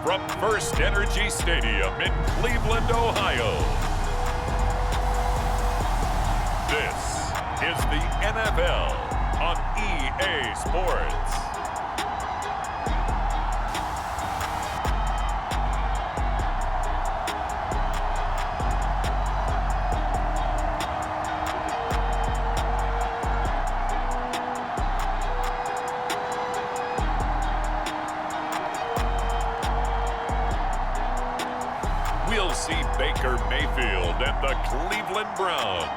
from First Energy Stadium in Cleveland, Ohio. This is the NFL on EA Sports. We'll see Baker Mayfield and the Cleveland Browns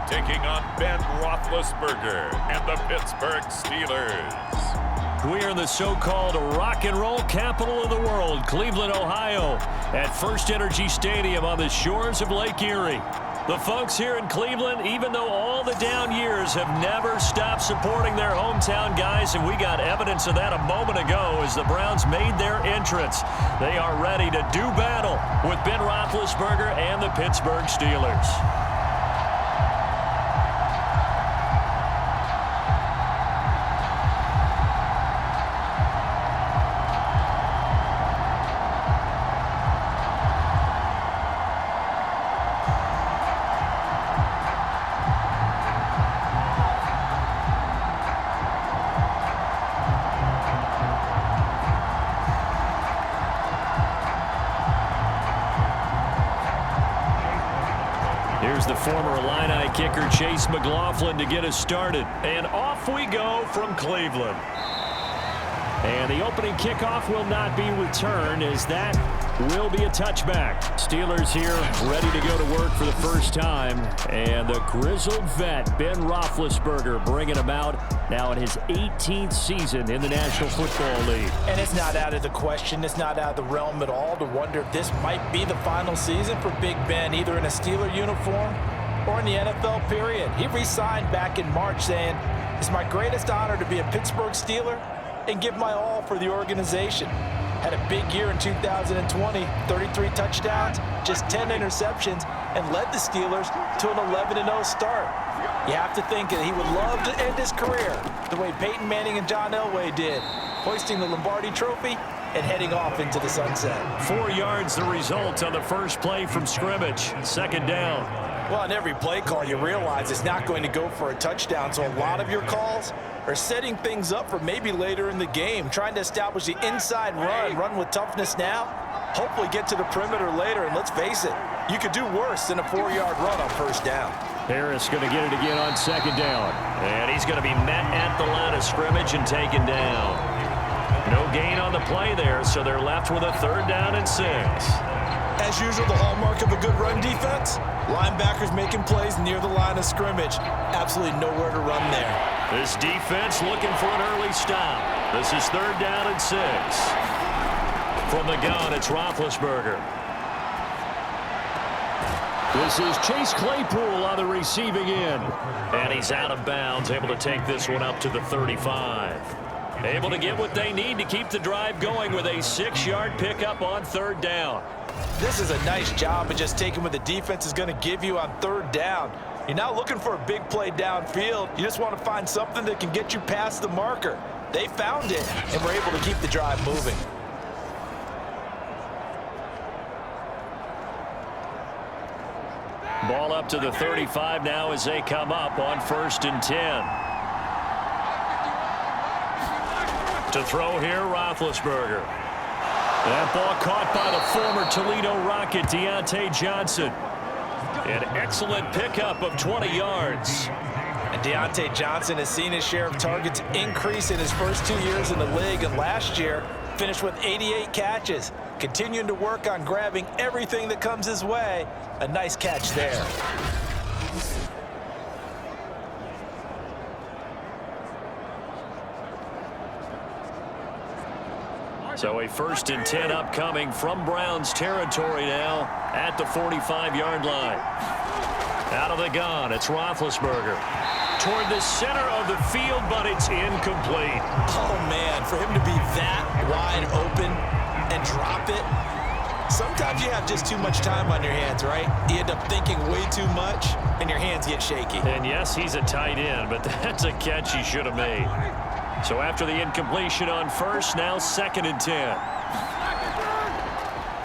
taking on Ben Roethlisberger and the Pittsburgh Steelers. We are in the so-called rock and roll capital of the world, Cleveland, Ohio, at First Energy Stadium on the shores of Lake Erie. The folks here in Cleveland, even though all the down years, have never stopped supporting their hometown guys, and we got evidence of that a moment ago as the Browns made their entrance. They are ready to do battle with Ben Roethlisberger and the Pittsburgh Steelers. Here's the former Illini kicker Chase McLaughlin to get us started. And off we go from Cleveland. And the opening kickoff will not be returned, as that will be a touchback. Steelers here ready to go to work for the first time. And the grizzled vet, Ben Roethlisberger, bringing him out now in his 18th season in the National Football League. And it's not out of the question, it's not out of the realm at all to wonder if this might be the final season for Big Ben, either in a Steeler uniform or in the NFL period. He re-signed back in March saying, "It's my greatest honor to be a Pittsburgh Steeler and give my all for the organization." Had a big year in 2020, 33 touchdowns, just 10 interceptions, and led the Steelers to an 11-0 start. You have to think that he would love to end his career the way Peyton Manning and John Elway did, hoisting the Lombardi Trophy and heading off into the sunset. 4 yards the result on the first play from scrimmage. Second down. Well, on every play call, you realize it's not going to go for a touchdown, so a lot of your calls are setting things up for maybe later in the game, trying to establish the inside run with toughness now, hopefully get to the perimeter later, and let's face it, you could do worse than a 4-yard run on first down. Harris going to get it again on second down, and he's going to be met at the line of scrimmage and taken down. No gain on the play there, so they're left with a 3rd down and 6. As usual, the hallmark of a good run defense, linebackers making plays near the line of scrimmage. Absolutely nowhere to run there. This defense looking for an early stop. This is 3rd down and 6. From the gun, it's Roethlisberger. This is Chase Claypool on the receiving end. And he's out of bounds, able to take this one up to the 35. Able to get what they need to keep the drive going with a 6-yard pickup on 3rd down. This is a nice job of just taking what the defense is going to give you on 3rd down. You're not looking for a big play downfield. You just want to find something that can get you past the marker. They found it and were able to keep the drive moving. Ball up to the 35 now as they come up on 1st and 10. To throw here, Roethlisberger. That ball caught by the former Toledo Rocket, Deontay Johnson. An excellent pickup of 20 yards. And Deontay Johnson has seen his share of targets increase in his first 2 years in the league, and last year finished with 88 catches. Continuing to work on grabbing everything that comes his way. A nice catch there. So a 1st and 10 upcoming from Browns territory now at the 45-yard line. Out of the gun, it's Roethlisberger. Toward the center of the field, but it's incomplete. Oh, man, for him to be that wide open and drop it. Sometimes you have just too much time on your hands, right? You end up thinking way too much, and your hands get shaky. And yes, he's a tight end, but that's a catch he should have made. So after the incompletion on 1st, now 2nd and 10.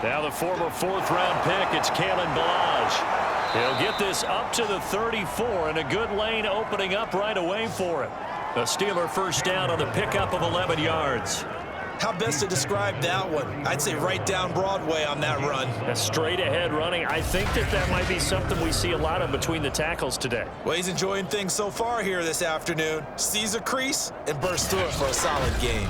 Now the former fourth-round pick, it's Kalen Ballage. He'll get this up to the 34, and a good lane opening up right away for him. A Steeler first down on the pickup of 11 yards. How best to describe that one? I'd say right down Broadway on that run. A straight-ahead running. I think that might be something we see a lot of between the tackles today. Well, he's enjoying things so far here this afternoon. Sees a crease and bursts through it for a solid gain.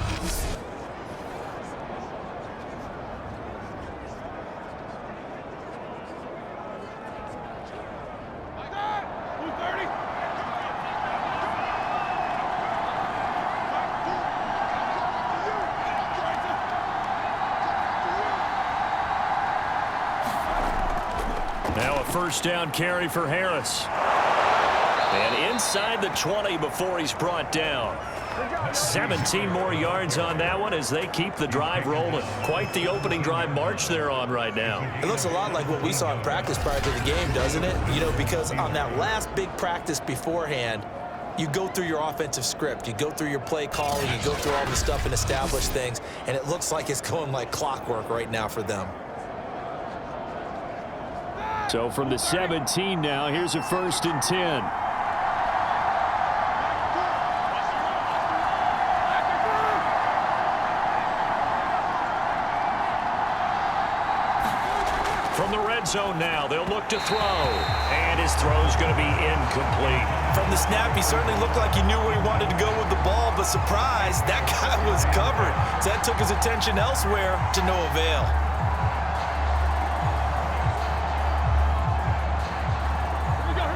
Now a first down carry for Harris. And inside the 20 before he's brought down. 17 more yards on that one as they keep the drive rolling. Quite the opening drive march they're on right now. It looks a lot like what we saw in practice prior to the game, doesn't it? You know, because on that last big practice beforehand, you go through your offensive script. You go through your play calling. You go through all the stuff and establish things. And it looks like it's going like clockwork right now for them. So from the 17 now, here's a 1st and 10. From the red zone now, they'll look to throw. And his throw's going to be incomplete. From the snap, he certainly looked like he knew where he wanted to go with the ball, but surprise, that guy was covered. So that took his attention elsewhere to no avail.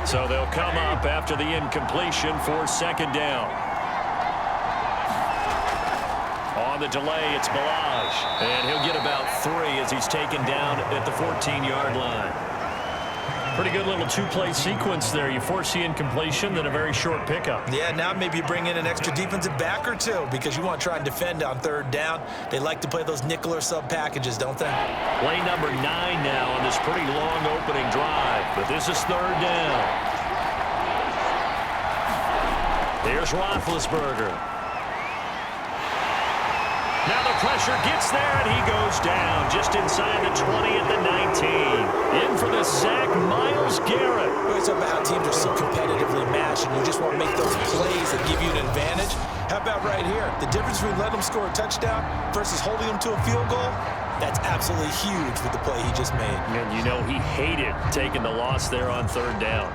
So they'll come up after the incompletion for 2nd down. On the delay, it's Ballage. And he'll get about 3 as he's taken down at the 14-yard line. Pretty good little two-play sequence there. You force the incompletion, then a very short pickup. Yeah, now maybe you bring in an extra defensive back or two because you want to try and defend on 3rd down. They like to play those nickel or sub packages, don't they? Play number 9 now on this pretty long opening drive, but this is 3rd down. Here's Roethlisberger. Now the pressure gets there, and he goes down just inside the 20 at the 19. In for the sack, Myles Garrett. We always talk about how teams are so competitively matched, and you just want to make those plays that give you an advantage. How about right here? The difference between letting them score a touchdown versus holding them to a field goal, that's absolutely huge with the play he just made. And you know he hated taking the loss there on 3rd down.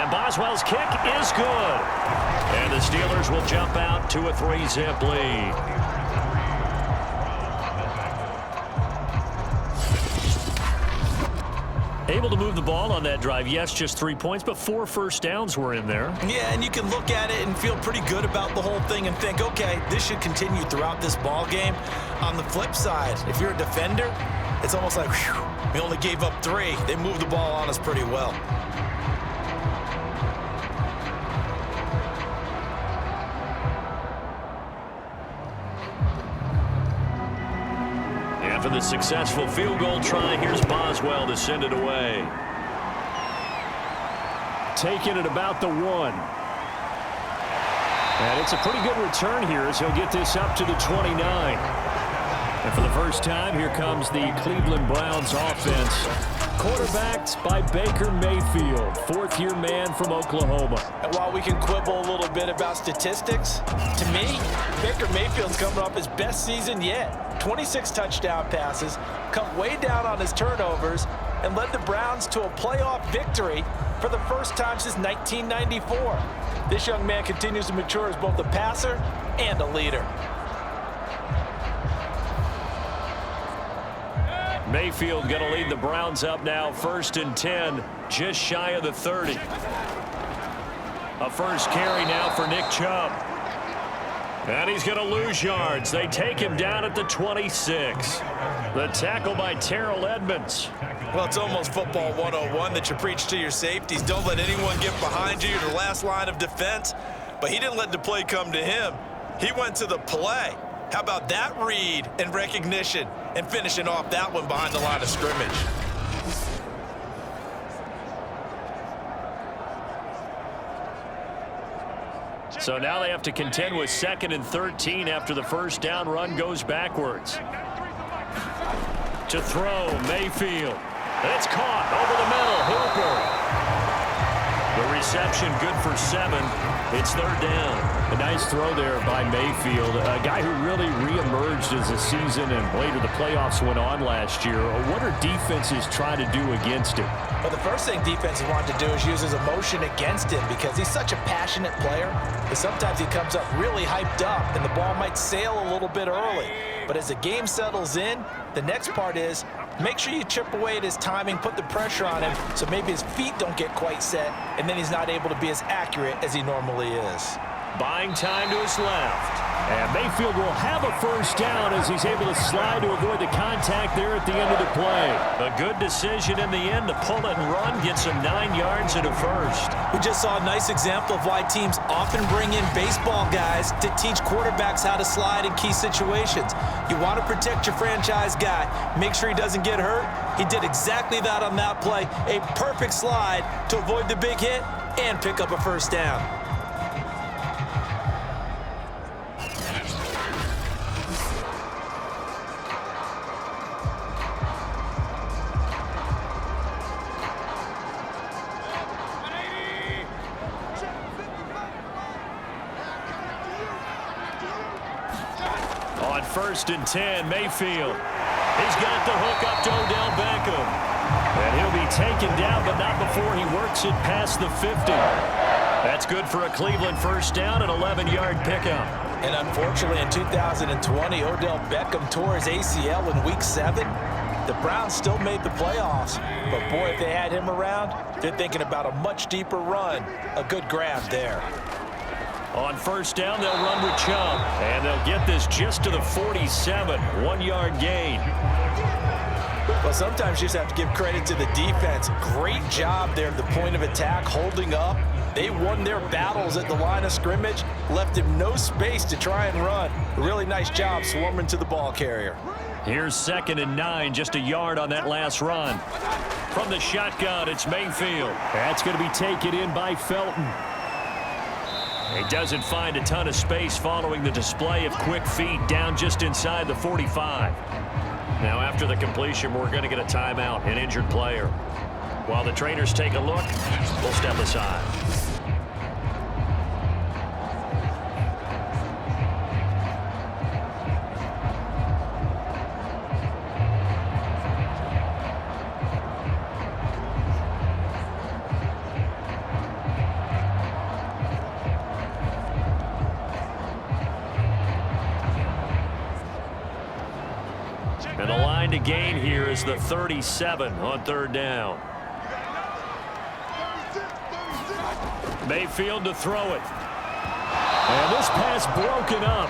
Boswell's kick is good. And the Steelers will jump out to a 3-zip lead. Able to move the ball on that drive. Yes, just 3 points, but 4 first downs were in there. Yeah, and you can look at it and feel pretty good about the whole thing and think, okay, this should continue throughout this ball game. On the flip side, if you're a defender, it's almost like, whew, we only gave up 3. They moved the ball on us pretty well. After the successful field goal try, here's Boswell to send it away. Taking it about the 1. And it's a pretty good return here as he'll get this up to the 29. And for the first time, here comes the Cleveland Browns offense. Quarterbacked by Baker Mayfield, 4th-year man from Oklahoma. And while we can quibble a little bit about statistics, to me, Baker Mayfield's coming off his best season yet. 26 touchdown passes, come way down on his turnovers, and led the Browns to a playoff victory for the first time since 1994. This young man continues to mature as both a passer and a leader. Mayfield going to lead the Browns up now, 1st and 10, just shy of the 30. A first carry now for Nick Chubb. And he's going to lose yards. They take him down at the 26. The tackle by Terrell Edmonds. Well, it's almost football 101 that you preach to your safeties. Don't let anyone get behind you. You're the last line of defense. but he didn't let the play come to him. He went to the play. How about that read and recognition and finishing off that one behind the line of scrimmage? So now they have to contend with 2nd and 13 after the first down run goes backwards. To throw, Mayfield. It's caught over the middle, Hooper. The reception good for 7. It's 3rd down. A nice throw there by Mayfield, a guy who really reemerged as the season and later the playoffs went on last year. What are defenses trying to do against him? Well, the first thing defenses want to do is use his emotion against him because he's such a passionate player that sometimes he comes up really hyped up and the ball might sail a little bit early. But as the game settles in, the next part is make sure you chip away at his timing, put the pressure on him so maybe his feet don't get quite set and then he's not able to be as accurate as he normally is. Buying time to his left. And Mayfield will have a first down as he's able to slide to avoid the contact there at the end of the play. A good decision in the end to pull it and run, gets him 9 yards and a first. We just saw a nice example of why teams often bring in baseball guys to teach quarterbacks how to slide in key situations. You want to protect your franchise guy. Make sure he doesn't get hurt. He did exactly that on that play. A perfect slide to avoid the big hit and pick up a first down. On 1st and 10, Mayfield. He's got the hook up to Odell Beckham. And he'll be taken down, but not before he works it past the 50. That's good for a Cleveland first down, an 11-yard pickup. And unfortunately, in 2020, Odell Beckham tore his ACL in Week 7. The Browns still made the playoffs. But, boy, if they had him around, they're thinking about a much deeper run. A good grab there. On first down, they'll run with Chubb. And they'll get this just to the 47. 1-yard gain. Well, sometimes you just have to give credit to the defense. Great job there at the point of attack, holding up. They won their battles at the line of scrimmage, left him no space to try and run. A really nice job swarming to the ball carrier. Here's 2nd and 9, just a yard on that last run. From the shotgun, it's Mayfield. That's going to be taken in by Felton. He doesn't find a ton of space following the display of quick feet down just inside the 45. Now, after the completion, we're going to get a timeout, an injured player. While the trainers take a look, we'll step aside. And the line to gain here is the 37 on 3rd down. Mayfield to throw it. And this pass broken up.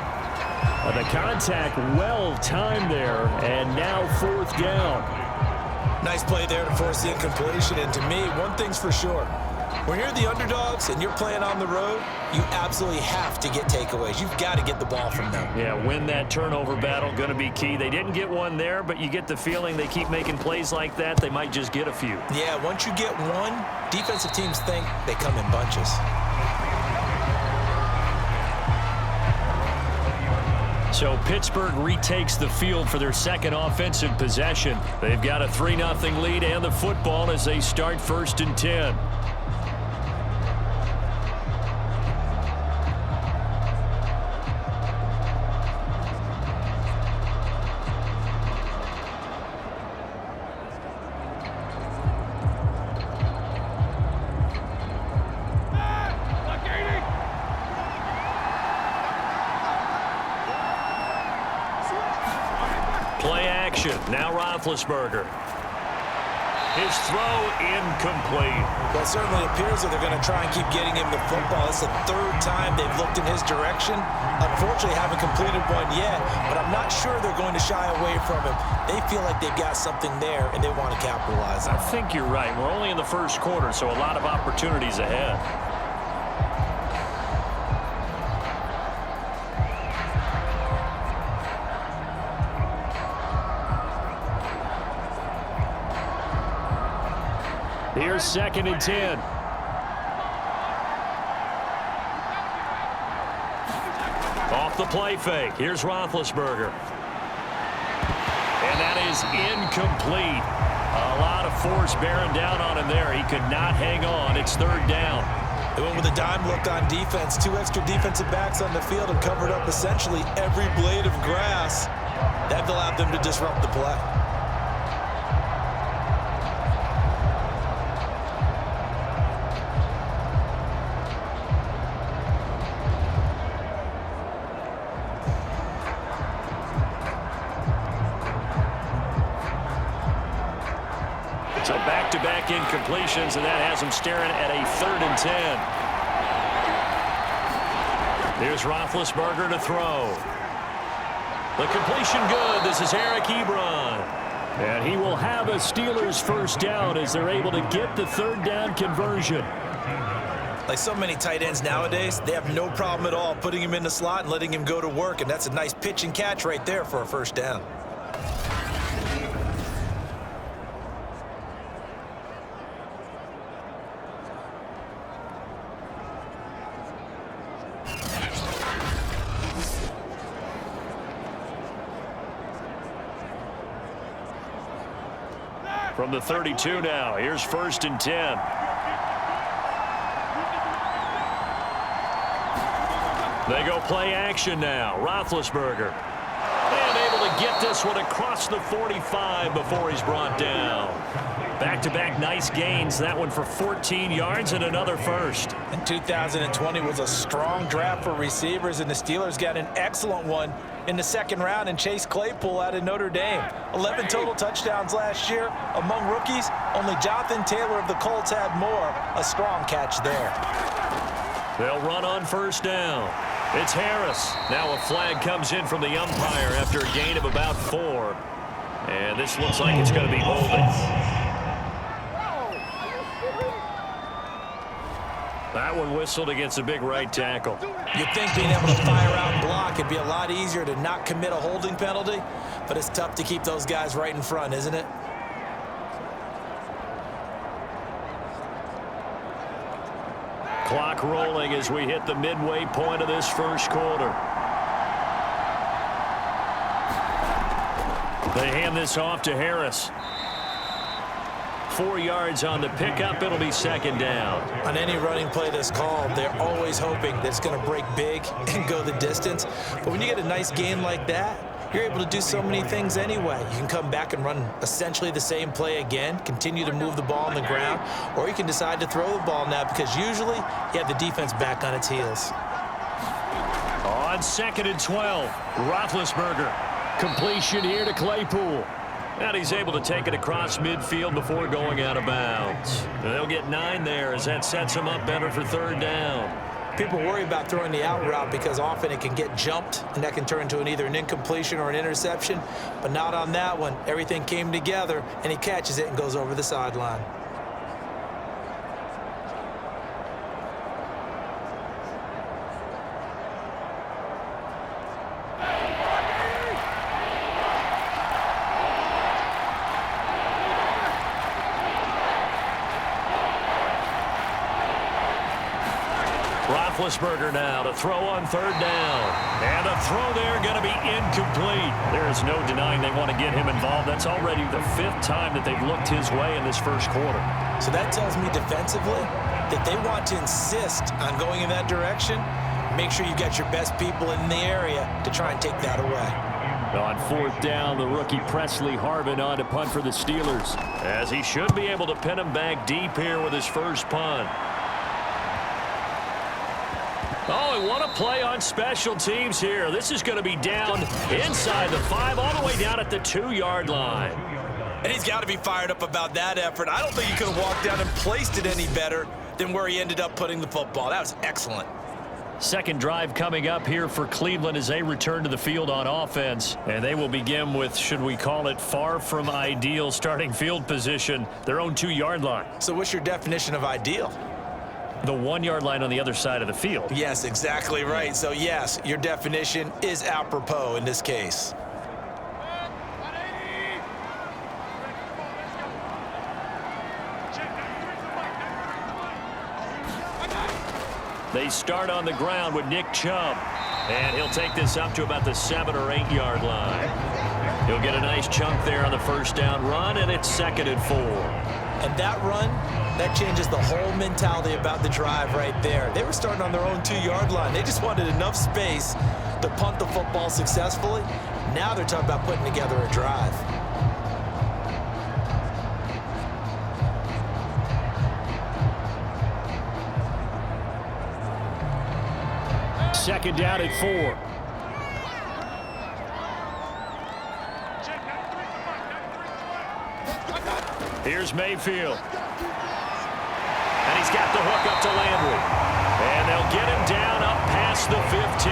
The contact well timed there, and now 4th down. Nice play there to force the incompletion. And to me, one thing's for sure. When you're the underdogs and you're playing on the road, you absolutely have to get takeaways. You've got to get the ball from them. Yeah, win that turnover battle, going to be key. They didn't get one there, but you get the feeling they keep making plays like that, they might just get a few. Yeah, once you get one, defensive teams think they come in bunches. So Pittsburgh retakes the field for their second offensive possession. They've got a 3-0 lead and the football as they start 1st and 10. Play action. Now Roethlisberger. His throw incomplete. Well, it certainly appears that they're going to try and keep getting him the football. It's the 3rd time they've looked in his direction. Unfortunately, haven't completed one yet, but I'm not sure they're going to shy away from him. They feel like they've got something there, and they want to capitalize on it. I think you're right. We're only in the 1st quarter, so a lot of opportunities ahead. Here's 2nd and 10. Off the play fake. Here's Roethlisberger. And that is incomplete. A lot of force bearing down on him there. He could not hang on. It's 3rd down. They went with a dime look on defense. 2 extra defensive backs on the field and covered up essentially every blade of grass. That allowed them to disrupt the play. So back-to-back incompletions, and that has him staring at a 3rd and 10. Here's Roethlisberger to throw. The completion good. This is Eric Ebron. And he will have a Steelers first down as they're able to get the 3rd down conversion. Like so many tight ends nowadays, they have no problem at all putting him in the slot and letting him go to work, and that's a nice pitch and catch right there for a first down. From the 32 now, here's 1st and 10. They go play action now. Roethlisberger. And able to get this one across the 45 before he's brought down. Back-to-back nice gains. That one for 14 yards and another first. And 2020 was a strong draft for receivers, and the Steelers got an excellent one in the 2nd round, and Chase Claypool out of Notre Dame. 11 total touchdowns last year. Among rookies, only Jonathan Taylor of the Colts had more. A strong catch there. They'll run on 1st down. It's Harris. Now a flag comes in from the umpire after a gain of about 4. And this looks like it's going to be holding. That one whistled against a big right tackle. You'd think being able to fire out and block, it'd be a lot easier to not commit a holding penalty, but it's tough to keep those guys right in front, isn't it? Clock rolling as we hit the midway point of this first quarter. They hand this off to Harris. 4 yards on the pickup. It'll be 2nd down. On any running play that's called, they're always hoping that it's going to break big and go the distance. But when you get a nice game like that, you're able to do so many things anyway. You can come back and run essentially the same play again, continue to move the ball on the ground, or you can decide to throw the ball now because usually you have the defense back on its heels. On 2nd and 12, Roethlisberger. Completion here to Claypool. And he's able to take it across midfield before going out of bounds. They'll get 9 there as that sets him up better for 3rd down. People worry about throwing the out route because often it can get jumped, and that can turn into either an incompletion or an interception. But not on that one. Everything came together, and he catches it and goes over the sideline. Roethlisberger now to throw on 3rd down. And a throw there going to be incomplete. There is no denying they want to get him involved. That's already the 5th time that they've looked his way in this first quarter. So that tells me defensively that they want to insist on going in that direction. Make sure you've got your best people in the area to try and take that away. On 4th down, the rookie Presley Harvin on to punt for the Steelers, as he should be able to pin him back deep here with his first punt. Oh, and what a play on special teams here. This is going to be down inside the 5, all the way down at the 2-yard line. And he's got to be fired up about that effort. I don't think he could have walked down and placed it any better than where he ended up putting the football. That was excellent. Second drive coming up here for Cleveland as they return to the field on offense. And they will begin with, should we call it, far from ideal starting field position, their own 2-yard line. So what's your definition of ideal? The 1-yard line on the other side of the field. Yes, exactly right. So, yes, your definition is apropos in this case. They start on the ground with Nick Chubb. And he'll take this up to about the 7 or 8 yard line. He'll get a nice chunk there on the first down run, and it's 2nd and 4. And that run, that changes the whole mentality about the drive right there. They were starting on their own 2-yard line. They just wanted enough space to punt the football successfully. Now they're talking about putting together a drive. Second down at 4. Here's Mayfield. And he's got the hook up to Landry. And they'll get him down up past the 15.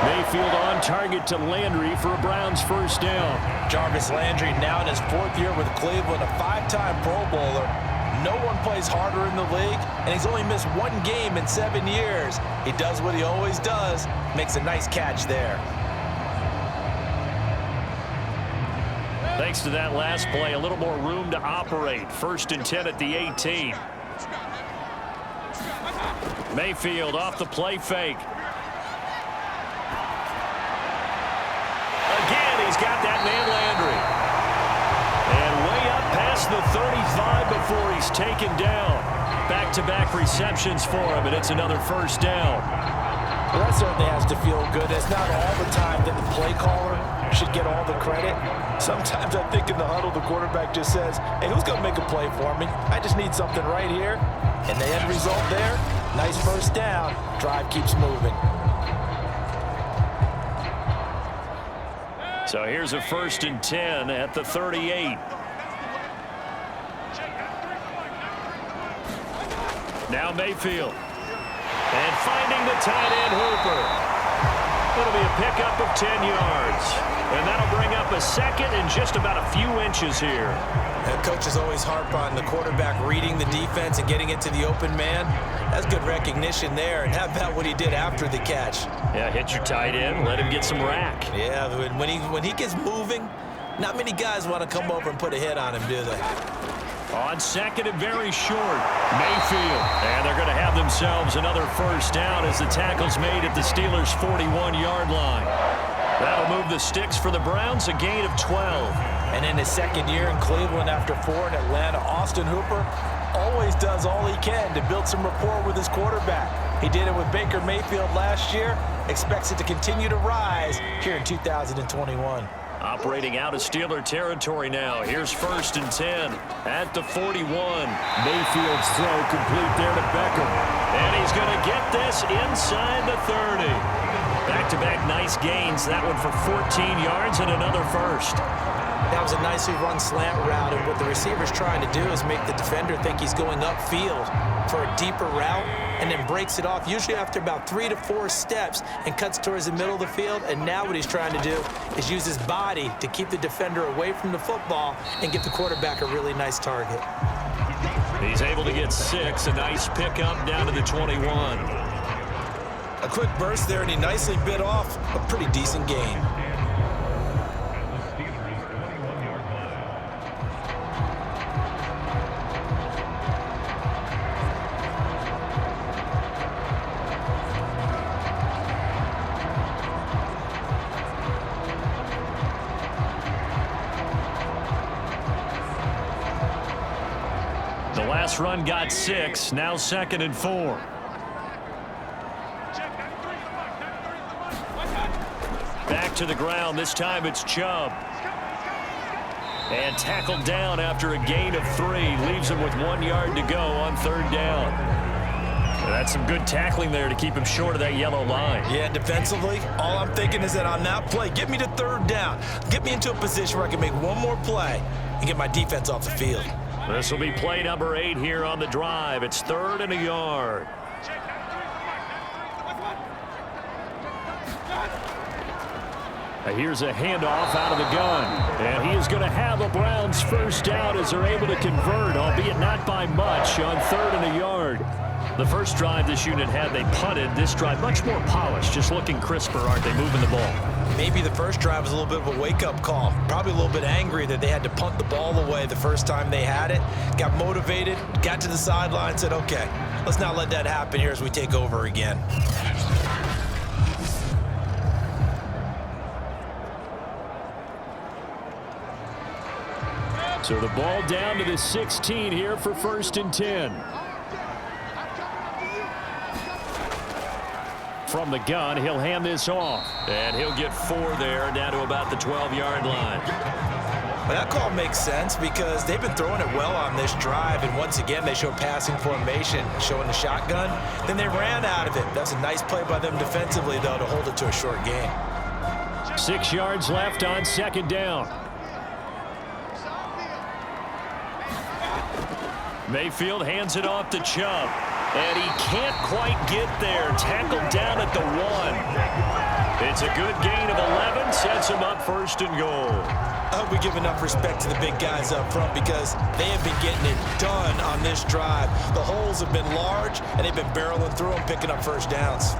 Mayfield on target to Landry for a Browns first down. Jarvis Landry now in his 4th year with Cleveland, a 5-time Pro Bowler. No one plays harder in the league, and he's only missed 1 game in 7 years. He does what he always does, makes a nice catch there. Thanks to that last play, a little more room to operate. 1st and 10 at the 18. Mayfield off the play fake. Again, he's got that man Landry. And way up past the 35 before he's taken down. Back-to-back receptions for him, and it's another first down. Well, that certainly has to feel good. It's not all the time that the play caller should get all the credit. Sometimes I think in the huddle, the quarterback just says, hey, who's going to make a play for me? I just need something right here. And the end result there, nice first down. Drive keeps moving. So here's a 1st and 10 at the 38. Now Mayfield. And finding the tight end Hooper. It'll be a pickup of 10 yards. And that'll bring up a 2nd and just about a few inches here. And coaches always harp on the quarterback reading the defense and getting it to the open man. That's good recognition there. And how about what he did after the catch? Yeah, hit your tight end, let him get some rack. Yeah, when he gets moving, not many guys want to come over and put a hit on him, do they? On 2nd and very short, Mayfield. And they're going to have themselves another first down as the tackle's made at the Steelers' 41-yard line. That'll move the sticks for the Browns, a gain of 12. And in his 2nd year in Cleveland after 4 in Atlanta, Austin Hooper always does all he can to build some rapport with his quarterback. He did it with Baker Mayfield last year, expects it to continue to rise here in 2021. Operating out of Steeler territory now. Here's 1st and 10 at the 41. Mayfield's throw complete there to Beckham. And he's going to get this inside the 30. Back-to-back nice gains. That one for 14 yards and another first. That was a nicely run slant route, and what the receiver's trying to do is make the defender think he's going upfield for a deeper route and then breaks it off, usually after about 3 to 4 steps, and cuts towards the middle of the field. And now what he's trying to do is use his body to keep the defender away from the football and get the quarterback a really nice target. He's able to get 6, a nice pickup down to the 21. A quick burst there, and he nicely bit off a pretty decent gain. The last run got 6, now 2nd and 4. Back to the ground, this time it's Chubb. And tackled down after a gain of 3, leaves him with 1 yard to go on 3rd down. And that's some good tackling there to keep him short of that yellow line. Yeah, defensively, all I'm thinking is that on that play, get me to 3rd down. Get me into a position where I can make one more play and get my defense off the field. This will be play number 8 here on the drive. It's 3rd and a yard. Here's a handoff out of the gun. And he is going to have a Browns first down as they're able to convert, albeit not by much, on 3rd and a yard. The first drive this unit had, they punted. This drive, much more polished, just looking crisper, aren't they, moving the ball? Maybe the first drive was a little bit of a wake-up call. Probably a little bit angry that they had to punt the ball away the first time they had it. Got motivated, got to the sideline, said, okay, Let's not let that happen here as we take over again. So the ball down to the 16 here for 1st and 10. From the gun, he'll hand this off. And he'll get 4 there, down to about the 12-yard line. Well, that call makes sense because they've been throwing it well on this drive, and once again they show passing formation, showing the shotgun. Then they ran out of it. That's a nice play by them defensively, though, to hold it to a short gain. 6 yards left on 2nd down. Mayfield hands it off to Chubb, and he can't quite get there. Tackled down at the 1. It's a good gain of 11, sets him up 1st and goal. I hope we give enough respect to the big guys up front because they have been getting it done on this drive. The holes have been large, and they've been barreling through them, picking up 1st downs.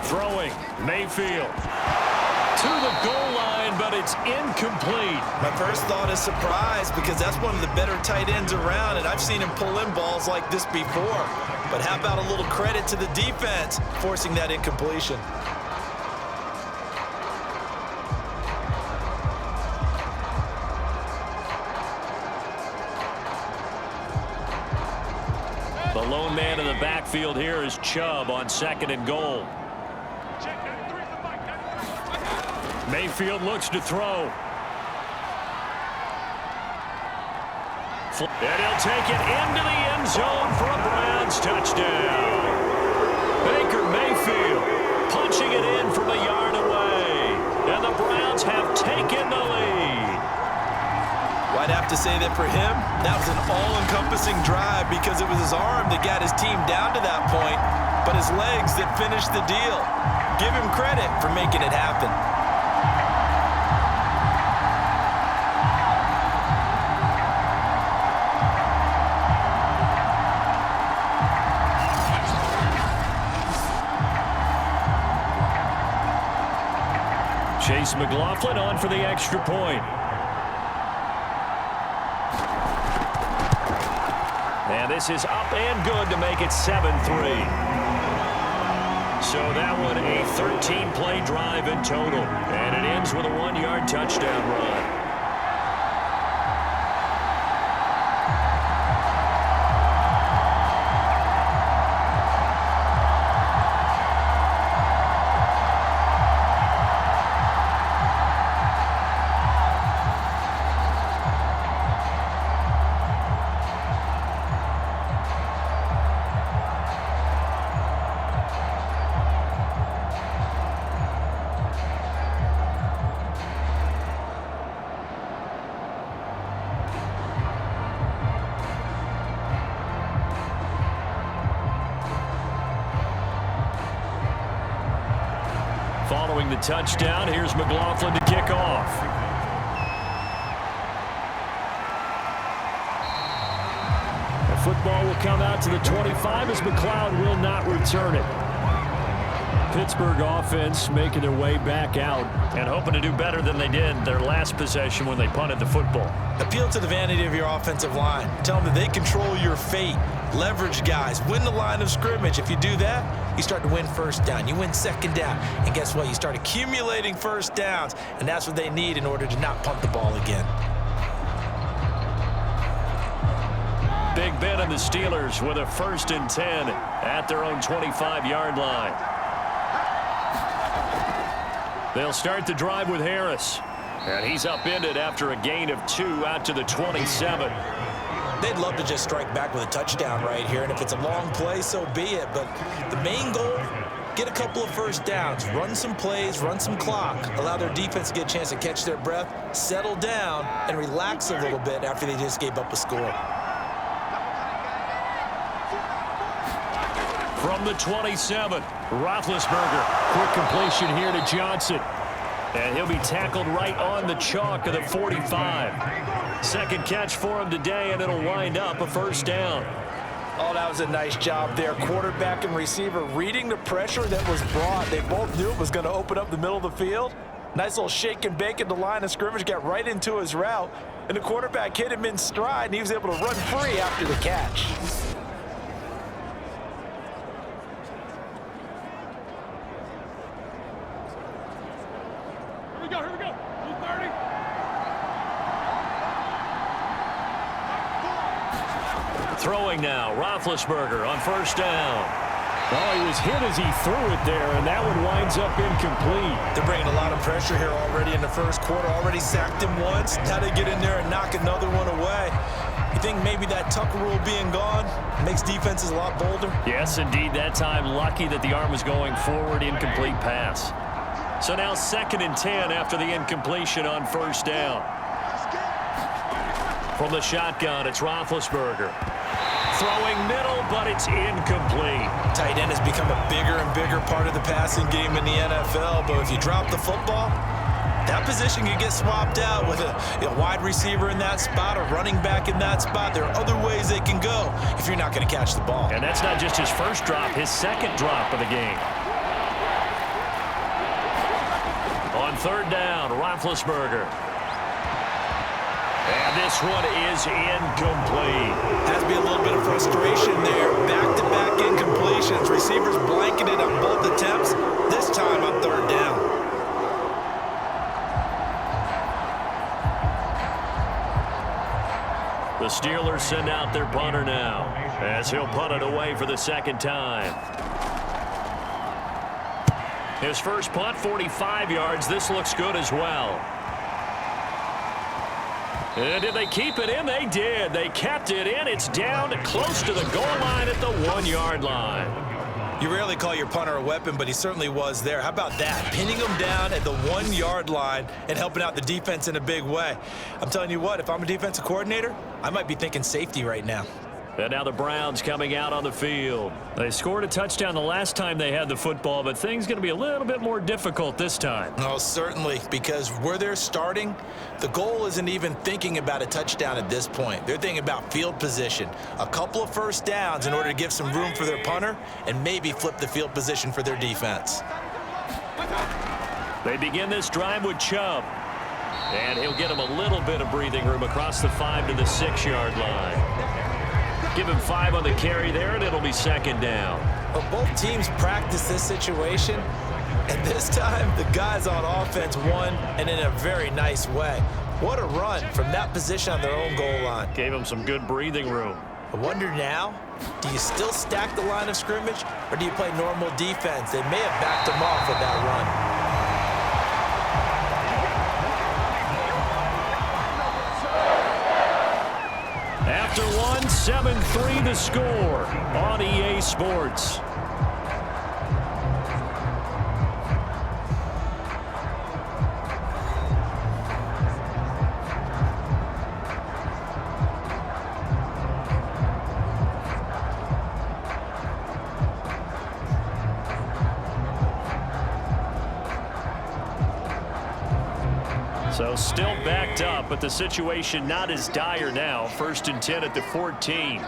Throwing, Mayfield to the goal line, but it's incomplete. My first thought is surprise because that's one of the better tight ends around, and I've seen him pull in balls like this before. But how about a little credit to the defense forcing that incompletion? The lone man in the backfield here is Chubb on 2nd and goal. Mayfield looks to throw. And he'll take it into the end zone for a Browns touchdown. Baker Mayfield punching it in from a yard away. And the Browns have taken the lead. Well, I'd have to say that for him, that was an all-encompassing drive because it was his arm that got his team down to that point, but his legs that finished the deal. Give him credit for making it happen. Chase McLaughlin on for the extra point. And this is up and good to make it 7-3. So that one a 13-play drive in total. And it ends with a 1-yard touchdown run. Following the touchdown, here's McLaughlin to kick off. The football will come out to the 25 as McLeod will not return it. Pittsburgh offense making their way back out and hoping to do better than they did their last possession when they punted the football. Appeal to the vanity of your offensive line. Tell them that they control your fate. Leverage guys. Win the line of scrimmage. If you do that, you start to win 1st down. You win 2nd down. And guess what? You start accumulating 1st downs. And that's what they need in order to not punt the ball again. Big Ben and the Steelers with a 1st and 10 at their own 25-yard line. They'll start the drive with Harris. And he's upended after a gain of 2 out to the 27. They'd love to just strike back with a touchdown right here, and if it's a long play, so be it. But the main goal, get a couple of 1st downs, run some plays, run some clock, allow their defense to get a chance to catch their breath, settle down, and relax a little bit after they just gave up a score. From the 27, Roethlisberger, quick completion here to Johnson. And he'll be tackled right on the chalk of the 45. Second catch for him today, and it'll wind up a 1st down. Oh, that was a nice job there. Quarterback and receiver reading the pressure that was brought. They both knew it was going to open up the middle of the field. Nice little shake and bake at the line of scrimmage, got right into his route, and the quarterback hit him in stride, and he was able to run free after the catch. Here we go. 30. Throwing now, Roethlisberger on first down. Oh, he was hit as he threw it there, and that one winds up incomplete. They're bringing a lot of pressure here already in the first quarter. Already sacked him once. Now they get in there and knock another one away. You think maybe that Tucker rule being gone makes defenses a lot bolder? Yes, indeed. That time, lucky that the arm was going forward, incomplete pass. So now 2nd and 10 after the incompletion on first down. From the shotgun, it's Roethlisberger. Throwing middle, but it's incomplete. Tight end has become a bigger and bigger part of the passing game in the NFL, but if you drop the football, that position can get swapped out with a wide receiver in that spot, a running back in that spot. There are other ways they can go if you're not going to catch the ball. And that's not just his first drop, his second drop of the game. On third down, Roethlisberger. And this one is incomplete. Has to be a little bit of frustration there. Back-to-back incompletions. Receivers blanketed on both attempts, this time on third down. The Steelers send out their punter now, as he'll punt it away for the second time. His first punt, 45 yards. This looks good as well. And did they keep it in? They did. They kept it in. It's down close to the goal line at the 1-yard line. You rarely call your punter a weapon, but he certainly was there. How about that? Pinning him down at the 1-yard line and helping out the defense in a big way. I'm telling you what, if I'm a defensive coordinator, I might be thinking safety right now. And now the Browns coming out on the field. They scored a touchdown the last time they had the football, but things going to be a little bit more difficult this time. Oh, certainly, because where they're starting, the goal isn't even thinking about a touchdown at this point. They're thinking about field position, a couple of first downs in order to give some room for their punter and maybe flip the field position for their defense. They begin this drive with Chubb. And he'll get him a little bit of breathing room across the 5 to the 6-yard line. Give him 5 on the carry there, and it'll be second down. But both teams practice this situation, and this time the guys on offense won, and in a very nice way. What a run from that position on their own goal line. Gave him some good breathing room. I wonder now, do you still stack the line of scrimmage, or do you play normal defense? They may have backed him off with that run. After one, 7-3 to score on EA Sports. So still backed up, but the situation not as dire now. 1st and 10 at the 14.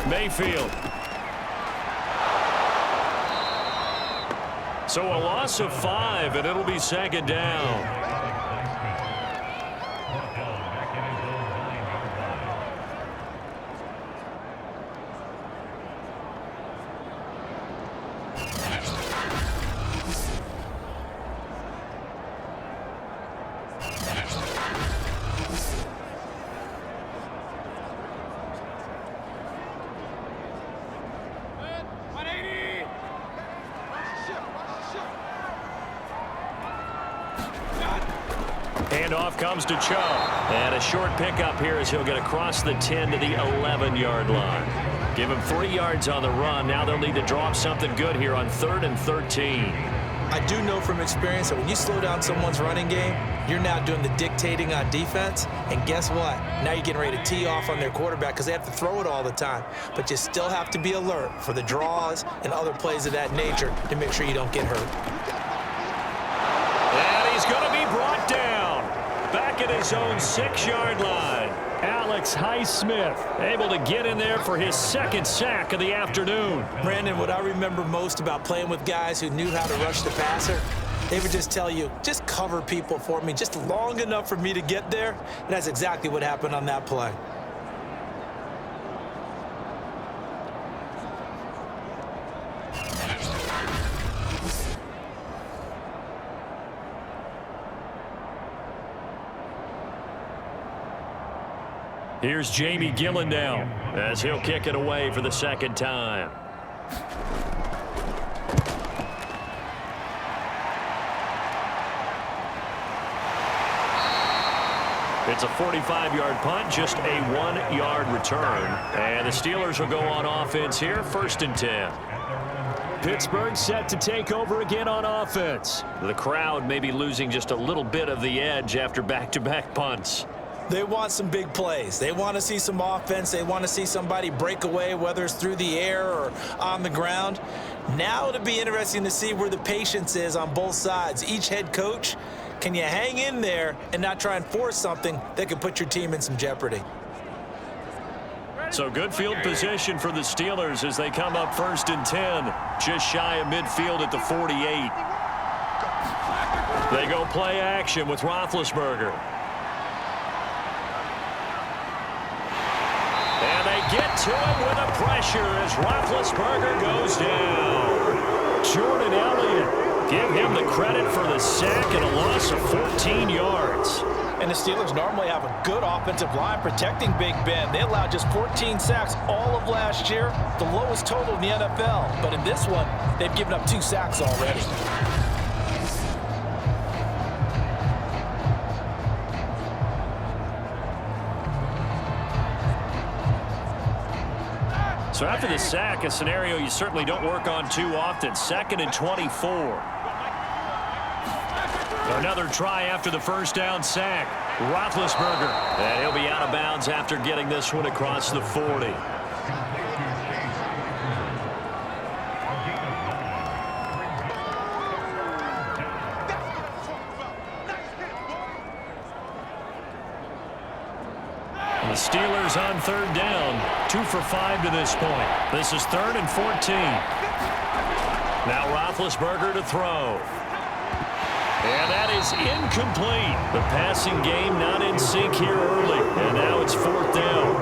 Mayfield. So a loss of 5, and it'll be second down. Handoff comes to Chubb. And a short pickup here as he'll get across the 10 to the 11-yard line. Give him 3 yards on the run. Now they'll need to draw up something good here on 3rd and 13. I do know from experience that when you slow down someone's running game, you're now doing the dictating on defense. And guess what? Now you're getting ready to tee off on their quarterback because they have to throw it all the time. But you still have to be alert for the draws and other plays of that nature to make sure you don't get hurt. And he's going to be brought down. Back at his own 6-yard line. Alex Highsmith able to get in there for his second sack of the afternoon. Brandon, what I remember most about playing with guys who knew how to rush the passer, they would just tell you, just cover people for me, just long enough for me to get there. And that's exactly what happened on that play. Here's Jamie Gillen now as he'll kick it away for the second time. It's a 45-yard punt, just a 1-yard return. And the Steelers will go on offense here, 1st and 10. Pittsburgh set to take over again on offense. The crowd may be losing just a little bit of the edge after back-to-back punts. They want some big plays. They want to see some offense. They want to see somebody break away, whether it's through the air or on the ground. Now it'll be interesting to see where the patience is on both sides. Each head coach, can you hang in there and not try and force something that could put your team in some jeopardy? So good field position for the Steelers as they come up 1st and 10, just shy of midfield at the 48. They go play action with Roethlisberger. And they get to him with a pressure as Roethlisberger goes down. Jordan Elliott, give him the credit for the sack and a loss of 14 yards. And the Steelers normally have a good offensive line protecting Big Ben. They allowed just 14 sacks all of last year, the lowest total in the NFL. But in this one, they've given up 2 sacks already. So after the sack, a scenario you certainly don't work on too often. 2nd and 24. Another try after the first down sack. Roethlisberger. And he'll be out of bounds after getting this one across the 40. The Steelers on 3rd down. 2 for 5 to this point. This is 3rd and 14. Now Roethlisberger to throw. And that is incomplete. The passing game not in sync here early. And now it's 4th down.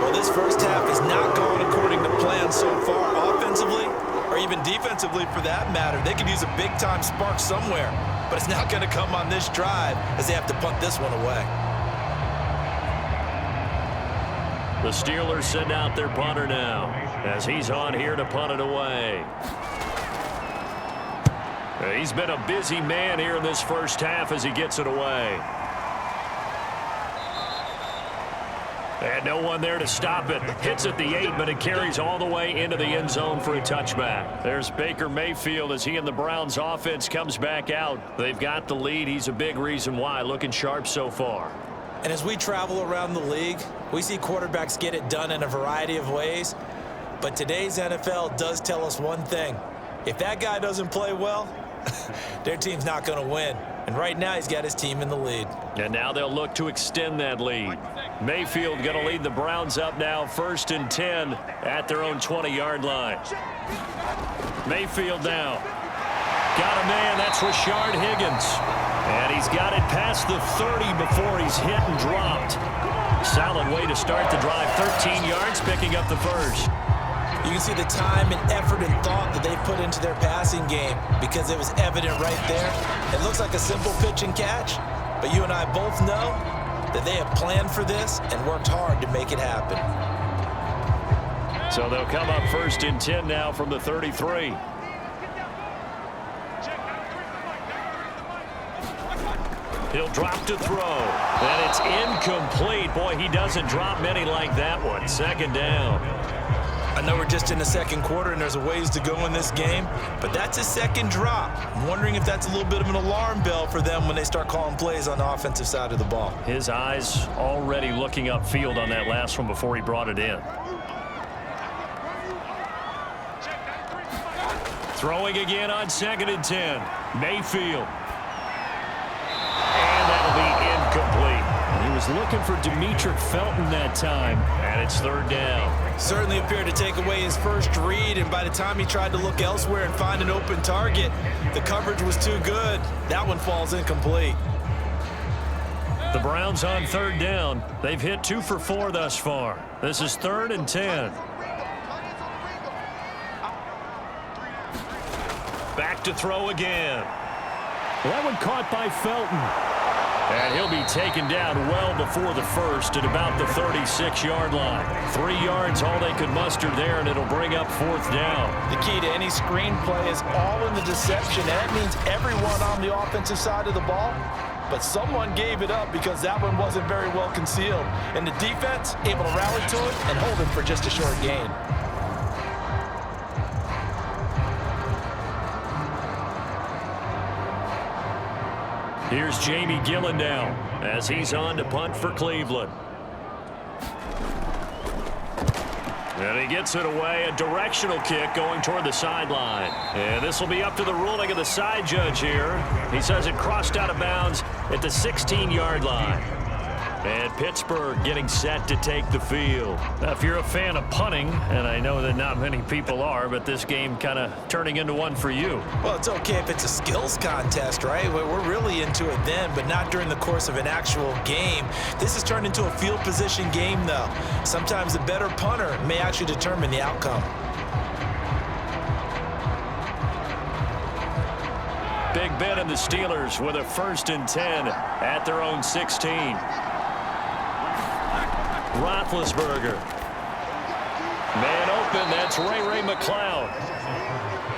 Well, this first half has not gone according to plan so far offensively or even defensively for that matter. They could use a big-time spark somewhere, but it's not going to come on this drive as they have to punt this one away. The Steelers send out their punter now as he's on here to punt it away. He's been a busy man here in this first half as he gets it away. And no one there to stop it. Hits at the 8, but it carries all the way into the end zone for a touchback. There's Baker Mayfield as he and the Browns offense comes back out. They've got the lead. He's a big reason why. Looking sharp so far. And as we travel around the league, we see quarterbacks get it done in a variety of ways. But today's NFL does tell us one thing. If that guy doesn't play well, their team's not going to win. And right now, he's got his team in the lead. And now they'll look to extend that lead. Mayfield going to lead the Browns up now, 1st and 10 at their own 20-yard line. Mayfield now. Got a man, that's Rashard Higgins. And he's got it past the 30 before he's hit and dropped. Solid way to start the drive. 13 yards, picking up the first. You can see the time and effort and thought that they put into their passing game because it was evident right there. It looks like a simple pitch and catch, but you and I both know that they have planned for this and worked hard to make it happen. So they'll come up 1st and 10 now from the 33. He'll drop to throw. And it's incomplete. Boy, he doesn't drop many like that one. 2nd down. I know we're just in the 2nd quarter and there's a ways to go in this game, but that's a 2nd drop. I'm wondering if that's a little bit of an alarm bell for them when they start calling plays on the offensive side of the ball. His eyes already looking upfield on that last one before he brought it in. Throwing again on 2nd and 10. Mayfield. And that'll be incomplete. He was was looking for Demetric Felton that time. And it's third down. Certainly appeared to take away his first read, and by the time he tried to look elsewhere and find an open target, the coverage was too good. That one falls incomplete. The Browns on third down. They've hit 2 for 4 thus far. This is 3rd and 10. Back to throw again. That one caught by Felton. And he'll be taken down well before the first at about the 36-yard line. 3 yards, all they could muster there, and it'll bring up 4th down. The key to any screenplay is all in the deception, and that means everyone on the offensive side of the ball. But someone gave it up because that one wasn't very well concealed. And the defense able to rally to it and hold it for just a short gain. Here's Jamie Gillen now as he's on to punt for Cleveland. And he gets it away, a directional kick going toward the sideline. And this will be up to the ruling of the side judge here. He says it crossed out of bounds at the 16-yard line. And Pittsburgh getting set to take the field. Now, if you're a fan of punting, and I know that not many people are, but this game kind of turning into one for you. Well, it's okay if it's a skills contest, right? We're really into it then, but not during the course of an actual game. This has turned into a field position game, though. Sometimes the better punter may actually determine the outcome. Big Ben and the Steelers with a 1st and 10 at their own 16. Roethlisberger. Man open, that's Ray McCloud.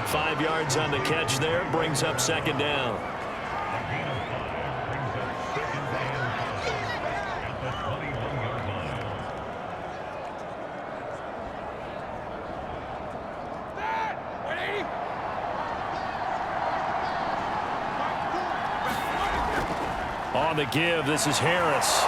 5 yards on the catch there, brings up 2nd down. On the give, this is Harris.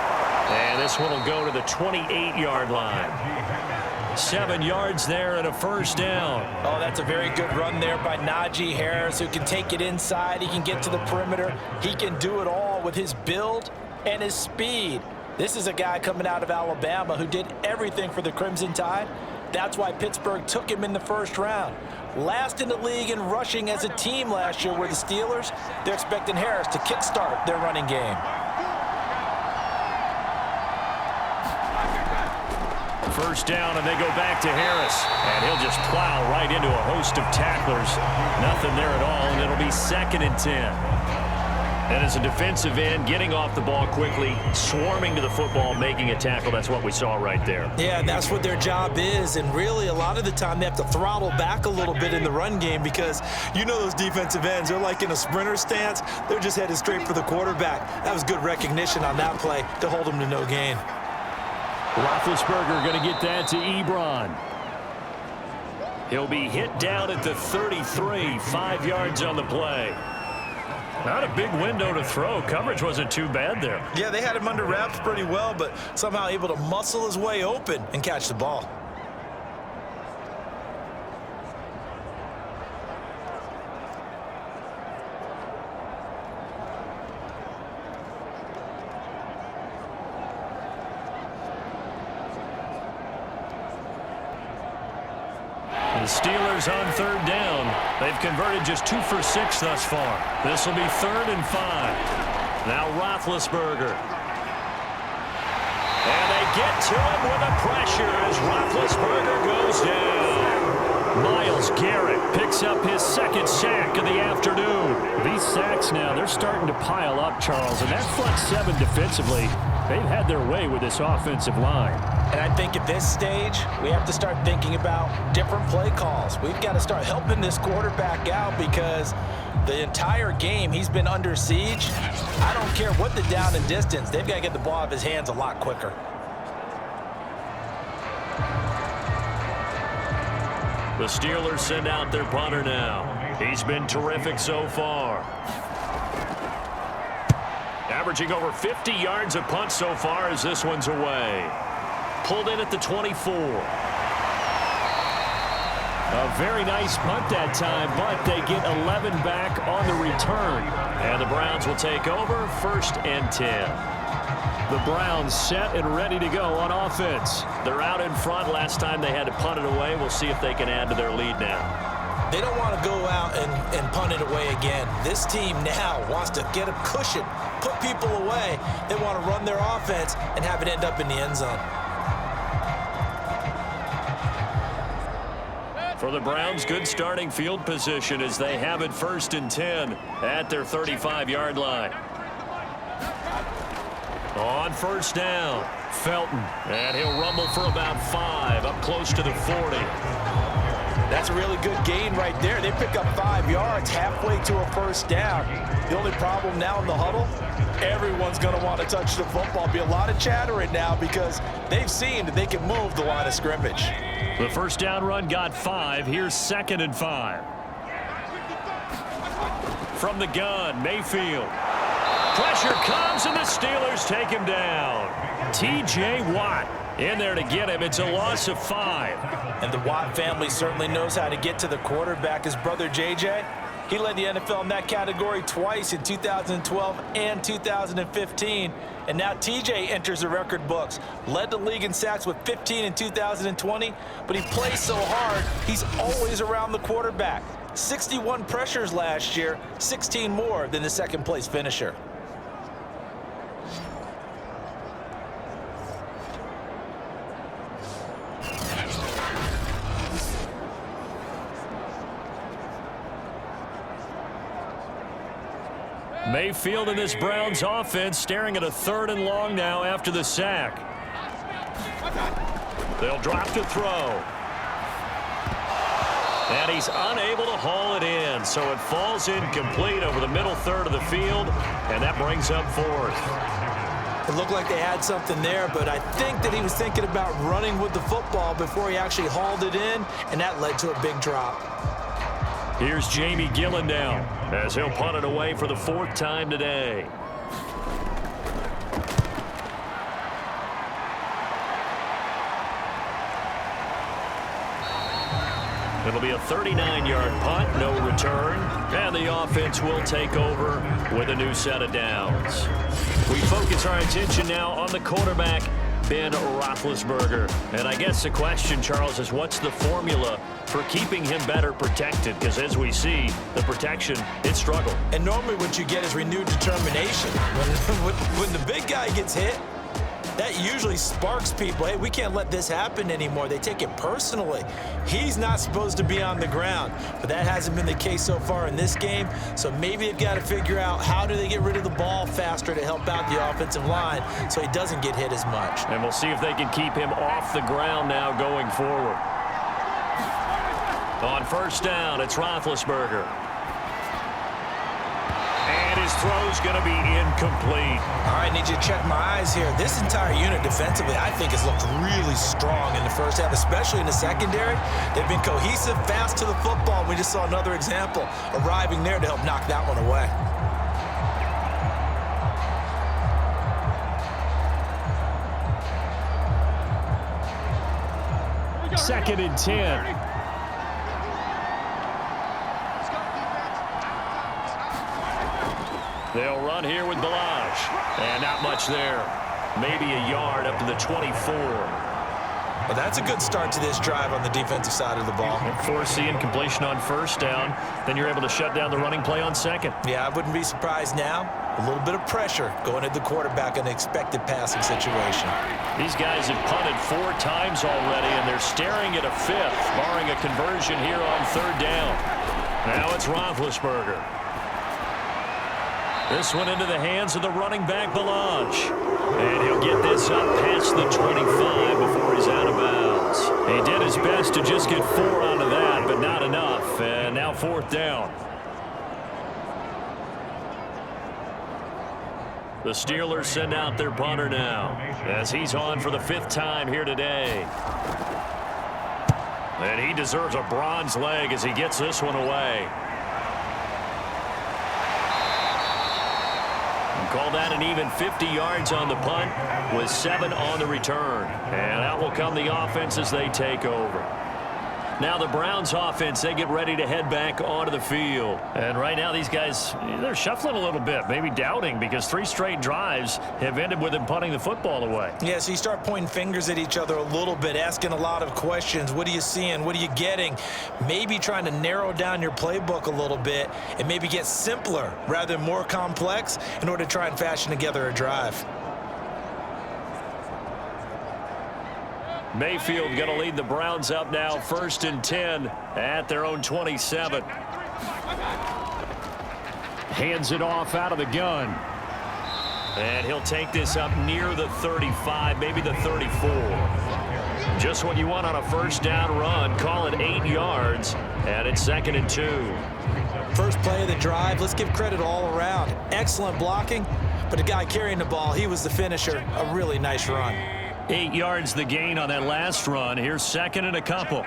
And this one will go to the 28-yard line. 7 yards there and a 1st down. Oh, that's a very good run there by Najee Harris, who can take it inside. He can get to the perimeter. He can do it all with his build and his speed. This is a guy coming out of Alabama who did everything for the Crimson Tide. That's why Pittsburgh took him in the 1st round. Last in the league in rushing as a team last year were the Steelers. They're expecting Harris to kickstart their running game. 1st down, and they go back to Harris. And he'll just plow right into a host of tacklers. Nothing there at all, and it'll be 2nd and 10. And as a defensive end, getting off the ball quickly, swarming to the football, making a tackle, that's what we saw right there. Yeah, and that's what their job is. And really, a lot of the time, they have to throttle back a little bit in the run game because you know those defensive ends, they're like in a sprinter stance. They're just headed straight for the quarterback. That was good recognition on that play to hold them to no gain. Roethlisberger going to get that to Ebron. He'll be hit down at the 33, 5 yards on the play. Not a big window to throw. Coverage wasn't too bad there. Yeah, they had him under wraps pretty well, but somehow able to muscle his way open and catch the ball. The Steelers on 3rd down. They've converted just 2 for 6 thus far. This will be 3rd and 5. Now Roethlisberger. And they get to him with a pressure as Roethlisberger goes down. Myles Garrett picks up his 2nd sack of the afternoon. These sacks now, they're starting to pile up, Charles. And that front 7 defensively, they've had their way with this offensive line. And I think at this stage, we have to start thinking about different play calls. We've got to start helping this quarterback out because the entire game he's been under siege. I don't care what the down and distance. They've got to get the ball out of his hands a lot quicker. The Steelers send out their punter now. He's been terrific so far. Averaging over 50 yards a punt so far as this one's away. Pulled in at the 24. A very nice punt that time, but they get 11 back on the return. And the Browns will take over 1st and 10. The Browns set and ready to go on offense. They're out in front. Last time they had to punt it away. We'll see if they can add to their lead now. They don't want to go out and punt it away again. This team now wants to get a cushion, put people away. They want to run their offense and have it end up in the end zone. For the Browns, good starting field position as they have it 1st and 10 at their 35-yard line. On 1st down, Felton, and he'll rumble for about 5, up close to the 40. That's a really good gain right there. They pick up 5 yards halfway to a 1st down. The only problem now in the huddle, everyone's going to want to touch the football. Be a lot of chattering now because they've seen that they can move the line of scrimmage. The 1st down run got 5. Here's 2nd and 5. From the gun, Mayfield. Pressure comes, and the Steelers take him down. T.J. Watt in there to get him. It's a loss of 5. And the Watt family certainly knows how to get to the quarterback. His brother, J.J., he led the NFL in that category twice in 2012 and 2015. And now T.J. enters the record books. Led the league in sacks with 15 in 2020, but he plays so hard, he's always around the quarterback. 61 pressures last year, 16 more than the second-place finisher. Mayfield in this Browns offense staring at a 3rd and long now after the sack. They'll drop to throw. And he's unable to haul it in, so it falls incomplete over the middle 3rd of the field, and that brings up 4th. It looked like they had something there, but I think that he was thinking about running with the football before he actually hauled it in, and that led to a big drop. Here's Jamie Gillen now as he'll punt it away for the 4th time today. It'll be a 39-yard punt, no return, and the offense will take over with a new set of downs. We focus our attention now on the quarterback, Ben Roethlisberger. And I guess the question, Charles, is what's the formula for keeping him better protected? Because as we see, the protection, it struggled. And normally what you get is renewed determination. When the big guy gets hit, that usually sparks people. Hey, we can't let this happen anymore. They take it personally. He's not supposed to be on the ground, but that hasn't been the case so far in this game. So maybe they've got to figure out how do they get rid of the ball faster to help out the offensive line so he doesn't get hit as much. And we'll see if they can keep him off the ground now going forward. On 1st down, it's Roethlisberger. And his throw's going to be incomplete. All right, need you to check my eyes here. This entire unit defensively, I think, has looked really strong in the 1st half, especially in the secondary. They've been cohesive, fast to the football. We just saw another example arriving there to help knock that one away. Second and 10. They'll run here with Balaj. And not much there. Maybe a yard up to the 24. Well, that's a good start to this drive on the defensive side of the ball. Force the incompletion on 1st down. Then you're able to shut down the running play on 2nd. Yeah, I wouldn't be surprised now. A little bit of pressure going at the quarterback in an expected passing situation. These guys have punted 4 times already, and they're staring at a 5th, barring a conversion here on 3rd down. Now it's Roethlisberger. This one into the hands of the running back, Balaj. And he'll get this up past the 25 before he's out of bounds. He did his best to just get 4 out of that, but not enough. And now 4th down. The Steelers send out their punter now as he's on for the 5th time here today. And he deserves a bronze leg as he gets this one away. Call that an even 50 yards on the punt with 7 on the return. And out will come the offense as they take over. Now the Browns offense, they get ready to head back onto the field. And right now these guys, they're shuffling a little bit, maybe doubting, because 3 straight drives have ended with them punting the football away. Yeah, so you start pointing fingers at each other a little bit, asking a lot of questions. What are you seeing? What are you getting? Maybe trying to narrow down your playbook a little bit and maybe get simpler rather than more complex in order to try and fashion together a drive. Mayfield going to lead the Browns up now, 1st and 10 at their own 27. Hands it off out of the gun. And he'll take this up near the 35, maybe the 34. Just what you want on a 1st down run. Call it 8 yards, and it's 2nd and 2. First play of the drive, let's give credit all around. Excellent blocking, but the guy carrying the ball, he was the finisher. A really nice run. 8 yards the gain on that last run. Here's 2nd and a couple.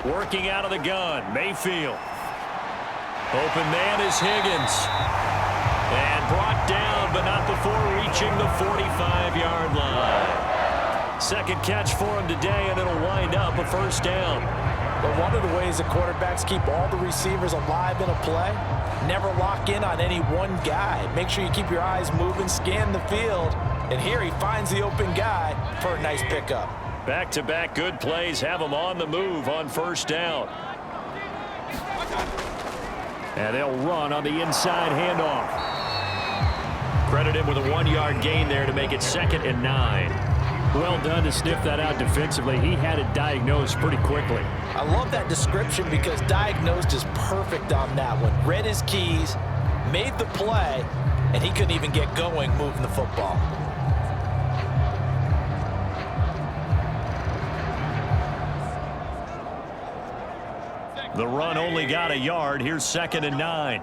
Working out of the gun, Mayfield. Open man is Higgins. And brought down, but not before reaching the 45-yard line. Second catch for him today, and it'll wind up a 1st down. But one of the ways the quarterbacks keep all the receivers alive in a play, never lock in on any one guy. Make sure you keep your eyes moving, scan the field. And here he finds the open guy for a nice pickup. Back-to-back good plays have him on the move on 1st down. And they'll run on the inside handoff. Credit him with a 1-yard gain there to make it 2nd and 9. Well done to sniff that out defensively. He had it diagnosed pretty quickly. I love that description because diagnosed is perfect on that one. Read his keys, made the play, and he couldn't even get going moving the football. The run only got a yard. Here's 2nd and 9.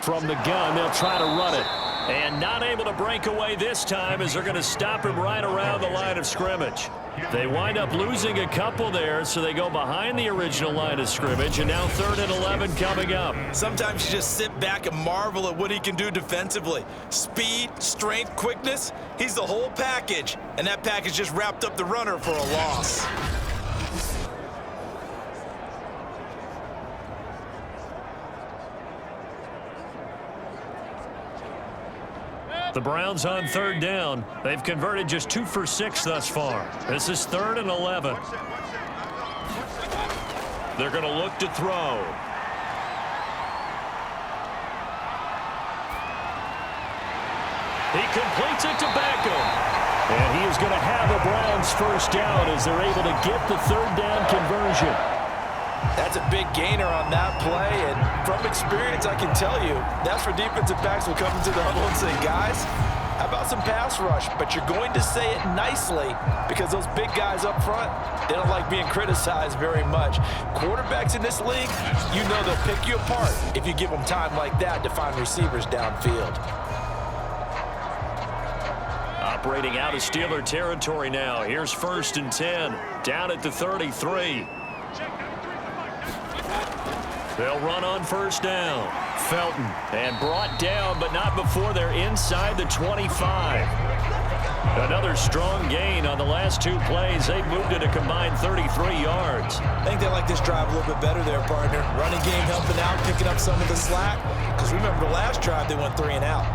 From the gun, they'll try to run it. And not able to break away this time as they're going to stop him right around the line of scrimmage. They wind up losing a couple there, so they go behind the original line of scrimmage, and now 3rd and 11 coming up. Sometimes you just sit back and marvel at what he can do defensively. Speed, strength, quickness, he's the whole package, and that package just wrapped up the runner for a loss. The Browns on 3rd down. They've converted just 2 for 6 thus far. This is 3rd and 11. They're going to look to throw. He completes it to Beckham. And he is going to have the Browns 1st down as they're able to get the 3rd down conversion. That's a big gainer on that play, and from experience, I can tell you, that's where defensive backs will come into the huddle and say, guys, how about some pass rush? But you're going to say it nicely because those big guys up front, they don't like being criticized very much. Quarterbacks in this league, you know they'll pick you apart if you give them time like that to find receivers downfield. Operating out of Steeler territory now. Here's 1st and 10, down at the 33. They'll run on 1st down. Felton, and brought down, but not before they're inside the 25. Another strong gain on the last 2 plays. They've moved it a combined 33 yards. I think they like this drive a little bit better there, partner. Running game helping out, picking up some of the slack. Because remember the last drive, they went 3 and out.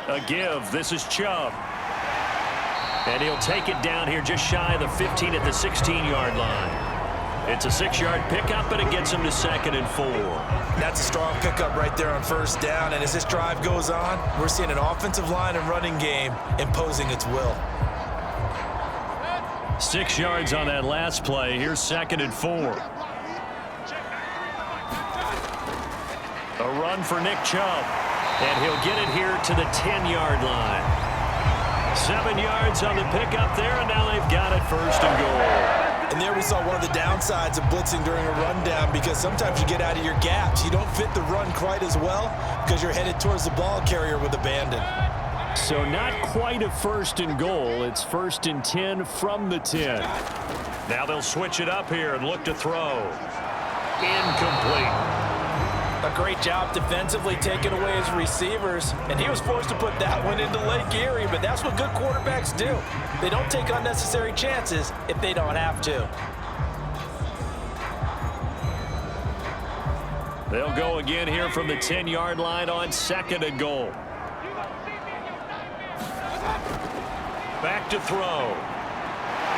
A give. This is Chubb. And he'll take it down here just shy of the 15 at the 16-yard line. It's a 6-yard pickup, but it gets him to 2nd and 4. That's a strong pickup right there on 1st down. And as this drive goes on, we're seeing an offensive line and running game imposing its will. 6 yards on that last play. Here's 2nd and 4. A run for Nick Chubb. And he'll get it here to the 10-yard line. 7 yards on the pickup there, and now they've got it 1st and goal. And there we saw one of the downsides of blitzing during a rundown, because sometimes you get out of your gaps. You don't fit the run quite as well because you're headed towards the ball carrier with abandon. So not quite a 1st and goal. It's 1st and 10 from the 10. Now they'll switch it up here and look to throw. Incomplete. A great job defensively taking away his receivers, and he was forced to put that one into Lake Erie, but that's what good quarterbacks do. They don't take unnecessary chances if they don't have to. They'll go again here from the 10-yard line on 2nd and goal. Back to throw.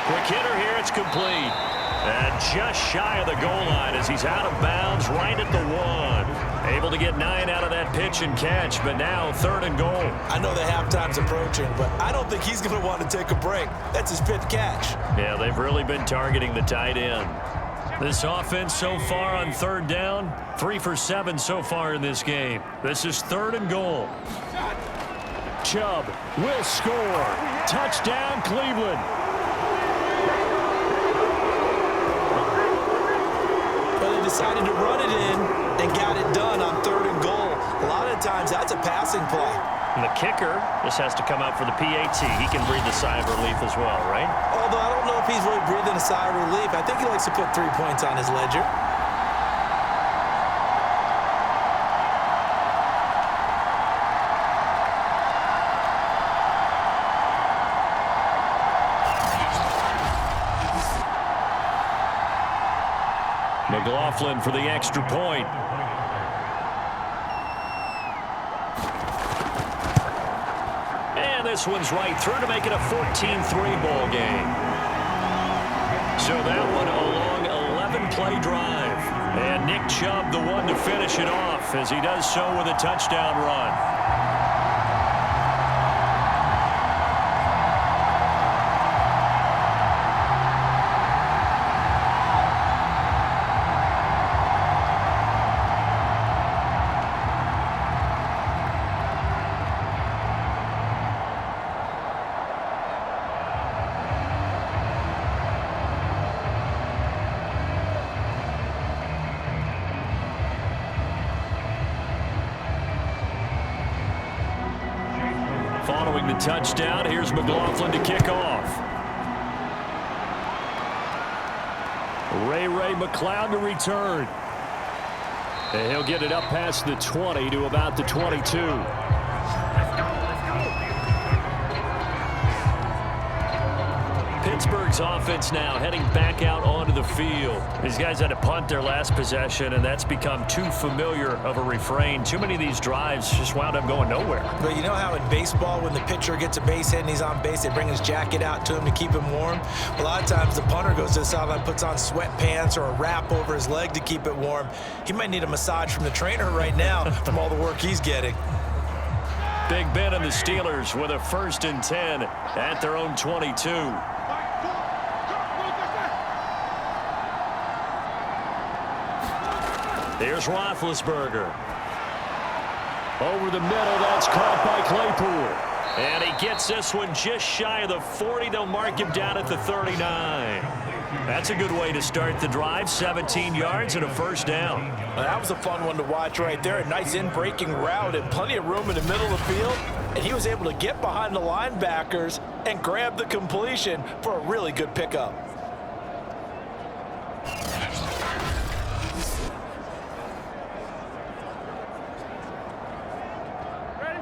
Quick hitter here, it's complete. And just shy of the goal line as he's out of bounds right at the 1. Able to get 9 out of that pitch and catch, but now 3rd and goal. I know the halftime's approaching, but I don't think he's going to want to take a break. That's his 5th catch. Yeah, they've really been targeting the tight end. This offense so far on 3rd down, 3 for 7 so far in this game. This is 3rd and goal. Chubb will score. Touchdown, Cleveland. But they decided to run it in and got it done on 3rd and goal. A lot of times that's a passing play. And the kicker just has to come out for the PAT. He can breathe a sigh of relief as well, right? Although I don't know if he's really breathing a sigh of relief. I think he likes to put 3 points on his ledger. McLaughlin for the extra point. And this one's right through to make it a 14-3 ball game. So that one a long 11-play drive. And Nick Chubb the one to finish it off as he does so with a touchdown run. Following the touchdown, here's McLaughlin to kick off. Ray McLeod to return. And he'll get it up past the 20 to about the 22. Pittsburgh's offense now heading back out onto the field. These guys had to punt their last possession, and that's become too familiar of a refrain. Too many of these drives just wound up going nowhere. But you know how in baseball, when the pitcher gets a base hit and he's on base, they bring his jacket out to him to keep him warm? A lot of times the punter goes to the sideline, puts on sweatpants or a wrap over his leg to keep it warm. He might need a massage from the trainer right now from all the work he's getting. Big Ben and the Steelers with a 1st and 10 at their own 22. Here's Roethlisberger. Over the middle, that's caught by Claypool. And he gets this one just shy of the 40. They'll mark him down at the 39. That's a good way to start the drive. 17 yards and a 1st down. Well, that was a fun one to watch right there. A nice in-breaking route and plenty of room in the middle of the field. And he was able to get behind the linebackers and grab the completion for a really good pickup.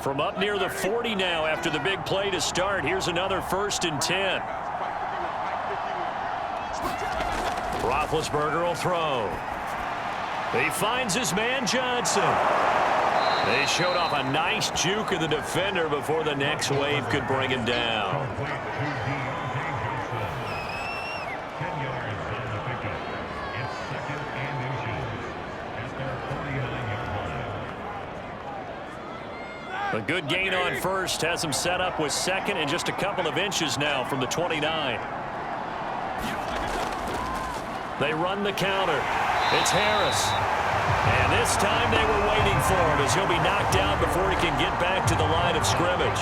From up near the 40 now after the big play to start. Here's another 1st and 10. Roethlisberger will throw. He finds his man Johnson. They showed off a nice juke of the defender before the next wave could bring him down. A good gain on 1st has him set up with 2nd and just a couple of inches now from the 29. They run the counter. It's Harris. And this time they were waiting for him as he'll be knocked out before he can get back to the line of scrimmage.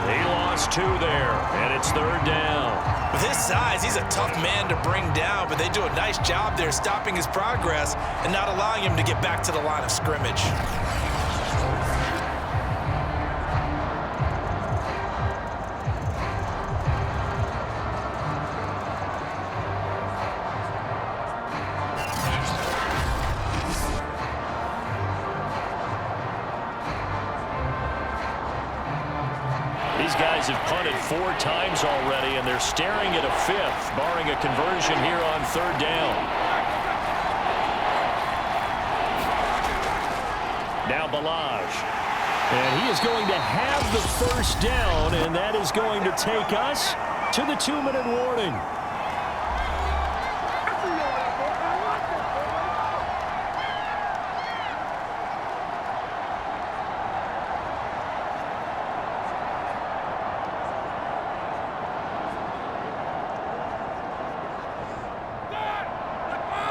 He lost 2 there, and it's 3rd down. With his size, he's a tough man to bring down, but they do a nice job there stopping his progress and not allowing him to get back to the line of scrimmage. These guys have punted 4 times already, and they're staring at a 5th, barring a conversion here on 3rd down. Now Balaj. And he is going to have the 1st down, and that is going to take us to the 2-minute warning.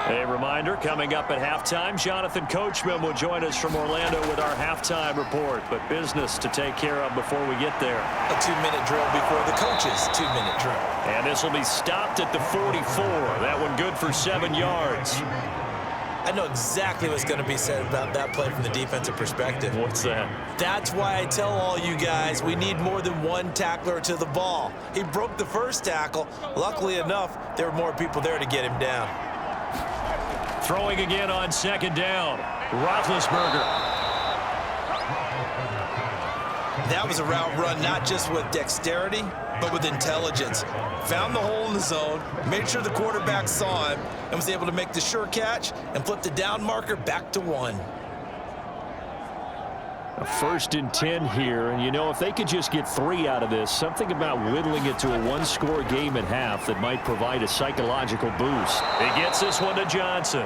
A reminder, coming up at halftime, Jonathan Coachman will join us from Orlando with our halftime report. But business to take care of before we get there. A 2-minute drill before the coach's 2-minute drill. And this will be stopped at the 44. That one good for 7 yards. I know exactly what's going to be said about that play from the defensive perspective. What's that? That's why I tell all you guys we need more than one tackler to the ball. He broke the first tackle. Luckily enough, there were more people there to get him down. Throwing again on 2nd down. Roethlisberger. That was a route run not just with dexterity, but with intelligence. Found the hole in the zone, made sure the quarterback saw him, and was able to make the sure catch and flip the down marker back to 1. A 1st and 10 here, and you know, if they could just get 3 out of this, something about whittling it to a 1-score game at half that might provide a psychological boost. He gets this one to Johnson.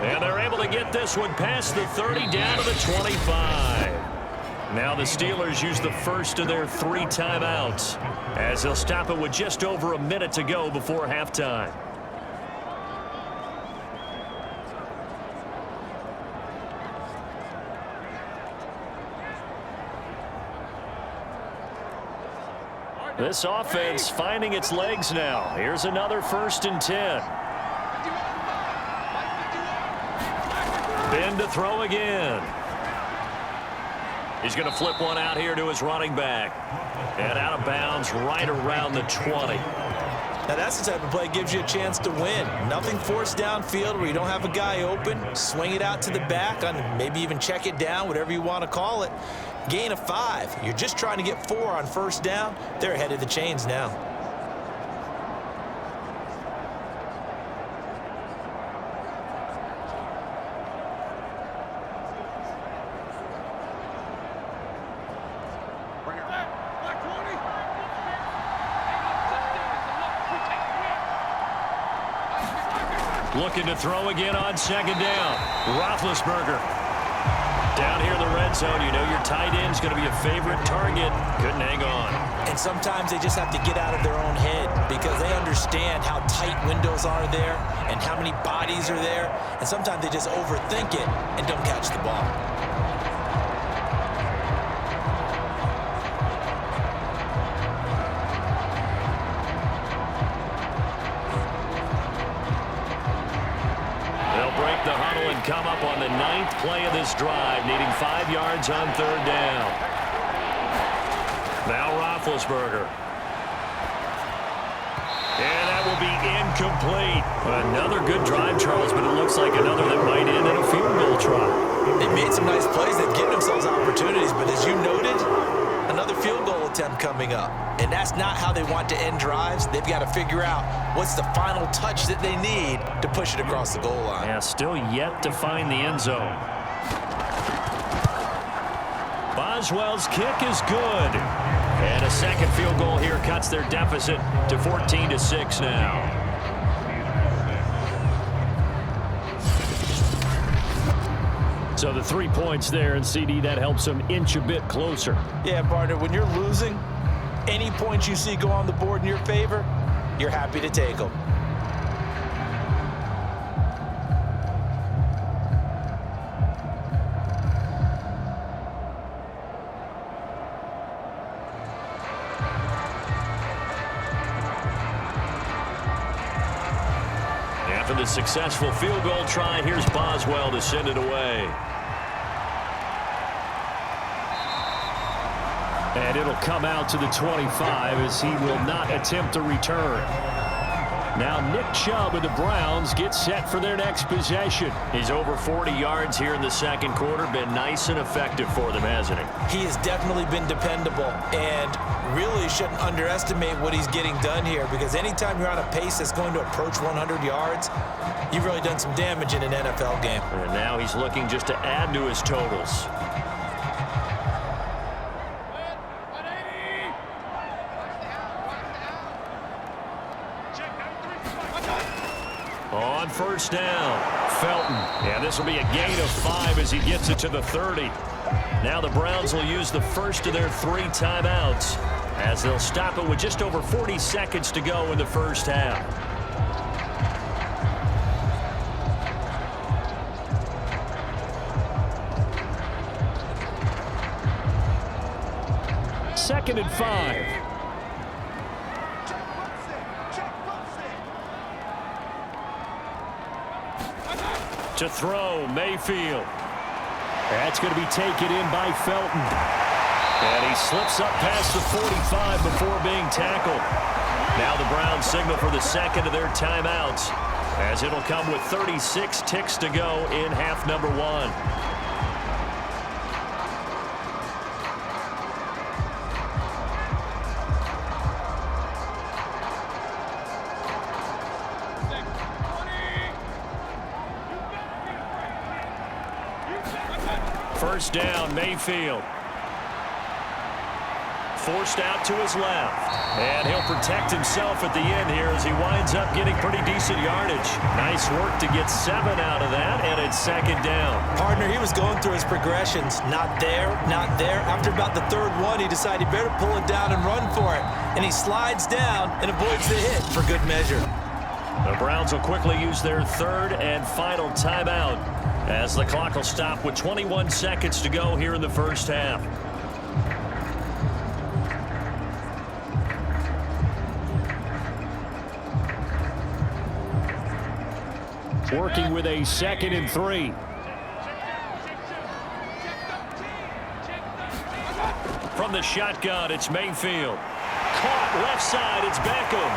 And they're able to get this one past the 30 down to the 25. Now the Steelers use the first of their 3 timeouts as they'll stop it with just over a minute to go before halftime. This offense finding its legs now. Here's another 1st and 10. Ben to throw again. He's going to flip one out here to his running back. And out of bounds right around the 20. Now that's the type of play that gives you a chance to win. Nothing forced downfield where you don't have a guy open. Swing it out to the back, and maybe even check it down, whatever you want to call it. Gain of 5. You're just trying to get 4 on 1st down. They're ahead of the chains now. Looking to throw again on 2nd down. Roethlisberger. Down here in the red zone, you know your tight end's going to be a favorite target. Couldn't hang on. And sometimes they just have to get out of their own head because they understand how tight windows are there and how many bodies are there. And sometimes they just overthink it and don't catch the ball. The huddle and come up on the 9th play of this drive, needing 5 yards on 3rd down. Now Roethlisberger. And that will be incomplete. Another good drive, Charles, but it looks like another that might end in a field goal try. They've made some nice plays. They've given themselves opportunities, but as you noted, another field goal attempt coming up. And that's not how they want to end drives. They've got to figure out what's the final touch that they need to push it across the goal line. Yeah, still yet to find the end zone. Boswell's kick is good. And a second field goal here cuts their deficit to 14-6 now. So the 3 points there, and CD, that helps them inch a bit closer. Yeah, partner, when you're losing, any points you see go on the board in your favor, you're happy to take them. After the successful field goal try, here's Boswell to send it away. And it'll come out to the 25 as he will not attempt to return. Now Nick Chubb of the Browns gets set for their next possession. He's over 40 yards here in the second quarter. Been nice and effective for them, hasn't he? He has definitely been dependable, and really shouldn't underestimate what he's getting done here, because anytime you're on a pace that's going to approach 100 yards, you've really done some damage in an NFL game. And now he's looking just to add to his totals. On first down, Felton. Yeah, this will be a gain of 5 as he gets it to the 30. Now the Browns will use the first of their 3 timeouts as they'll stop it with just over 40 seconds to go in the first half. Second and 5. To throw, Mayfield. That's going to be taken in by Felton. And he slips up past the 45 before being tackled. Now the Browns signal for the second of their timeouts, as it'll come with 36 ticks to go in half number 1. First down, Mayfield. Forced out to his left. And he'll protect himself at the end here as he winds up getting pretty decent yardage. Nice work to get 7 out of that, and it's second down. Partner, he was going through his progressions. Not there, not there. After about the third one, he decided he better pull it down and run for it. And he slides down and avoids the hit for good measure. The Browns will quickly use their third and final timeout, as the clock will stop with 21 seconds to go here in the first half. Working with a second and 3. From the shotgun, it's Mayfield. Caught left side, it's Beckham.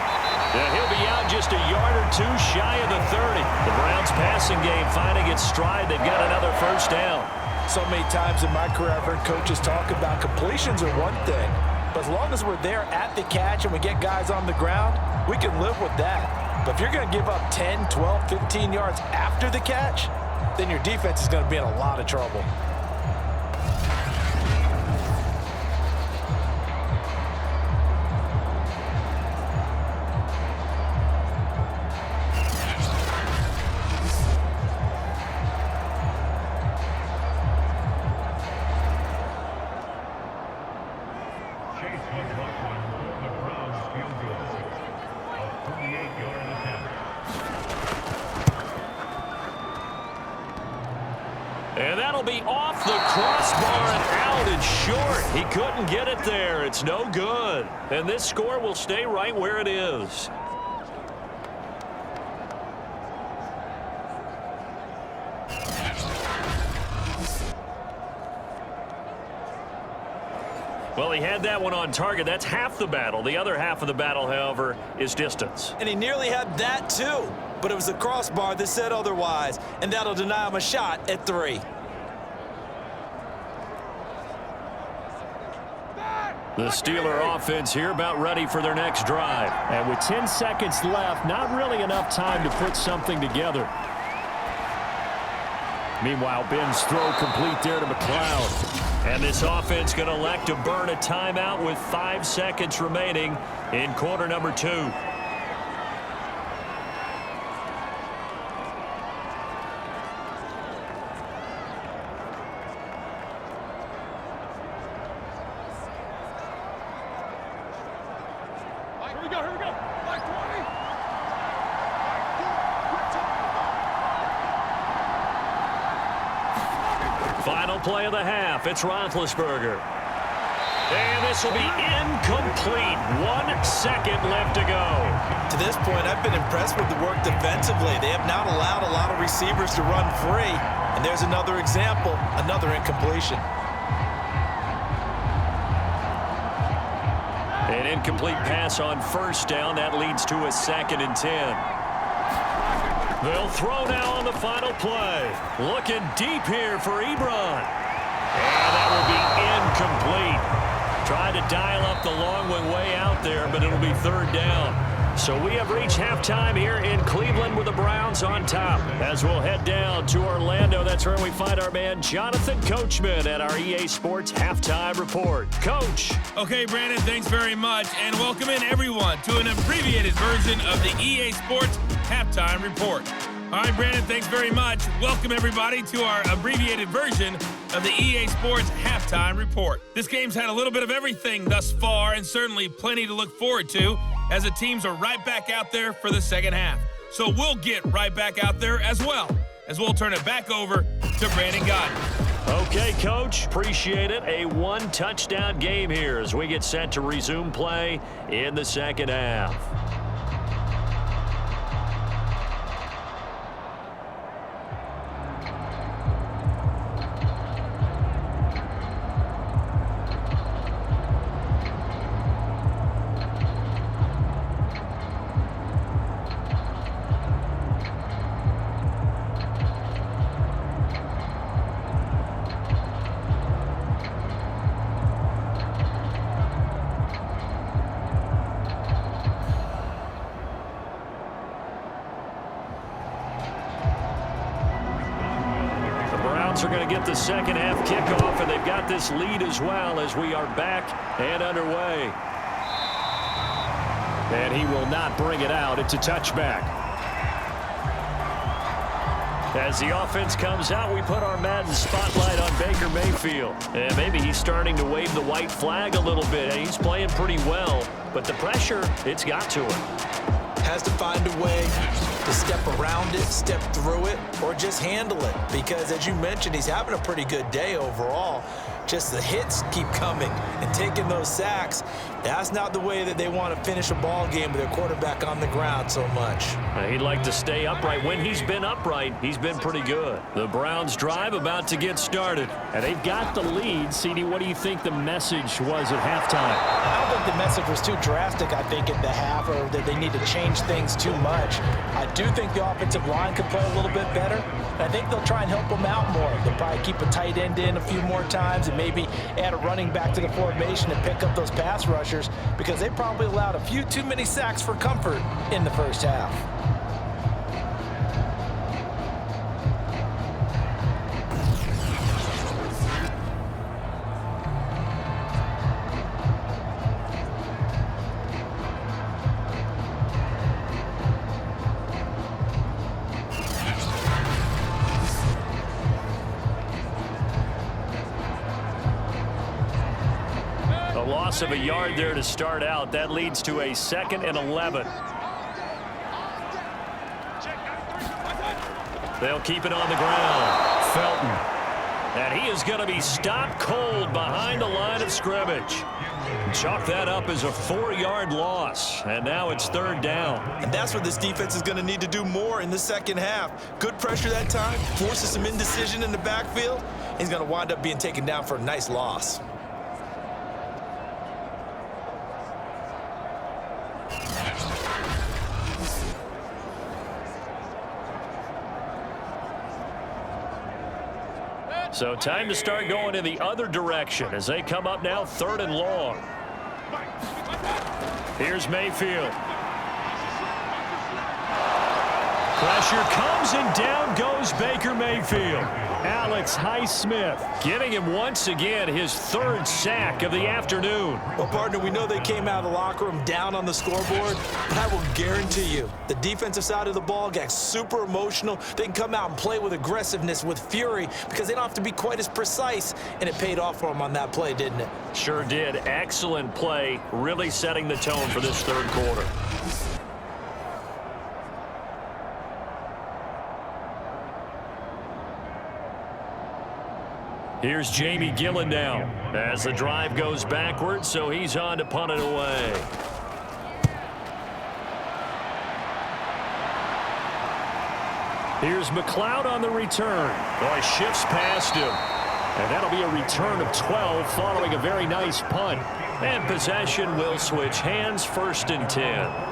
And he'll be out just a yard or 2 shy of the 30. The Browns passing game finding its stride. They've got another first down. So many times in my career I've heard coaches talk about completions are one thing, but as long as we're there at the catch and we get guys on the ground, we can live with that. But if you're going to give up 10, 12, 15 yards after the catch, then your defense is going to be in a lot of trouble. And that'll be off the crossbar and out and short. He couldn't get it there. It's no good. And this score will stay right where it is. Well, he had that one on target. That's half the battle. The other half of the battle, however, is distance. And he nearly had that too, but it was the crossbar that said otherwise, and that'll deny him a shot at 3. The Steeler offense here about ready for their next drive. And with 10 seconds left, not really enough time to put something together. Meanwhile, Ben's throw complete there to McLeod. And this offense going to elect to burn a timeout with 5 seconds remaining in quarter number 2. Final play of the half. It's Roethlisberger. And this will be incomplete. 1 second left to go. To this point, I've been impressed with the work defensively. They have not allowed a lot of receivers to run free. And there's another example, another incompletion. An incomplete pass on first down. That leads to a 2nd and 10. They'll throw now on the final play. Looking deep here for Ebron. And that will be incomplete. Tried to dial up the long one way out there, but it'll be 3rd down. So we have reached halftime here in Cleveland with the Browns on top. As we'll head down to Orlando, that's where we find our man Jonathan Coachman at our EA Sports Halftime Report. Coach. Okay, Brandon, thanks very much. And welcome in, everyone, to an abbreviated version of the EA Sports Halftime Report. All right, Brandon, thanks very much. Welcome, everybody, to our abbreviated version of the EA Sports Halftime Report. This game's had a little bit of everything thus far, and certainly plenty to look forward to, as the teams are right back out there for the second half. So we'll get right back out there as well, as we'll turn it back over to Brandon Goddard. Okay, Coach, appreciate it. A 1-touchdown game here as we get set to resume play in the second half. Are going to get the second half kickoff, and they've got this lead as well as we are back and underway. And he will not bring it out. It's a touchback. As the offense comes out, we put our Madden spotlight on Baker Mayfield. And maybe he's starting to wave the white flag a little bit. He's playing pretty well, but the pressure, it's got to him. Has to find a way to step around it, step through it, or just handle it. Because as you mentioned, he's having a pretty good day overall. Just the hits keep coming and taking those sacks. That's not the way that they want to finish a ball game with their quarterback on the ground so much. He'd like to stay upright. When he's been upright, he's been pretty good. The Browns drive about to get started. And they've got the lead. CD, what do you think the message was at halftime? I don't think the message was too drastic, I think, at the half, or that they need to change things too much. I do think the offensive line could play a little bit better. And I think they'll try and help them out more. They'll probably keep a tight end in a few more times and maybe add a running back to the formation and pick up those pass rushers, because they probably allowed a few too many sacks for comfort in the first half. Loss of a yard there to start out. That leads to a 2nd and 11. They'll keep it on the ground. Felton. And he is going to be stopped cold behind the line of scrimmage. Chalk that up as a 4-yard loss. And now it's 3rd down. And that's where this defense is going to need to do more in the second half. Good pressure that time. Forces some indecision in the backfield. He's going to wind up being taken down for a nice loss. So time to start going in the other direction as they come up now 3rd and long. Here's Mayfield. Pressure comes and down goes Baker Mayfield. Alex Highsmith giving him once again his 3rd sack of the afternoon. Well, partner, we know they came out of the locker room down on the scoreboard, but I will guarantee you the defensive side of the ball got super emotional. They can come out and play with aggressiveness, with fury, because they don't have to be quite as precise, and it paid off for them on that play, didn't it? Sure did. Excellent play, really setting the tone for this 3rd quarter. Here's Jamie Gillen now as the drive goes backwards, so he's on to punt it away. Here's McLeod on the return. Boy, shifts past him. And that'll be a return of 12 following a very nice punt. And possession will switch hands, 1st and 10.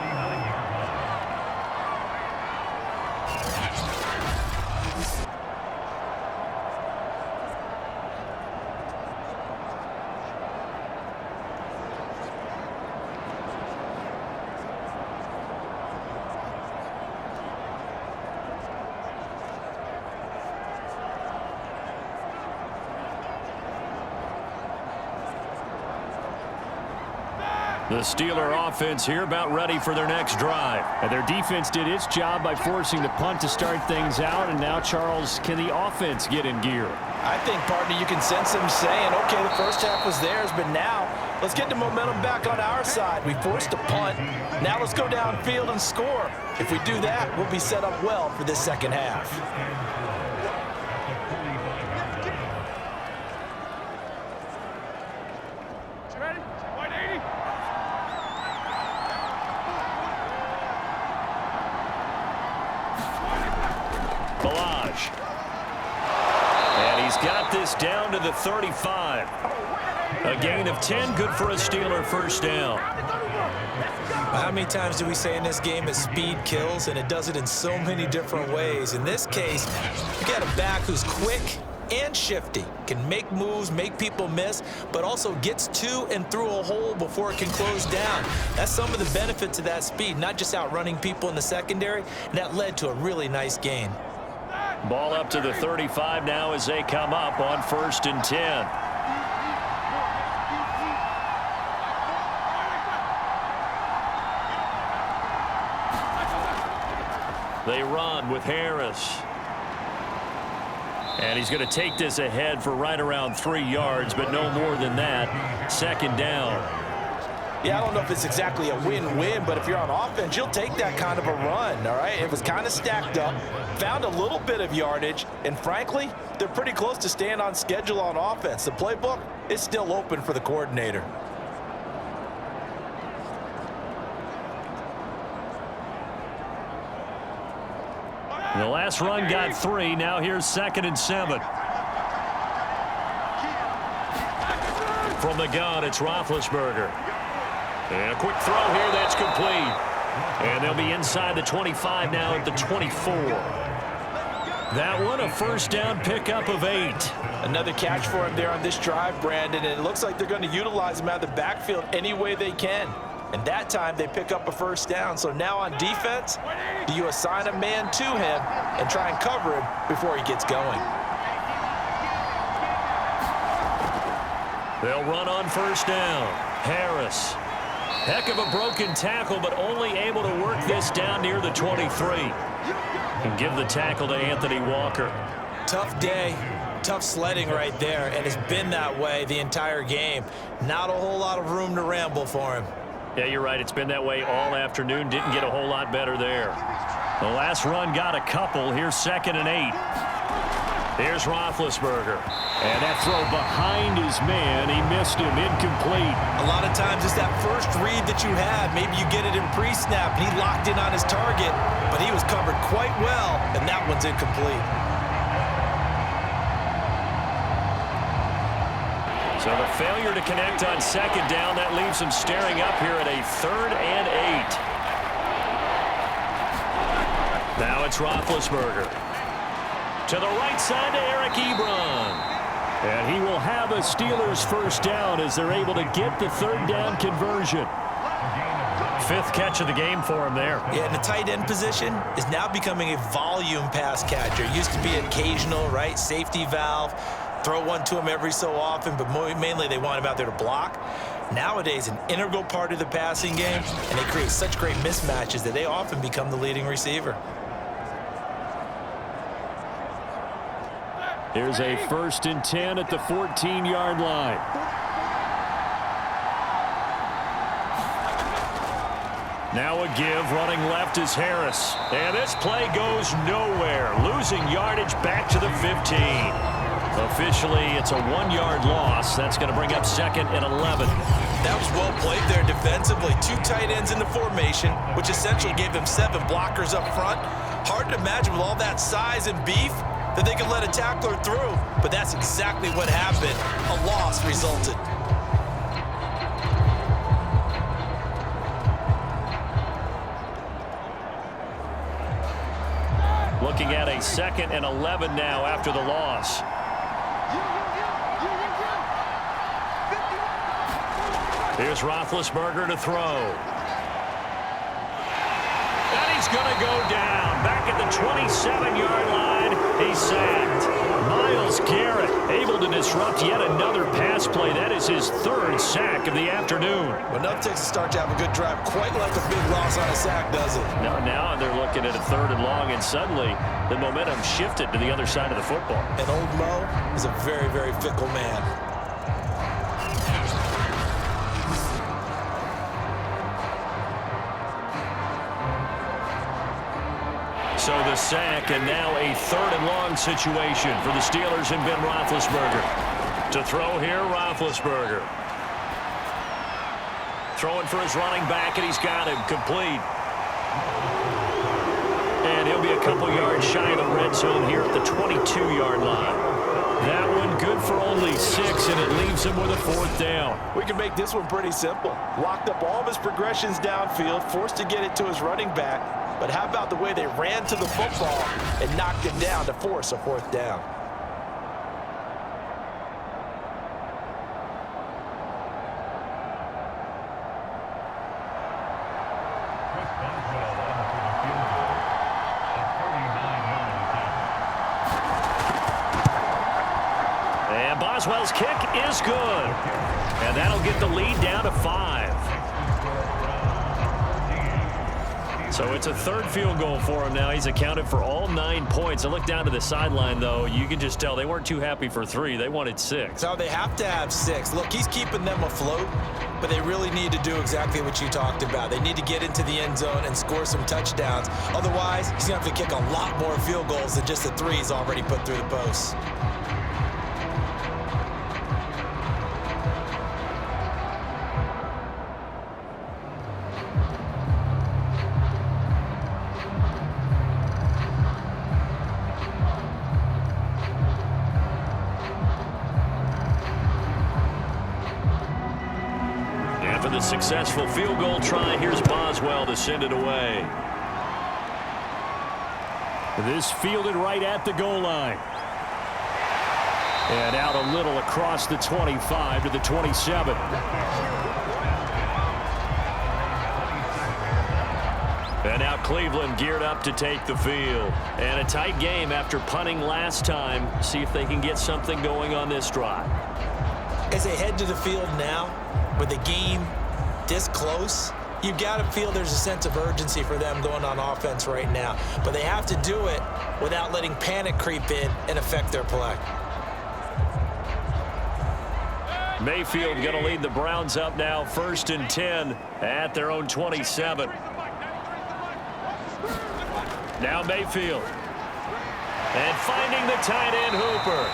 The Steeler offense here about ready for their next drive. And their defense did its job by forcing the punt to start things out. And now, Charles, can the offense get in gear? I think, partner, you can sense them saying, okay, the first half was theirs, but now let's get the momentum back on our side. We forced a punt. Now let's go downfield and score. If we do that, we'll be set up well for this second half. And he's got this down to the 35. A gain of 10, good for a Steeler first down. How many times do we say in this game that speed kills, and it does it in so many different ways? In this case, you got a back who's quick and shifty, can make moves, make people miss, but also gets to and through a hole before it can close down. That's some of the benefits of that speed, not just outrunning people in the secondary, and that led to a really nice gain. Ball up to the 35 now as they come up on 1st and 10. They run with Harris. And he's going to take this ahead for right around 3 yards, but no more than that. 2nd down. Yeah, I don't know if it's exactly a win-win, but if you're on offense, you'll take that kind of a run, all right? It was kind of stacked up, found a little bit of yardage, and frankly, they're pretty close to staying on schedule on offense. The playbook is still open for the coordinator. The last run got 3. Now here's 2nd and 7. From the gun, it's Roethlisberger. And a quick throw here that's complete. And they'll be inside the 25 now at the 24. That one, a first down pickup of 8. Another catch for him there on this drive, Brandon, and it looks like they're going to utilize him out of the backfield any way they can. And that time they pick up a first down. So now on defense, do you assign a man to him and try and cover him before he gets going? They'll run on first down. Harris. Heck of a broken tackle, but only able to work this down near the 23. And give the tackle to Anthony Walker. Tough day, tough sledding right there, and it's been that way the entire game. Not a whole lot of room to ramble for him. Yeah, you're right. It's been that way all afternoon. Didn't get a whole lot better there. The last run got a couple. Here's 2nd and 8. Here's Roethlisberger. And that throw behind his man. He missed him. Incomplete. A lot of times it's that first read that you have. Maybe you get it in pre-snap, and he locked in on his target, but he was covered quite well, and that one's incomplete. So the failure to connect on 2nd down, that leaves him staring up here at a 3rd and 8. Now it's Roethlisberger. To the right side to Eric Ebron. And he will have a Steelers first down as they're able to get the 3rd down conversion. 5th catch of the game for him there. Yeah, and the tight end position is now becoming a volume pass catcher. It used to be occasional, right? Safety valve. Throw one to him every so often, but mainly they want him out there to block. Nowadays, an integral part of the passing game, and they create such great mismatches that they often become the leading receiver. Here's a 1st and 10 at the 14-yard line. Now a give, running left is Harris. And this play goes nowhere, losing yardage back to the 15. Officially, it's a 1-yard loss. That's going to bring up 2nd and 11. That was well played there defensively. 2 tight ends in the formation, which essentially gave them 7 blockers up front. Hard to imagine with all that size and beef that they could let a tackler through, but that's exactly what happened. A loss resulted. Looking at a 2nd and 11 now after the loss. Here's Roethlisberger to throw. And he's going to go down. Back at the 27-yard line, he's sacked. Myles Garrett able to disrupt yet another pass play. That is his 3rd sack of the afternoon. But enough takes to start to have a good drive. Quite like a big loss on a sack, does it? Now they're looking at a 3rd and long, and suddenly the momentum shifted to the other side of the football. And old Mo is a very, very fickle man. So the sack, and now a 3rd and long situation for the Steelers and Ben Roethlisberger. To throw here, Roethlisberger. Throwing for his running back, and he's got him complete. And he'll be a couple yards shy of the red zone here at the 22-yard line. That one good for only 6, and it leaves him with a 4th down. We can make this one pretty simple. Locked up all of his progressions downfield, forced to get it to his running back. But how about the way they ran to the football and knocked him down to force a 4th down? And Boswell's kick is good. And that'll get the lead down to 5. So it's a 3rd field goal for him now. He's accounted for all 9 points. I look down to the sideline, though. You can just tell they weren't too happy for 3. They wanted 6. So they have to have 6. Look, he's keeping them afloat, but they really need to do exactly what you talked about. They need to get into the end zone and score some touchdowns. Otherwise, he's going to have to kick a lot more field goals than just the 3 he's already put through the posts. For the successful field goal try, here's Boswell to send it away. This fielded right at the goal line. And out a little across the 25 to the 27. And now Cleveland geared up to take the field. And a tight game after punting last time. See if they can get something going on this drive. As they head to the field now, with the game this close, you've got to feel there's a sense of urgency for them going on offense right now. But they have to do it without letting panic creep in and affect their play. Mayfield going to lead the Browns up now, 1st and 10 at their own 27. Now Mayfield. And finding the tight end Hooper.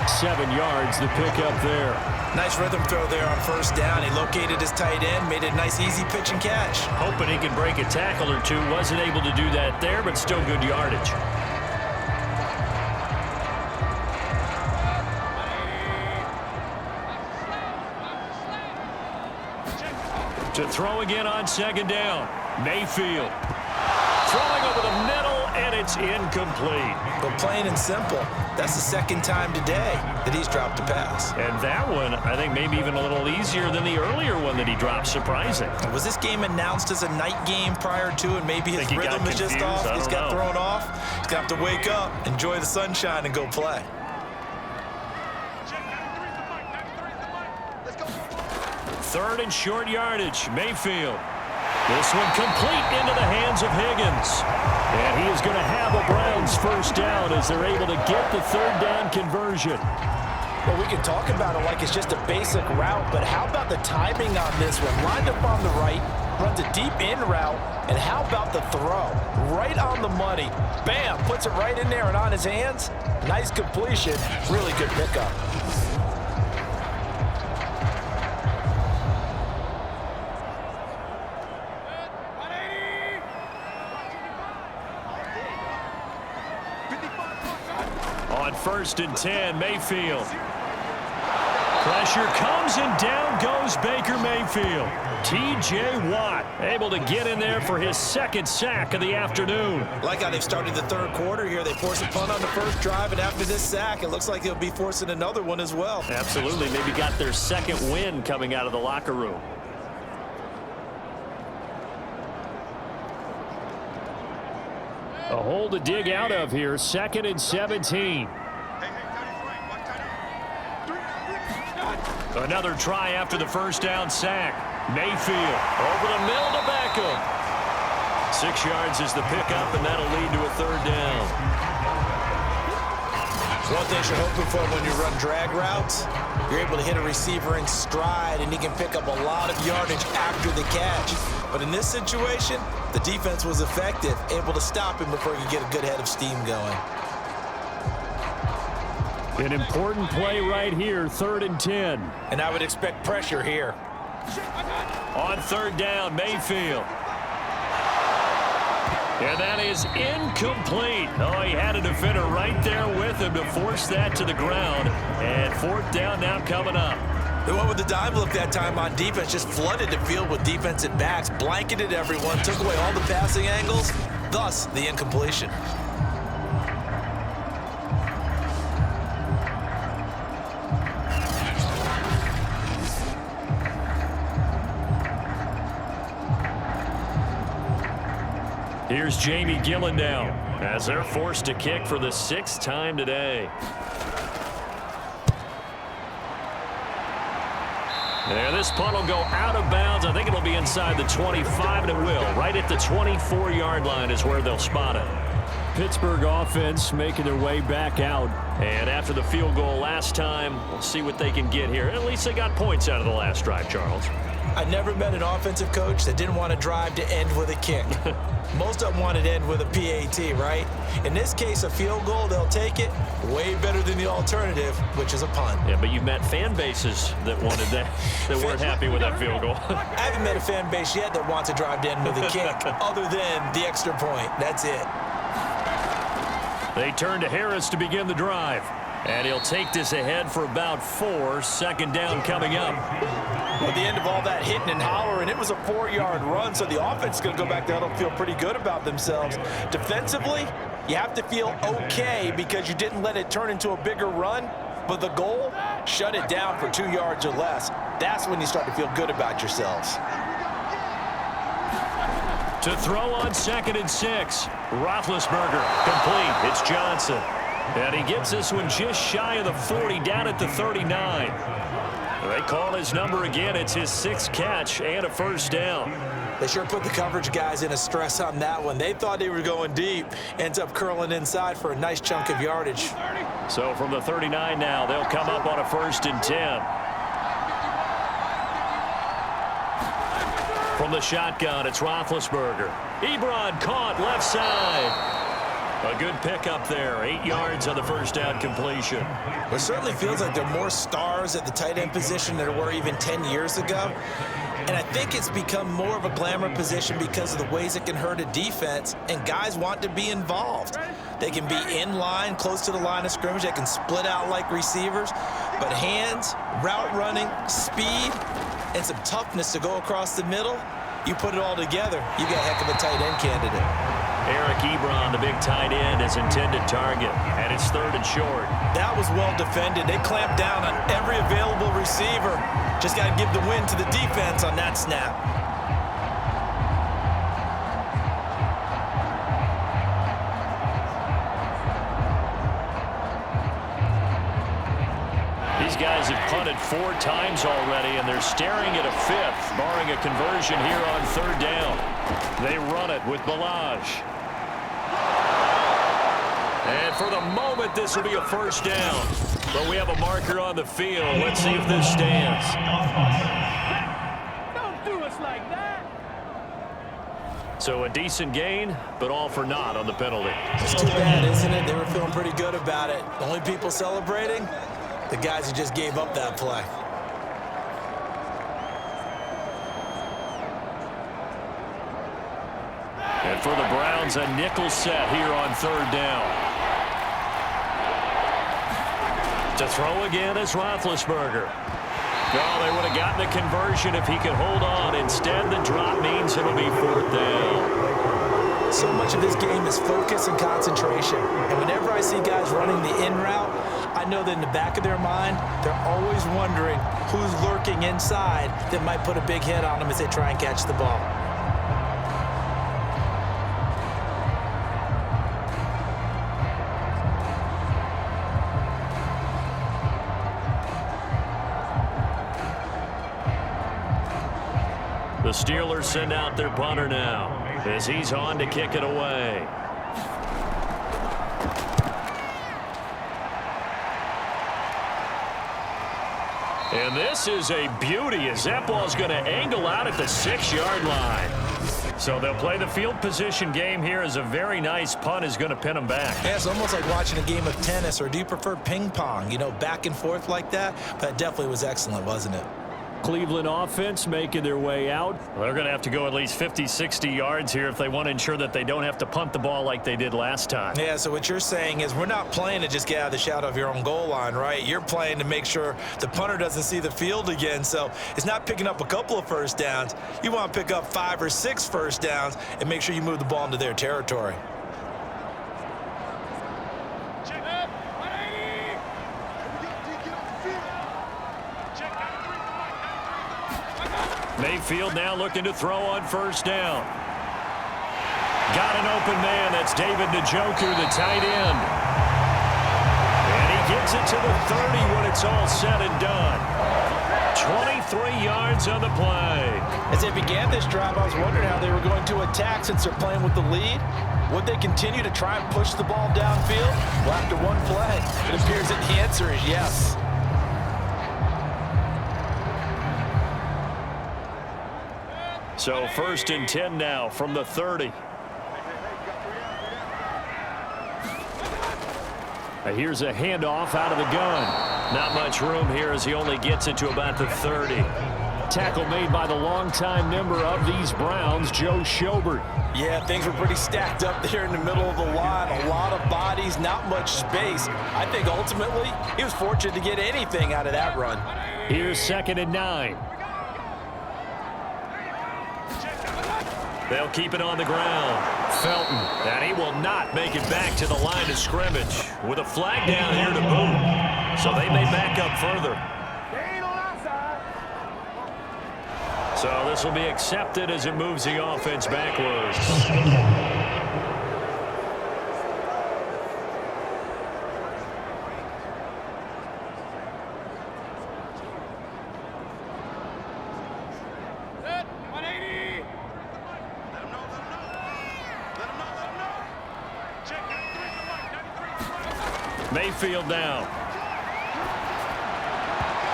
7 yards, the pickup there. Nice rhythm throw there on 1st down. He located his tight end, made it a nice easy pitch and catch. Hoping he could break a tackle or two. Wasn't able to do that there, but still good yardage. To throw again on 2nd down. Mayfield. Throwing over the middle, and it's incomplete. But plain and simple, that's the 2nd time today that he's dropped a pass. And that one, I think, maybe even a little easier than the earlier one that he dropped. Surprising. Was this game announced as a night game prior to, and maybe his rhythm is just off? He's got thrown off. He's going to have to wake up, enjoy the sunshine, and go play. Third and short yardage. Mayfield. This one complete into the hands of Higgins. And he is going to have a Browns 1st down as they're able to get the 3rd down conversion. Well, we can talk about it like it's just a basic route, but how about the timing on this one? Lined up on the right, runs a deep in route, and how about the throw? Right on the money. Bam, puts it right in there and on his hands. Nice completion, really good pickup. On 1st and 10, Mayfield. Pressure comes and down goes Baker Mayfield. T.J. Watt able to get in there for his 2nd sack of the afternoon. Like how they've started the 3rd quarter here. They force a punt on the 1st drive, and after this sack, it looks like they'll be forcing another one as well. Absolutely. Maybe got their 2nd win coming out of the locker room. A hole to dig out of here. 2nd and 17. Another try after the 1st down sack. Mayfield over the middle to Beckham. 6 yards is the pickup, and that'll lead to a 3rd down. One thing you're hoping for when you run drag routes, you're able to hit a receiver in stride, and he can pick up a lot of yardage after the catch. But in this situation, the defense was effective, able to stop him before he could get a good head of steam going. An important play right here, 3rd and 10. And I would expect pressure here. On 3rd down, Mayfield. And that is incomplete. Oh, he had a defender right there with him to force that to the ground. And 4th down now coming up. They went with the dime look that time on defense, just flooded the field with defensive backs, blanketed everyone, took away all the passing angles, thus the incompletion. Here's Jamie Gillen now as they're forced to kick for the 6th time today. There, this punt will go out of bounds. I think it'll be inside the 25, and it will. Right at the 24-yard line is where they'll spot it. Pittsburgh offense making their way back out. And after the field goal last time, we'll see what they can get here. At least they got points out of the last drive, Charles. I never met an offensive coach that didn't want to drive to end with a kick. Most of them wanted to end with a PAT, right? In this case, a field goal, they'll take it. Way better than the alternative, which is a punt. Yeah, but you've met fan bases that wanted that, that weren't happy with that field goal. I haven't met a fan base yet that wants to drive to end with a kick, other than the extra point. That's it. They turn to Harris to begin the drive. And he'll take this ahead for about 4. 2nd down coming up. At the end of all that hitting and hollering, it was a 4-yard run, so the offense is going to go back there and feel pretty good about themselves. Defensively, you have to feel okay because you didn't let it turn into a bigger run, but the goal, shut it down for 2 yards or less. That's when you start to feel good about yourselves. To throw on 2nd and 6. Roethlisberger complete. It's Johnson. And he gets this one just shy of the 40, down at the 39. They call his number again. It's his 6th catch and a 1st down. They sure put the coverage guys in a stress on that one. They thought they were going deep. Ends up curling inside for a nice chunk of yardage. So from the 39 now, they'll come up on a 1st and 10. From the shotgun, it's Roethlisberger. Ebron caught left side. A good pickup there. 8 yards on the 1st down completion. It certainly feels like there are more stars at the tight end position than there were even 10 years ago. And I think it's become more of a glamour position because of the ways it can hurt a defense, and guys want to be involved. They can be in line, close to the line of scrimmage. They can split out like receivers. But hands, route running, speed, and some toughness to go across the middle, you put it all together, you got a heck of a tight end candidate. Eric Ebron, the big tight end, is intended target, and it's 3rd and short. That was well defended. They clamped down on every available receiver. Just got to give the win to the defense on that snap. These guys have punted 4 times already, and they're staring at a 5th, barring a conversion here on 3rd down. They run it with Balaj. And for the moment, this will be a 1st down. But we have a marker on the field. Let's see if this stands. Don't do us like that. So a decent gain, but all for naught on the penalty. It's too bad, isn't it? They were feeling pretty good about it. The only people celebrating, the guys who just gave up that play. And for the Browns, a nickel set here on 3rd down. To throw again is Roethlisberger. Oh, they would have gotten the conversion if he could hold on. Instead, the drop means it'll be 4th down. So much of this game is focus and concentration. And whenever I see guys running the in route, I know that in the back of their mind, they're always wondering who's lurking inside that might put a big hit on them as they try and catch the ball. The Steelers send out their punter now as he's on to kick it away. And this is a beauty as that ball's going to angle out at the 6-yard line. So they'll play the field position game here as a very nice punt is going to pin them back. Yeah, it's almost like watching a game of tennis, or do you prefer ping pong? You know, back and forth like that? But it definitely was excellent, wasn't it? Cleveland offense making their way out. Well, they're going to have to go at least 50, 60 yards here if they want to ensure that they don't have to punt the ball like they did last time. Yeah, so what you're saying is we're not playing to just get out of the shadow of your own goal line, right? You're playing to make sure the punter doesn't see the field again. So it's not picking up a couple of first downs. You want to pick up 5 or 6 first downs and make sure you move the ball into their territory. Mayfield now looking to throw on 1st down. Got an open man. That's David Njoku, the tight end. And he gets it to the 30 when it's all said and done. 23 yards on the play. As they began this drive, I was wondering how they were going to attack since they're playing with the lead. Would they continue to try and push the ball downfield? Well, after one play, it appears that the answer is yes. So 1st and 10 now from the 30. Here's a handoff out of the gun. Not much room here as he only gets it to about the 30. Tackle made by the longtime member of these Browns, Joe Schobert. Yeah, things were pretty stacked up there in the middle of the line. A lot of bodies, not much space. I think ultimately he was fortunate to get anything out of that run. Here's 2nd and 9. They'll keep it on the ground. Felton, and he will not make it back to the line of scrimmage with a flag down here to boot. So they may back up further. So this will be accepted as it moves the offense backwards. Mayfield now.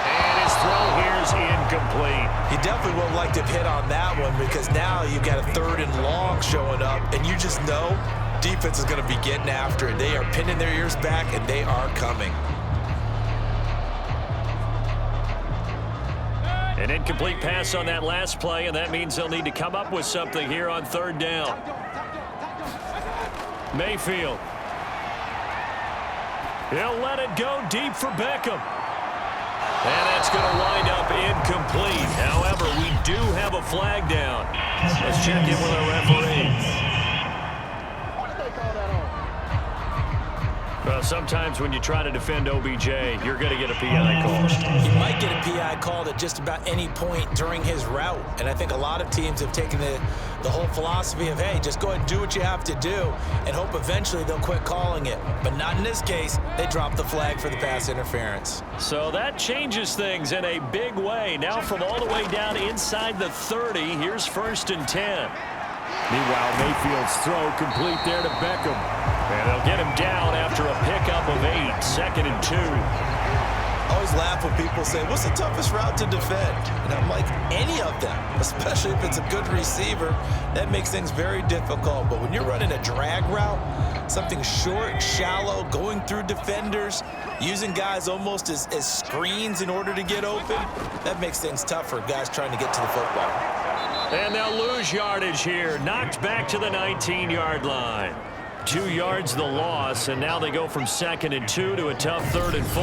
And his throw here is incomplete. You definitely would have liked to have hit on that one because now you've got a 3rd and long showing up, and you just know defense is going to be getting after it. They are pinning their ears back, and they are coming. An incomplete pass on that last play, and that means they'll need to come up with something here on 3rd down. Mayfield. He'll let it go deep for Beckham. And that's going to wind up incomplete. However, we do have a flag down. Let's check in with our referee. Well, sometimes when you try to defend OBJ, you're going to get a PI call. You might get a PI called at just about any point during his route. And I think a lot of teams have taken the whole philosophy of, hey, just go ahead and do what you have to do and hope eventually they'll quit calling it. But not in this case. They dropped the flag for the pass interference. So that changes things in a big way. Now from all the way down inside the 30, here's 1st and 10. Meanwhile, Mayfield's throw complete there to Beckham. And they'll get him down after a pickup of 8. 2nd and 2. always laugh when people say, what's the toughest route to defend? And I'm like, any of them, especially if it's a good receiver. That makes things very difficult. But when you're running a drag route, something short, shallow, going through defenders, using guys almost as screens in order to get open, that makes things tough for guys trying to get to the football. And they'll lose yardage here. Knocked back to the 19-yard line. 2 yards the loss, and now they go from 2nd and 2 to a tough 3rd and 4.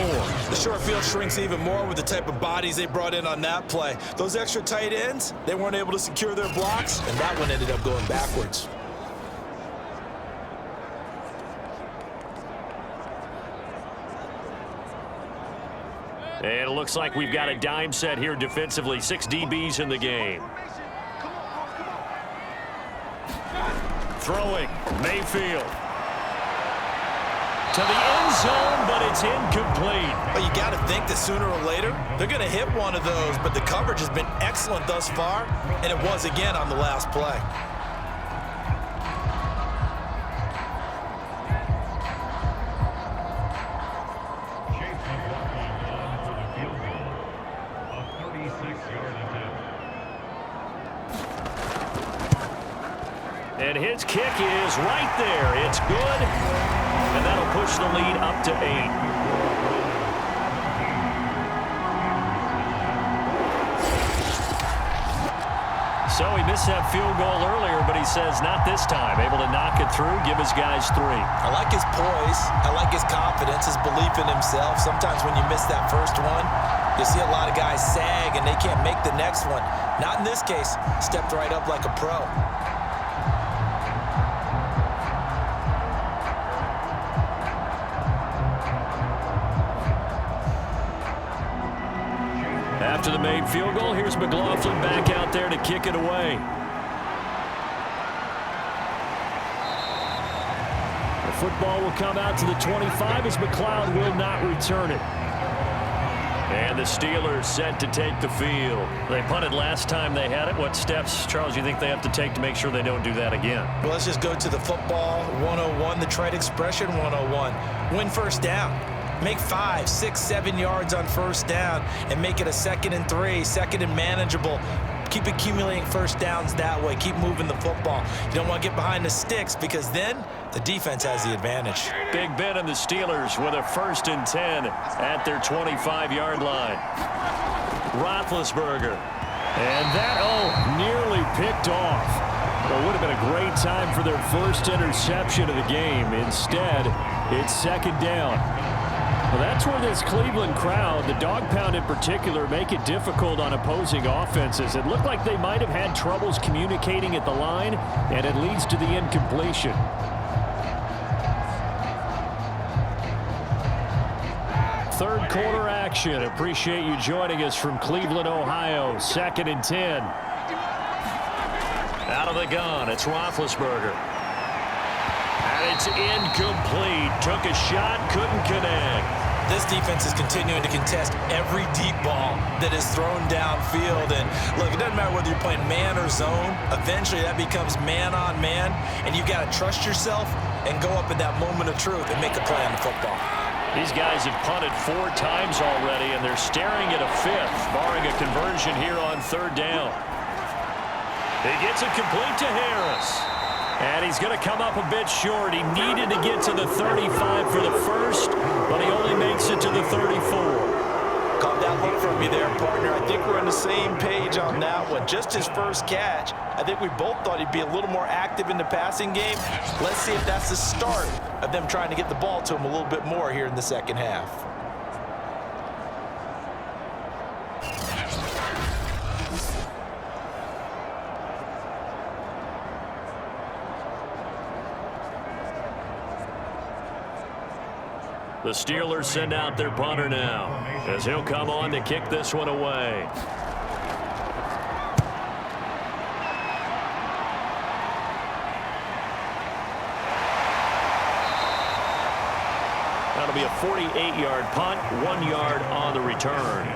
The short field shrinks even more with the type of bodies they brought in on that play. Those extra tight ends, they weren't able to secure their blocks, and that one ended up going backwards. And it looks like we've got a dime set here defensively. 6 DBs in the game. Throwing, Mayfield. To the end zone, but it's incomplete. Well, you got to think that sooner or later, they're going to hit one of those, but the coverage has been excellent thus far, and it was again on the last play. And his kick is right there. It's good. And that'll push the lead up to 8. So he missed that field goal earlier, but he says not this time. Able to knock it through, give his guys 3. I like his poise. I like his confidence, his belief in himself. Sometimes when you miss that first one, you see a lot of guys sag and they can't make the next one. Not in this case. Stepped right up like a pro. After the made field goal, here's McLaughlin back out there to kick it away. The football will come out to the 25 as McLeod will not return it. And the Steelers set to take the field. They punted last time they had it. What steps, Charles, you think they have to take to make sure they don't do that again? Well, let's just go to the football 101, the trite expression 101. Win first down. Make 5, 6, 7 yards on first down and make it a 2nd and 3, 2nd and manageable. Keep accumulating first downs that way. Keep moving the football. You don't want to get behind the sticks because then the defense has the advantage. Big Ben and the Steelers with a 1st and 10 at their 25-yard line. Roethlisberger. And that, nearly picked off. Well, it would have been a great time for their first interception of the game. Instead, it's 2nd down. Well, that's where this Cleveland crowd, the dog pound in particular, make it difficult on opposing offenses. It looked like they might have had troubles communicating at the line, and it leads to the incompletion. Third quarter action. Appreciate you joining us from Cleveland, Ohio. 2nd and 10. Out of the gun, it's Roethlisberger. And it's incomplete. Took a shot, couldn't connect. This defense is continuing to contest every deep ball that is thrown downfield. And look, it doesn't matter whether you're playing man or zone. Eventually, that becomes man on man. And you've got to trust yourself and go up in that moment of truth and make a play on the football. These guys have punted 4 times already, and they're staring at a 5th, barring a conversion here on 3rd down. He gets it complete to Harris. And he's going to come up a bit short. He needed to get to the 35 for the first, but he only makes it to the 34. Caught that look from you there, partner. I think we're on the same page on that one. Just his first catch. I think we both thought he'd be a little more active in the passing game. Let's see if that's the start of them trying to get the ball to him a little bit more here in the second half. The Steelers send out their punter now as he'll come on to kick this one away. That'll be a 48-yard punt, 1 yard on the return.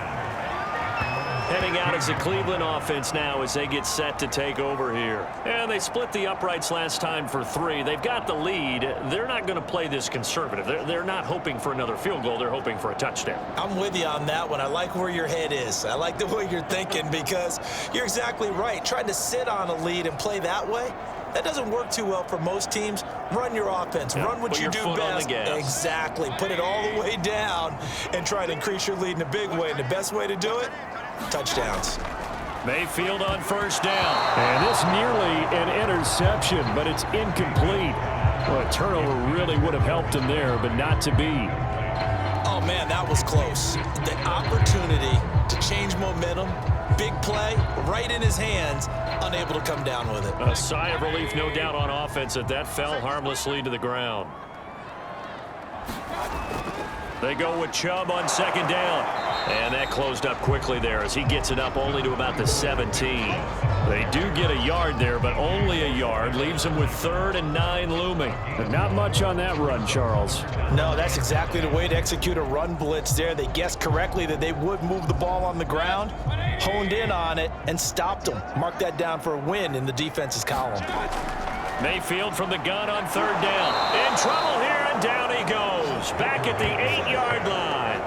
Heading out as the Cleveland offense now as they get set to take over here. And they split the uprights last time for 3. They've got the lead. They're not going to play this conservative. They're not hoping for another field goal. They're hoping for a touchdown. I'm with you on that one. I like where your head is. I like the way you're thinking because you're exactly right. Trying to sit on a lead and play that way, that doesn't work too well for most teams. Run your offense. Run what you do best. Exactly. Put it all the way down and try to increase your lead in a big way. And the best way to do it, touchdowns. Mayfield on first down. And this nearly an interception, but it's incomplete. Well, a turnover really would have helped him there, but not to be. Oh, man, that was close. The opportunity to change momentum, big play, right in his hands, unable to come down with it. A sigh of relief, no doubt, on offense that fell harmlessly to the ground. They go with Chubb on second down. And that closed up quickly there as he gets it up only to about the 17. They do get a yard there, but only a yard. Leaves them with 3rd and 9 looming. But not much on that run, Charles. No, that's exactly the way to execute a run blitz there. They guessed correctly that they would move the ball on the ground, honed in on it, and stopped them. Mark that down for a win in the defense's column. Mayfield from the gun on 3rd down. In trouble here, and down he goes. Back at the 8-yard line.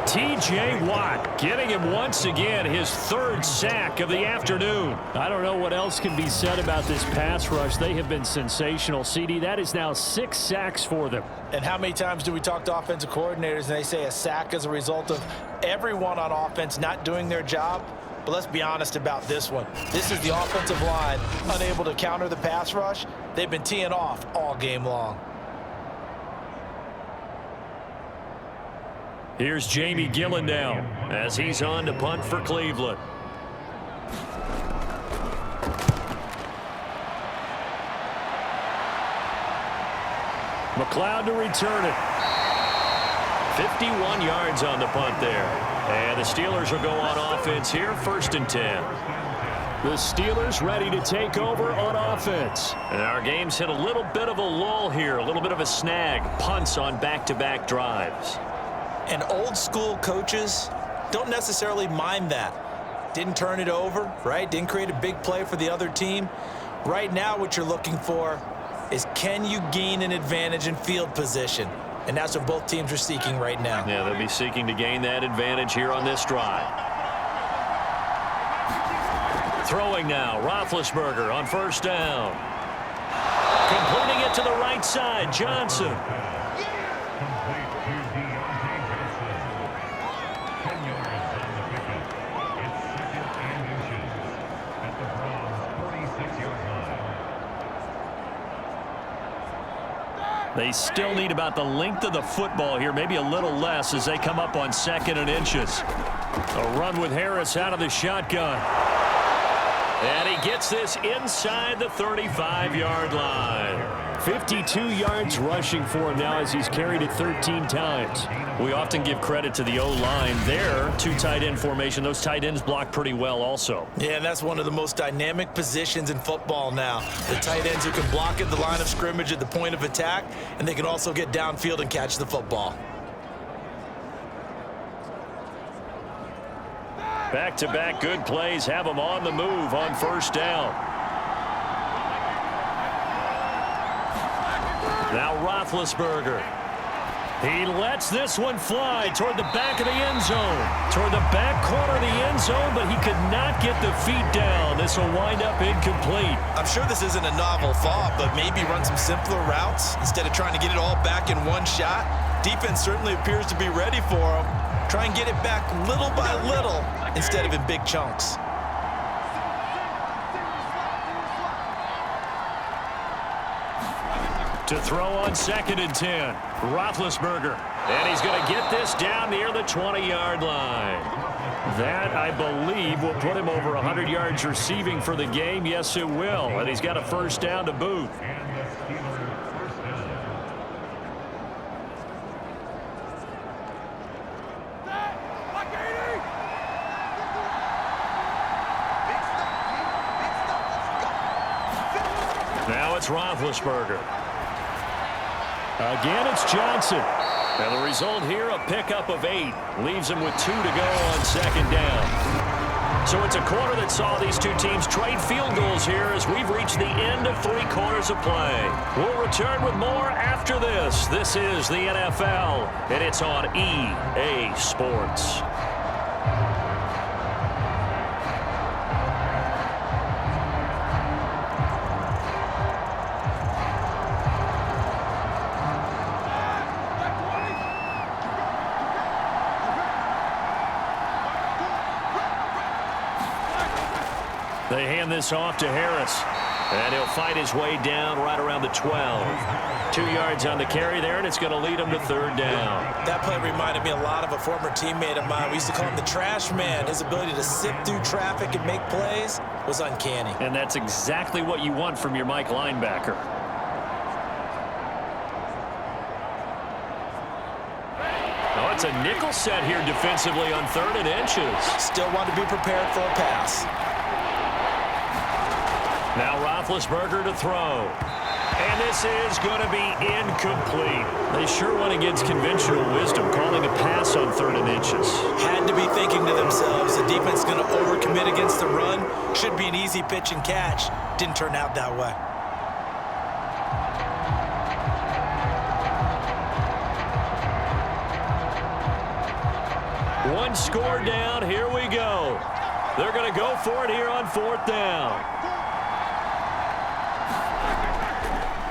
T.J. Watt getting him once again his 3rd sack of the afternoon. I don't know what else can be said about this pass rush. They have been sensational, CD. That is now 6 sacks for them. And how many times do we talk to offensive coordinators and they say a sack is a result of everyone on offense not doing their job? But let's be honest about this one. This is the offensive line unable to counter the pass rush. They've been teeing off all game long. Here's Jamie Gillen now as he's on to punt for Cleveland. McLeod to return it. 51 yards on the punt there. And the Steelers will go on offense here, 1st and 10. The Steelers ready to take over on offense. And our game's hit a little bit of a lull here, a little bit of a snag. Punts on back-to-back drives. And old school coaches don't necessarily mind that. Didn't turn it over, right? Didn't create a big play for the other team. Right now what you're looking for is can you gain an advantage in field position? And that's what both teams are seeking right now. Yeah, they'll be seeking to gain that advantage here on this drive. Throwing now, Roethlisberger on 1st down. Completing it to the right side, Johnson. They still need about the length of the football here, maybe a little less as they come up on 2nd and inches. A run with Harris out of the shotgun. And he gets this inside the 35-yard line. 52 yards rushing for him now as he's carried it 13 times. We often give credit to the O-line there. 2 tight end formation. Those tight ends block pretty well also. Yeah, and that's one of the most dynamic positions in football now. The tight ends who can block at the line of scrimmage at the point of attack, and they can also get downfield and catch the football. Back-to-back good plays have them on the move on 1st down. Now Roethlisberger. He lets this one fly toward the back of the end zone. Toward the back corner of the end zone, but he could not get the feet down. This will wind up incomplete. I'm sure this isn't a novel thought, but maybe run some simpler routes instead of trying to get it all back in one shot. Defense certainly appears to be ready for him. Try and get it back little by little instead of in big chunks. To throw on 2nd and 10. Roethlisberger. And he's going to get this down near the 20-yard line. That, I believe, will put him over 100 yards receiving for the game. Yes, it will. And he's got a 1st down to boot. Now it's Roethlisberger. Again, it's Johnson. And the result here, a pickup of 8. Leaves him with 2 to go on 2nd down. So it's a quarter that saw these two teams trade field goals here as we've reached the end of 3 quarters of play. We'll return with more after this. This is the NFL, and it's on EA Sports. They hand this off to Harris, and he'll fight his way down right around the 12. 2 yards on the carry there, and it's going to lead him to 3rd down. That play reminded me a lot of a former teammate of mine. We used to call him the trash man. His ability to sift through traffic and make plays was uncanny. And that's exactly what you want from your Mike linebacker. Oh, it's a nickel set here defensively on 3rd and inches. Still want to be prepared for a pass. Now Roethlisberger to throw. And this is going to be incomplete. They sure went against conventional wisdom, calling a pass on 3rd and inches. Had to be thinking to themselves, the defense is going to overcommit against the run. Should be an easy pitch and catch. Didn't turn out that way. One score down. Here we go. They're going to go for it here on 4th down.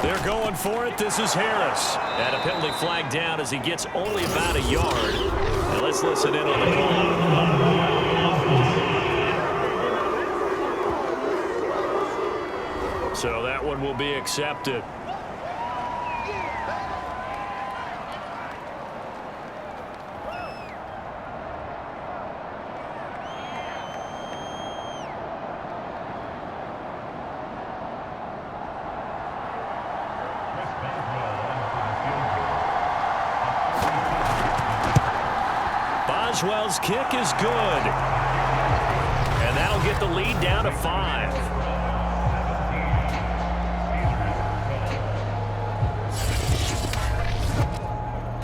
They're going for it. This is Harris. And a penalty flag down as he gets only about a yard. And let's listen in on the call. So that one will be accepted. Boswell's kick is good. And that'll get the lead down to 5.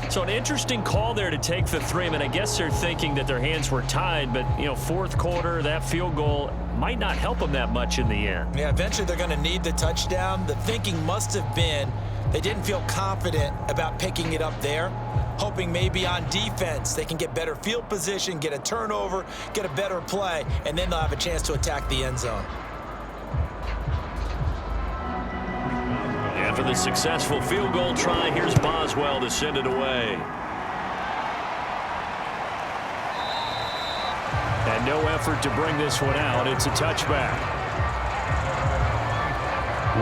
So an interesting call there to take the 3. I mean, I guess they're thinking that their hands were tied, but, you know, 4th quarter, that field goal might not help them that much in the end. Yeah, eventually they're going to need the touchdown. The thinking must have been they didn't feel confident about picking it up there, hoping maybe on defense they can get better field position, get a turnover, get a better play, and then they'll have a chance to attack the end zone. After the successful field goal try, here's Boswell to send it away. And no effort to bring this one out. It's a touchback.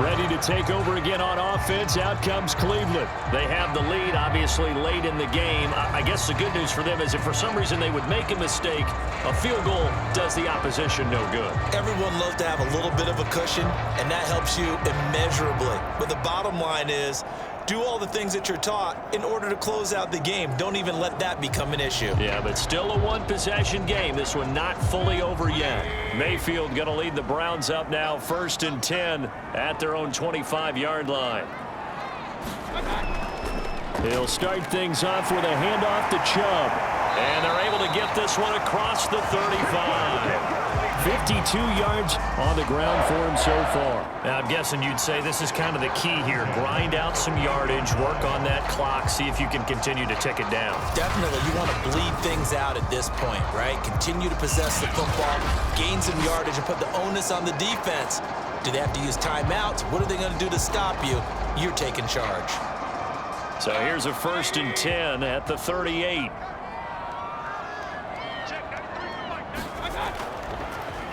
Ready to take over again on offense. Out comes Cleveland. They have the lead, obviously, late in the game. I guess the good news for them is if for some reason they would make a mistake, a field goal does the opposition no good. Everyone loves to have a little bit of a cushion, and that helps you immeasurably. But the bottom line is, do all the things that you're taught in order to close out the game. Don't even let that become an issue. Yeah, but still a one-possession game. This one not fully over yet. Mayfield going to lead the Browns up now, 1st and 10 at their own 25-yard line. He'll start things off with a handoff to Chubb. And they're able to get this one across the 35. 52 yards on the ground for him so far. Now, I'm guessing you'd say this is kind of the key here. Grind out some yardage, work on that clock, see if you can continue to tick it down. Definitely. You want to bleed things out at this point, right? Continue to possess the football, gain some yardage, and put the onus on the defense. Do they have to use timeouts? What are they going to do to stop you? You're taking charge. So here's a 1st and 10 at the 38.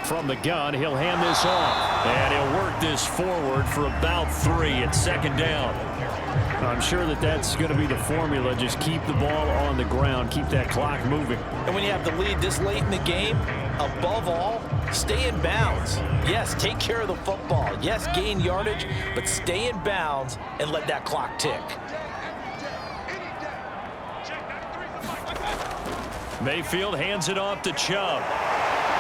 From the gun, he'll hand this off. And he'll work this forward for about 3 at 2nd down. I'm sure that that's going to be the formula. Just keep the ball on the ground. Keep that clock moving. And when you have the lead this late in the game, above all, stay in bounds. Yes, take care of the football. Yes, gain yardage, but stay in bounds and let that clock tick. Mayfield hands it off to Chubb.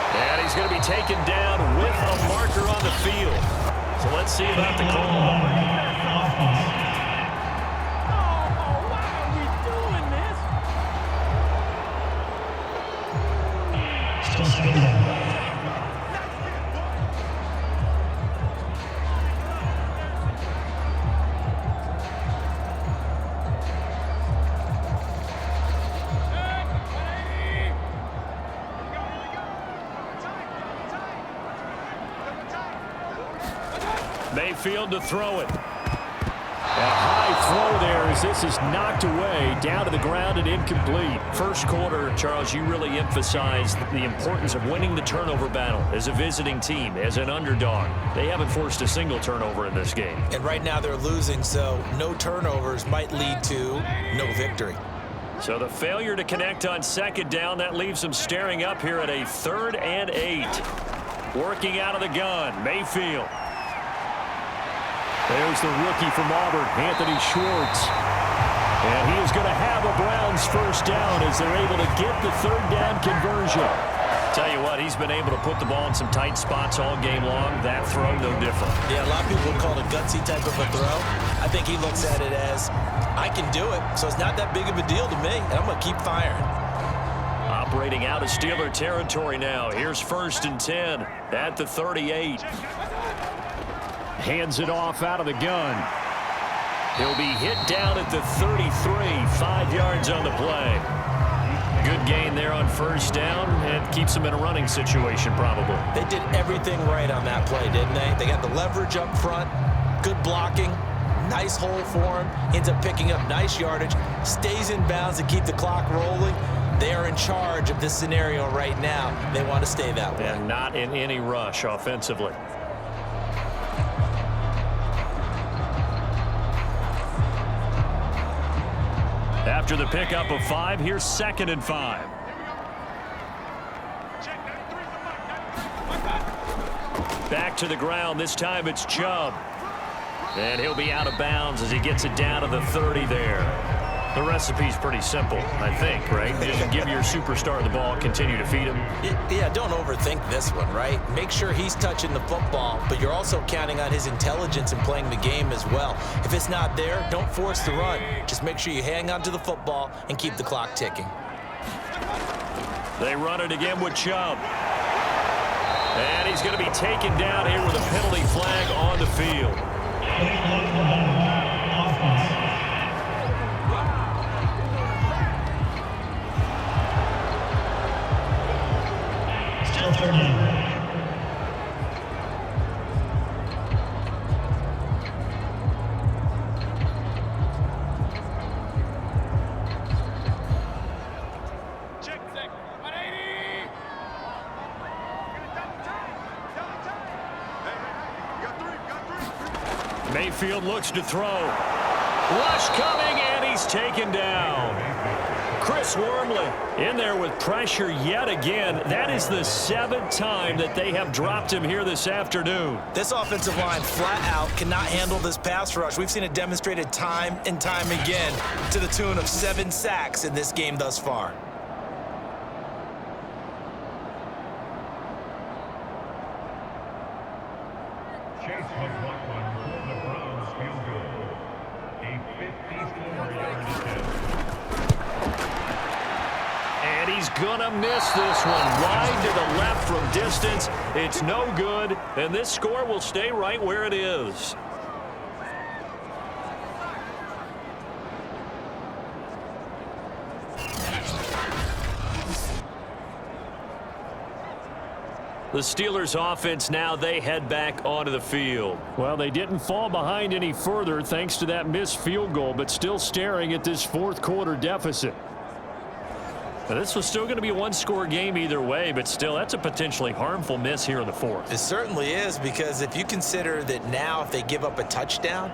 And he's going to be taken down with a marker on the field. So let's see about the call. Mayfield to throw it. A high throw there as this is knocked away, down to the ground and incomplete. First quarter, Charles, you really emphasized the importance of winning the turnover battle as a visiting team, as an underdog. They haven't forced a single turnover in this game. And right now they're losing, so no turnovers might lead to no victory. So the failure to connect on second down, that leaves them staring up here at a 3rd and 8. Working out of the gun, Mayfield. There's the rookie from Auburn, Anthony Schwartz. And he is going to have a Browns first down as they're able to get the 3rd down conversion. Tell you what, he's been able to put the ball in some tight spots all game long. That throw, no different. Yeah, a lot of people would call it a gutsy type of a throw. I think he looks at it as, I can do it, so it's not that big of a deal to me, and I'm going to keep firing. Operating out of Steeler territory now. Here's 1st and 10 at the 38. Hands it off out of the gun. He'll be hit down at the 33, 5 yards on the play. Good gain there on first down, and keeps him in a running situation probably. They did everything right on that play, didn't they? They got the leverage up front, good blocking, nice hole for him, ends up picking up nice yardage, stays in bounds to keep the clock rolling. They are in charge of this scenario right now. They want to stay that way. And not in any rush offensively. After the pickup of 5, here's 2nd and 5. Back to the ground. This time it's Chubb. And he'll be out of bounds as he gets it down to the 30 there. The recipe's pretty simple, I think, right? Just give your superstar the ball, continue to feed him. Yeah, don't overthink this one, right? Make sure he's touching the football, but you're also counting on his intelligence in playing the game as well. If it's not there, don't force the run. Just make sure you hang on to the football and keep the clock ticking. They run it again with Chubb. And he's going to be taken down here with a penalty flag on the field. Mayfield looks to throw. Rush coming, and he's taken down. Chris Wormley in there with pressure yet again. That is the 7th time that they have dropped him here this afternoon. This offensive line flat out cannot handle this pass rush. We've seen it demonstrated time and time again to the tune of 7 sacks in this game thus far. Gonna miss this one. Wide to the left from distance. It's no good, and this score will stay right where it is. The Steelers offense now, they head back onto the field. Well, they didn't fall behind any further thanks to that missed field goal, but still staring at this 4th quarter deficit. Now, this was still going to be a one-score game either way, but still, that's a potentially harmful miss here in the 4th. It certainly is, because if you consider that now if they give up a touchdown,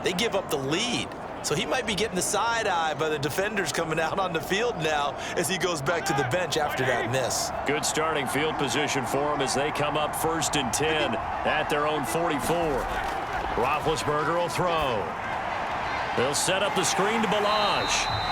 they give up the lead. So he might be getting the side eye by the defenders coming out on the field now as he goes back to the bench after that miss. Good starting field position for him as they come up 1st and 10 at their own 44. Roethlisberger will throw. They'll set up the screen to Balaj.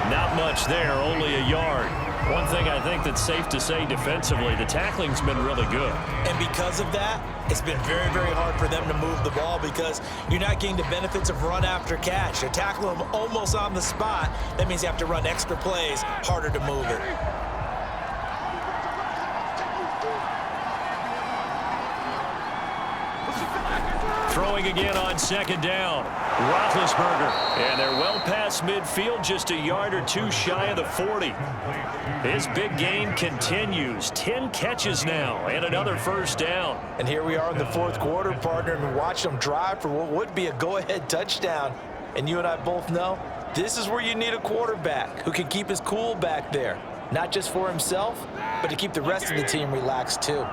Not much there, only a yard. One thing I think that's safe to say defensively, the tackling's been really good. And because of that, it's been very, very hard for them to move the ball because you're not getting the benefits of run after catch. They're tackling them almost on the spot. That means you have to run extra plays, harder to move it. throwing again on second down. Roethlisberger. And they're well past midfield, just a yard or two shy of the 40. His big game continues. 10 catches now and another first down. And here we are in the fourth quarter, partner, and watch them drive for what would be a go-ahead touchdown. And you and I both know this is where you need a quarterback who can keep his cool back there. Not just for himself, but to keep the rest of the team relaxed too.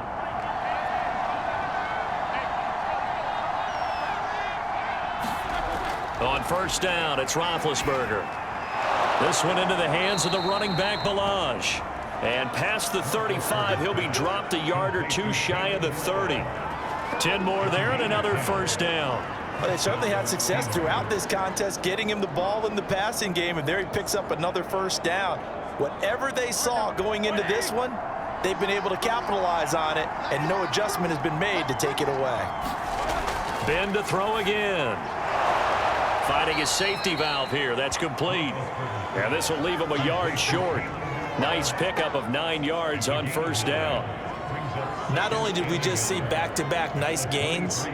On first down, it's Roethlisberger. This one into the hands of the running back, Balaj. And past the 35, he'll be dropped a yard or two shy of the 30. 10 more there and another first down. Well, they certainly had success throughout this contest, getting him the ball in the passing game, and there he picks up another first down. Whatever they saw going into this one, they've been able to capitalize on it, and no adjustment has been made to take it away. Ben to throw again. Finding his safety valve here. That's complete. And this will leave him a yard short. Nice pickup of 9 yards on first down. Not only did we just see back-to-back nice gains,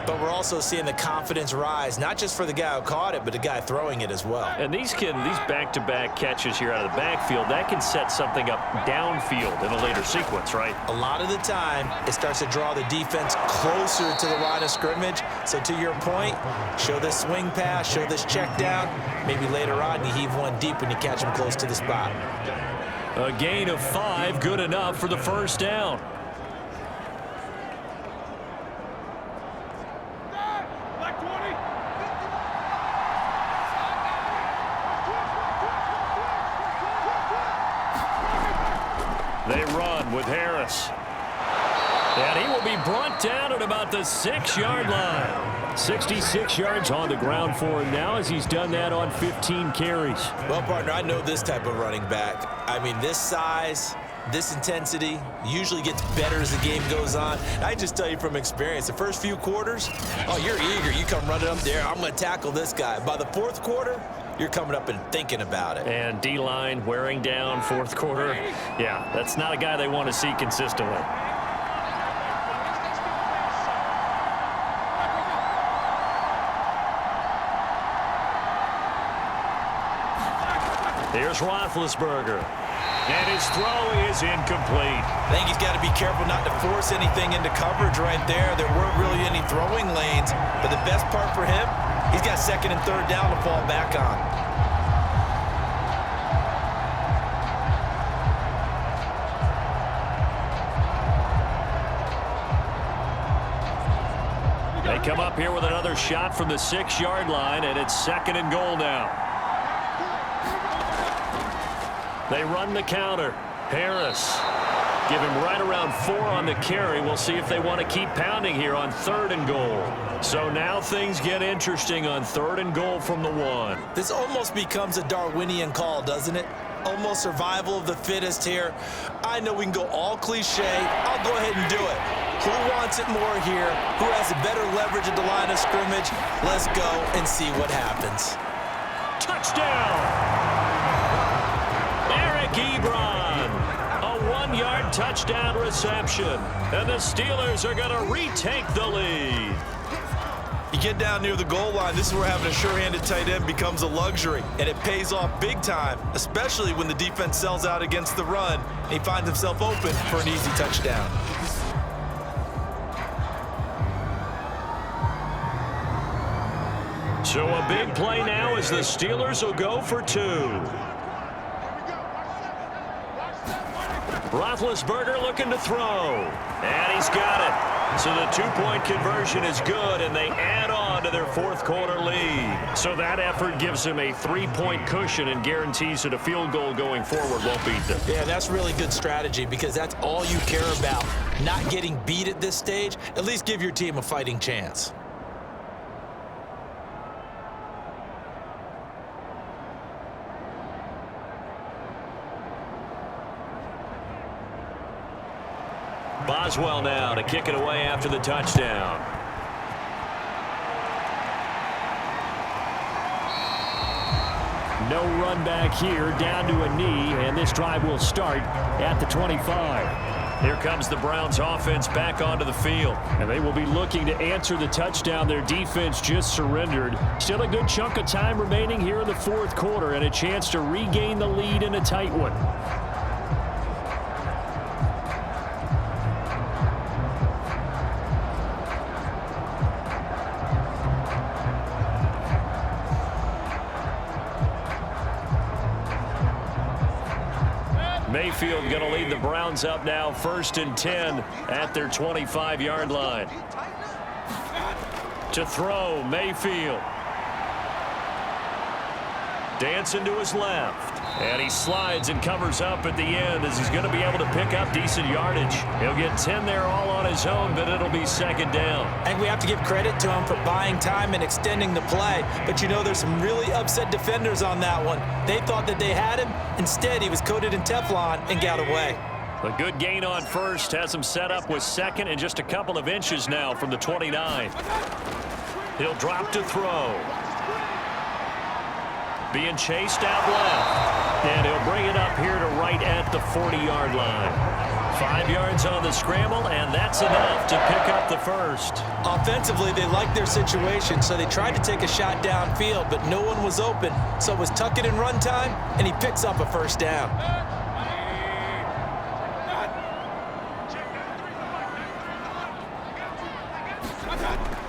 but we're also seeing the confidence rise, not just for the guy who caught it, but the guy throwing it as well. And these back-to-back catches here out of the backfield, that can set something up downfield in a later sequence, right? A lot of the time, it starts to draw the defense closer to the line of scrimmage. So to your point, show this swing pass, show this check down. Maybe later on, you heave one deep when you catch him close to the spot. A gain of 5, good enough for the first down. They run with Harris. And he will be brought down at about the 6-yard line. 66 yards on the ground for him now as he's done that on 15 carries. Well, partner, I know this type of running back. I mean, this size, this intensity usually gets better as the game goes on. I just tell you from experience, the first few quarters, oh, you're eager. You come running up there, I'm going to tackle this guy. By the fourth quarter, you're coming up and thinking about it. And D-line wearing down fourth quarter. Yeah, that's not a guy they want to see consistently. Here's Roethlisberger. And his throw is incomplete. I think he's got to be careful not to force anything into coverage right there. There weren't really any throwing lanes. But the best part for him, he's got second and third down to fall back on. They come up here with another shot from the 6-yard line, and it's second and goal now. They run the counter. Harris. Give him right around 4 on the carry. We'll see if they want to keep pounding here on 3rd and goal. So now things get interesting on 3rd and goal from the 1. This almost becomes a Darwinian call, doesn't it? Almost survival of the fittest here. I know we can go all cliche. I'll go ahead and do it. Who wants it more here? Who has a better leverage at the line of scrimmage? Let's go and see what happens. Touchdown! Ebron, a 1-yard touchdown reception, and the Steelers are going to retake the lead. You get down near the goal line, this is where having a sure-handed tight end becomes a luxury, and it pays off big time, especially when the defense sells out against the run, and he finds himself open for an easy touchdown. So a big play now as the Steelers will go for 2. Roethlisberger looking to throw. And he's got it. So the 2-point conversion is good, and they add on to their fourth quarter lead. So that effort gives them a 3-point cushion and guarantees that a field goal going forward won't beat them. Yeah, that's really good strategy because that's all you care about. Not getting beat at this stage. At least give your team a fighting chance. Boswell now to kick it away after the touchdown. No run back here, down to a knee, and this drive will start at the 25. Here comes the Browns offense back onto the field. And they will be looking to answer the touchdown their defense just surrendered. Still a good chunk of time remaining here in the fourth quarter and a chance to regain the lead in a tight one. Mayfield going to lead the Browns up now, 1st and 10 at their 25-yard line. To throw, Mayfield. Dancing to his left. And he slides and covers up at the end as he's going to be able to pick up decent yardage. He'll get 10 there all on his own, but it'll be 2nd down. I think we have to give credit to him for buying time and extending the play. But you know, there's some really upset defenders on that one. They thought that they had him. Instead, he was coated in Teflon and got away. A good gain on first has him set up with 2nd and just a couple of inches now from the 29. He'll drop to throw. Being chased out left. And he'll bring it up here to right at the 40-yard line. 5 yards on the scramble, and that's enough to pick up the first. Offensively, they liked their situation, so they tried to take a shot downfield, but no one was open. So it was tuck it and run time, and he picks up a 1st down.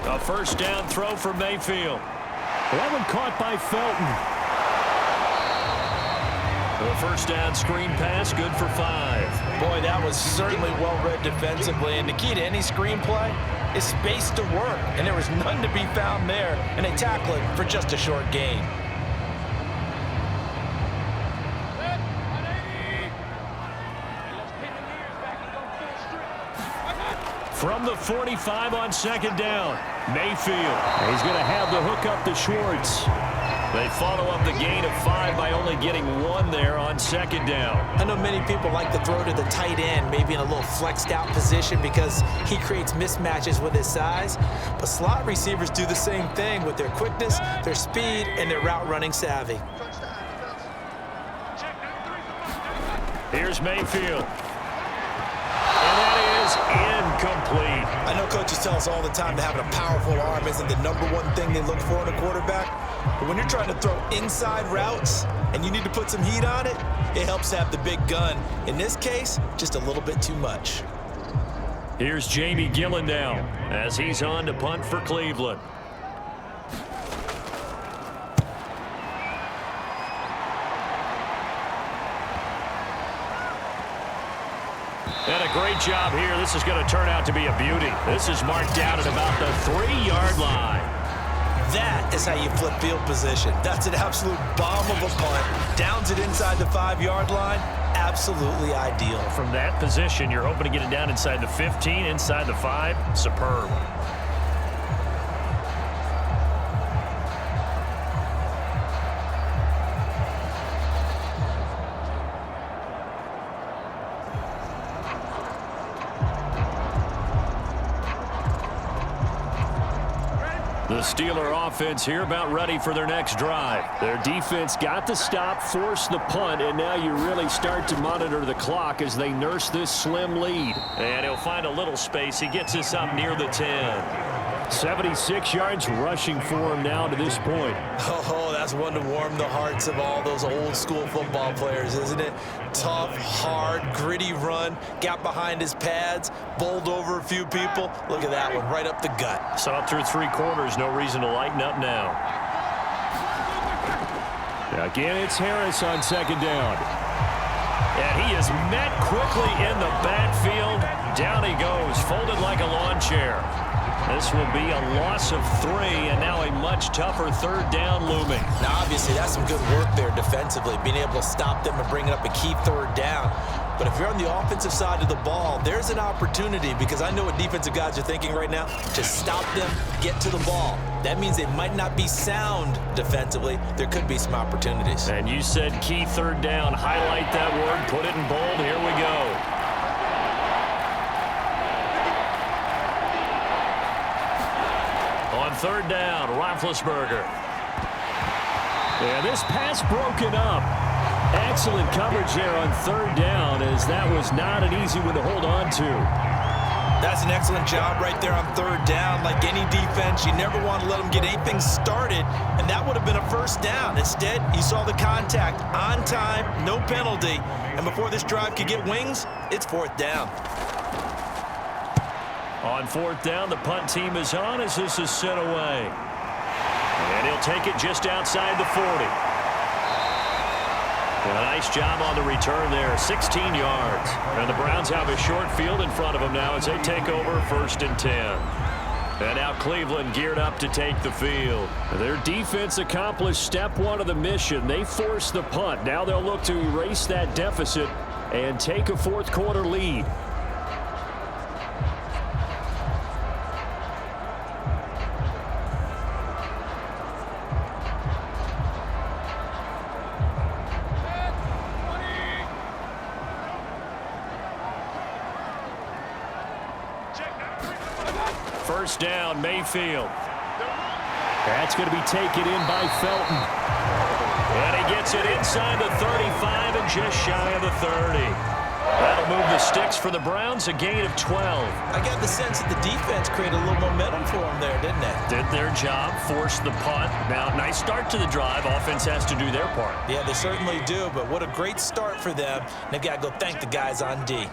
A 1st down throw for Mayfield. That one caught by Felton. The 1st down screen pass, good for 5. Boy, that was certainly well-read defensively, and the key to any screen play is space to work, and there was none to be found there, and they tackle it for just a short gain. From the 45 on 2nd down, Mayfield. He's going to have the hook up to Schwartz. They follow up the gain of 5 by only getting 1 there on 2nd down. I know many people like to throw to the tight end, maybe in a little flexed out position because he creates mismatches with his size. But slot receivers do the same thing with their quickness, their speed, and their route running savvy. Here's Mayfield. And that is incomplete. I know coaches tell us all the time that having a powerful arm isn't the #1 thing they look for in a quarterback. But when you're trying to throw inside routes and you need to put some heat on it, it helps to have the big gun. In this case, just a little bit too much. Here's Jamie Gillen now as he's on to punt for Cleveland. And a great job here. This is going to turn out to be a beauty. This is marked down at about the 3-yard line. That is how you flip field position. That's an absolute bomb of a punt. Downs it inside the 5-yard line. Absolutely ideal. From that position, you're hoping to get it down inside the 15, inside the 5. Superb. The Steeler offense here about ready for their next drive. Their defense got the stop, forced the punt, and now you really start to monitor the clock as they nurse this slim lead. And he'll find a little space. He gets us up near the 10. 76 yards rushing for him now to this point. Oh, that's one to warm the hearts of all those old school football players, isn't it? Tough, hard, gritty run, got behind his pads, bowled over a few people. Look at that one, right up the gut. Saw through 3 quarters, no reason to lighten up now. Again, it's Harris on 2nd down. And he is met quickly in the backfield. Down he goes, folded like a lawn chair. This will be a loss of 3, and now a much tougher 3rd down looming. Now, obviously, that's some good work there defensively, being able to stop them and bringing up a key 3rd down. But if you're on the offensive side of the ball, there's an opportunity, because I know what defensive guys are thinking right now, to stop them, get to the ball. That means they might not be sound defensively. There could be some opportunities. And you said key 3rd down. Highlight that word, put it in bold. Here we go. On 3rd down, Roethlisberger. And this pass broken up. Excellent coverage there on third down, as that was not an easy one to hold on to. That's an excellent job right there on third down. Like any defense, you never want to let them get anything started, and that would have been a first down. Instead, he saw the contact on time, no penalty, and before this drive could get wings, it's fourth down. On fourth down, the punt team is on as this is sent away. And he'll take it just outside the 40. And a nice job on the return there, 16 yards. And the Browns have a short field in front of them now as they take over 1st and 10. And now Cleveland geared up to take the field. Their defense accomplished step one of the mission. They forced the punt. Now they'll look to erase that deficit and take a fourth quarter lead. First down, Mayfield. That's going to be taken in by Felton. And he gets it inside the 35 and just shy of the 30. That'll move the sticks for the Browns, a gain of 12. I got the sense that the defense created a little momentum for them there, didn't they? Did their job, forced the punt. Now, nice start to the drive. Offense has to do their part. Yeah, they certainly do, but what a great start for them. They got to go thank the guys on D.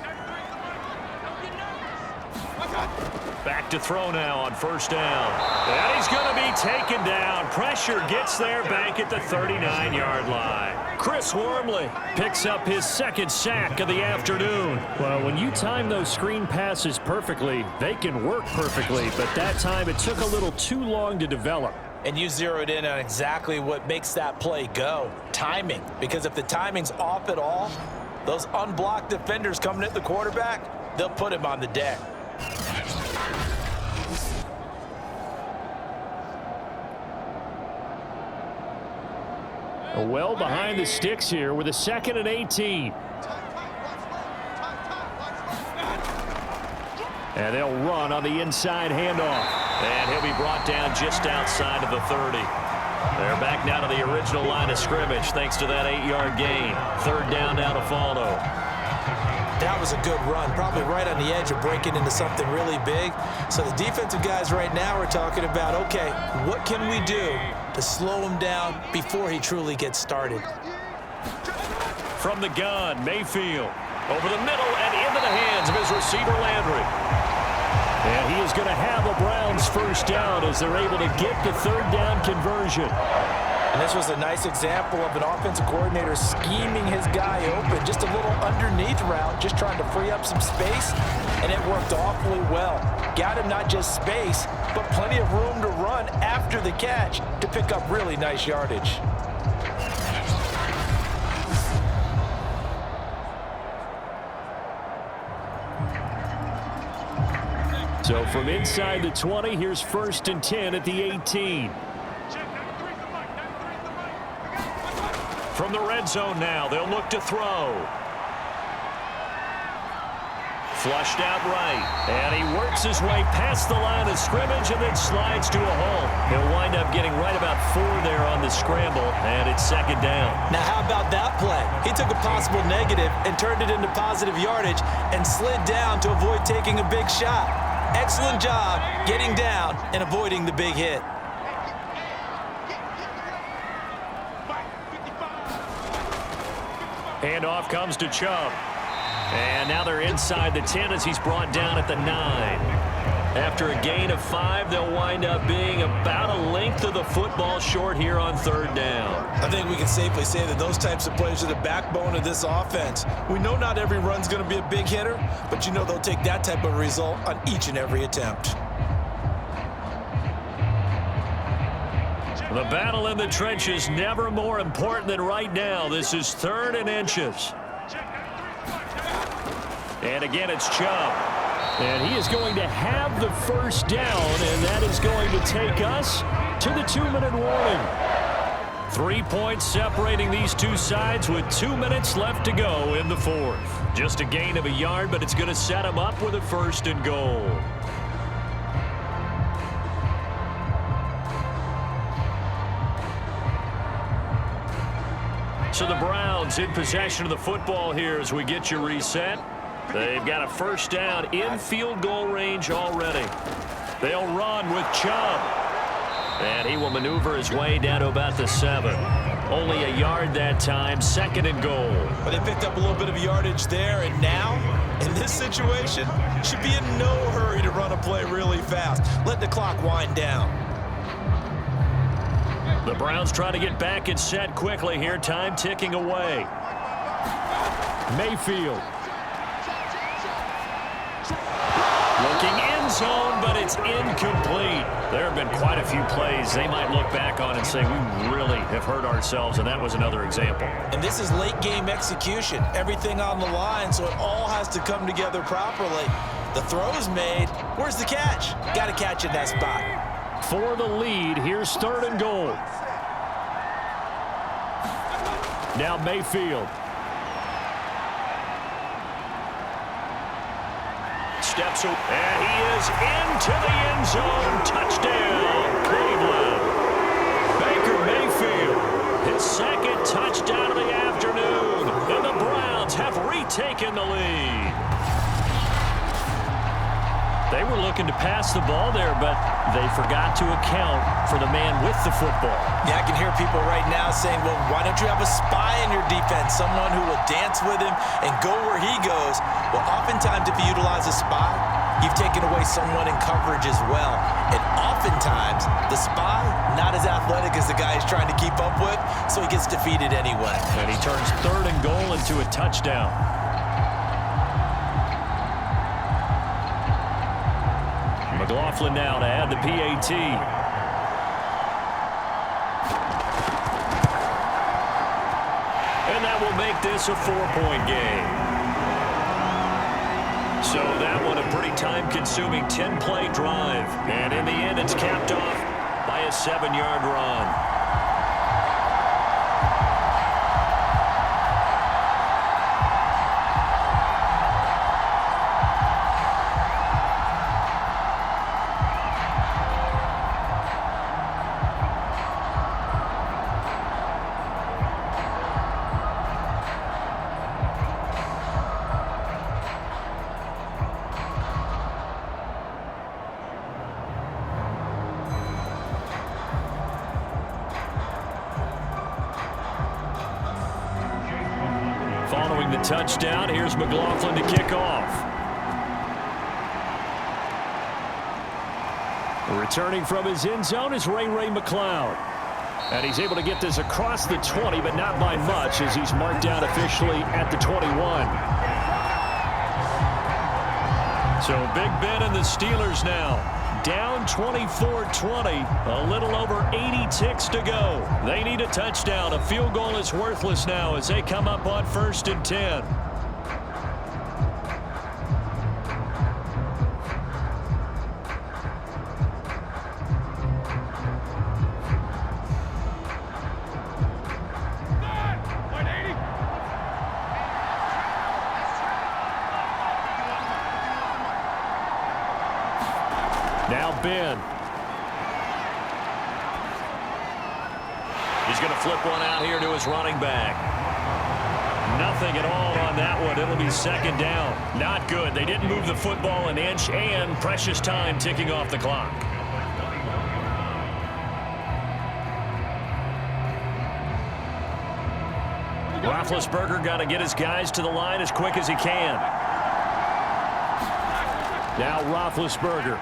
Back to throw now on first down. And he's going to be taken down. Pressure gets there back at the 39-yard line. Chris Wormley picks up his second sack of the afternoon. Well, when you time those screen passes perfectly, they can work perfectly, but that time it took a little too long to develop. And you zeroed in on exactly what makes that play go, timing. Because if the timing's off at all, those unblocked defenders coming at the quarterback, they'll put him on the deck. Well behind the sticks here with a 2nd and 18. And they'll run on the inside handoff. And he'll be brought down just outside of the 30. They're back now to the original line of scrimmage thanks to that 8-yard gain. Third down now to follow. That was a good run, probably right on the edge of breaking into something really big. So the defensive guys right now are talking about, okay, what can we do to slow him down before he truly gets started? From the gun, Mayfield over the middle and into the hands of his receiver, Landry. And he is going to have the Browns first down as they're able to get the third down conversion. And this was a nice example of an offensive coordinator scheming his guy open. Just a little underneath route, just trying to free up some space, and it worked awfully well. Got him not just space, but plenty of room to run after the catch to pick up really nice yardage. So from inside the 20, here's 1st and 10 at the 18. From the red zone now, they'll look to throw. Flushed out right. And he works his way past the line of scrimmage and then slides to a hole. He'll wind up getting right about 4 there on the scramble, and it's 2nd down. Now, how about that play? He took a possible negative and turned it into positive yardage and slid down to avoid taking a big shot. Excellent job getting down and avoiding the big hit. Handoff comes to Chubb. And now they're inside the 10 as he's brought down at the 9. After a gain of 5, they'll wind up being about a length of the football short here on third down. I think we can safely say that those types of plays are the backbone of this offense. We know not every run's going to be a big hitter, but you know they'll take that type of result on each and every attempt. The battle in the trenches never more important than right now. This is 3rd and inches. And again, it's Chubb. And he is going to have the first down, and that is going to take us to the 2-minute warning. 3 points separating these two sides with 2 minutes left to go in the 4th. Just a gain of a yard, but it's going to set him up with a 1st and goal. So the Browns in possession of the football here as we get you reset. They've got a first down in field goal range already. They'll run with Chubb. And he will maneuver his way down to about the 7. Only a yard that time, 2nd and goal. But they picked up a little bit of yardage there, and now, in this situation, should be in no hurry to run a play really fast. Let the clock wind down. The Browns trying to get back and set quickly here. Time ticking away. Mayfield. Looking end zone, but it's incomplete. There have been quite a few plays they might look back on and say, we really have hurt ourselves, and that was another example. And this is late game execution. Everything on the line, so it all has to come together properly. The throw's made. Where's the catch? Got to catch in that spot. For the lead, here's 3rd and goal. Now Mayfield. Steps up, and he is into the end zone. Touchdown, Cleveland. Baker Mayfield, his 2nd touchdown of the afternoon, and the Browns have retaken the lead. They were looking to pass the ball there, but they forgot to account for the man with the football. Yeah, I can hear people right now saying, well, why don't you have a spy in your defense, someone who will dance with him and go where he goes? Well, oftentimes if you utilize a spy, you've taken away someone in coverage as well. And oftentimes, the spy, not as athletic as the guy he's trying to keep up with, so he gets defeated anyway. And he turns 3rd and goal into a touchdown. McLaughlin now to add the PAT. And that will make this a 4-point game. So that one a pretty time-consuming 10-play drive. And in the end, it's capped off by a 7-yard run. Following the touchdown, here's McLaughlin to kick off. Returning from his end zone is Ray McLeod. And he's able to get this across the 20, but not by much as he's marked down officially at the 21. So Big Ben and the Steelers now down 24-20, a little over 80 ticks to go. They need a touchdown. A field goal is worthless now as they come up on 1st and 10. Now Ben. He's going to flip one out here to his running back. Nothing at all on that one. It'll be 2nd down. Not good. They didn't move the football an inch, and precious time ticking off the clock. Roethlisberger got to get his guys to the line as quick as he can. Now Roethlisberger.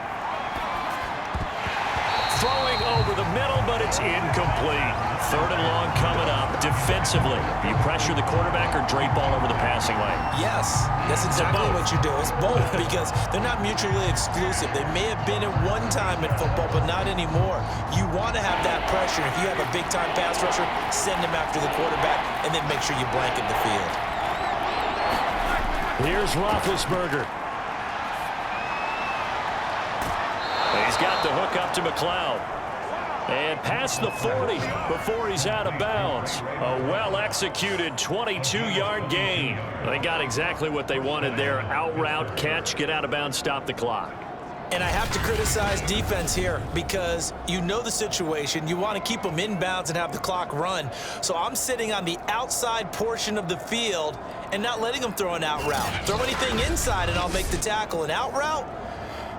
Throwing over the middle, but it's incomplete. 3rd and long coming up. Defensively, you pressure the quarterback or drape all over the passing lane? Yes, that's exactly what you do. It's both because they're not mutually exclusive. They may have been at one time in football, but not anymore. You want to have that pressure. If you have a big-time pass rusher, send him after the quarterback, and then make sure you blanket the field. Here's Roethlisberger. He's got the hook up to McLeod. And past the 40 before he's out of bounds. A well-executed 22-yard gain. They got exactly what they wanted there. Out route, catch, get out of bounds, stop the clock. And I have to criticize defense here because you know the situation. You want to keep them inbounds and have the clock run. So I'm sitting on the outside portion of the field and not letting them throw an out route. Throw anything inside and I'll make the tackle. An out route?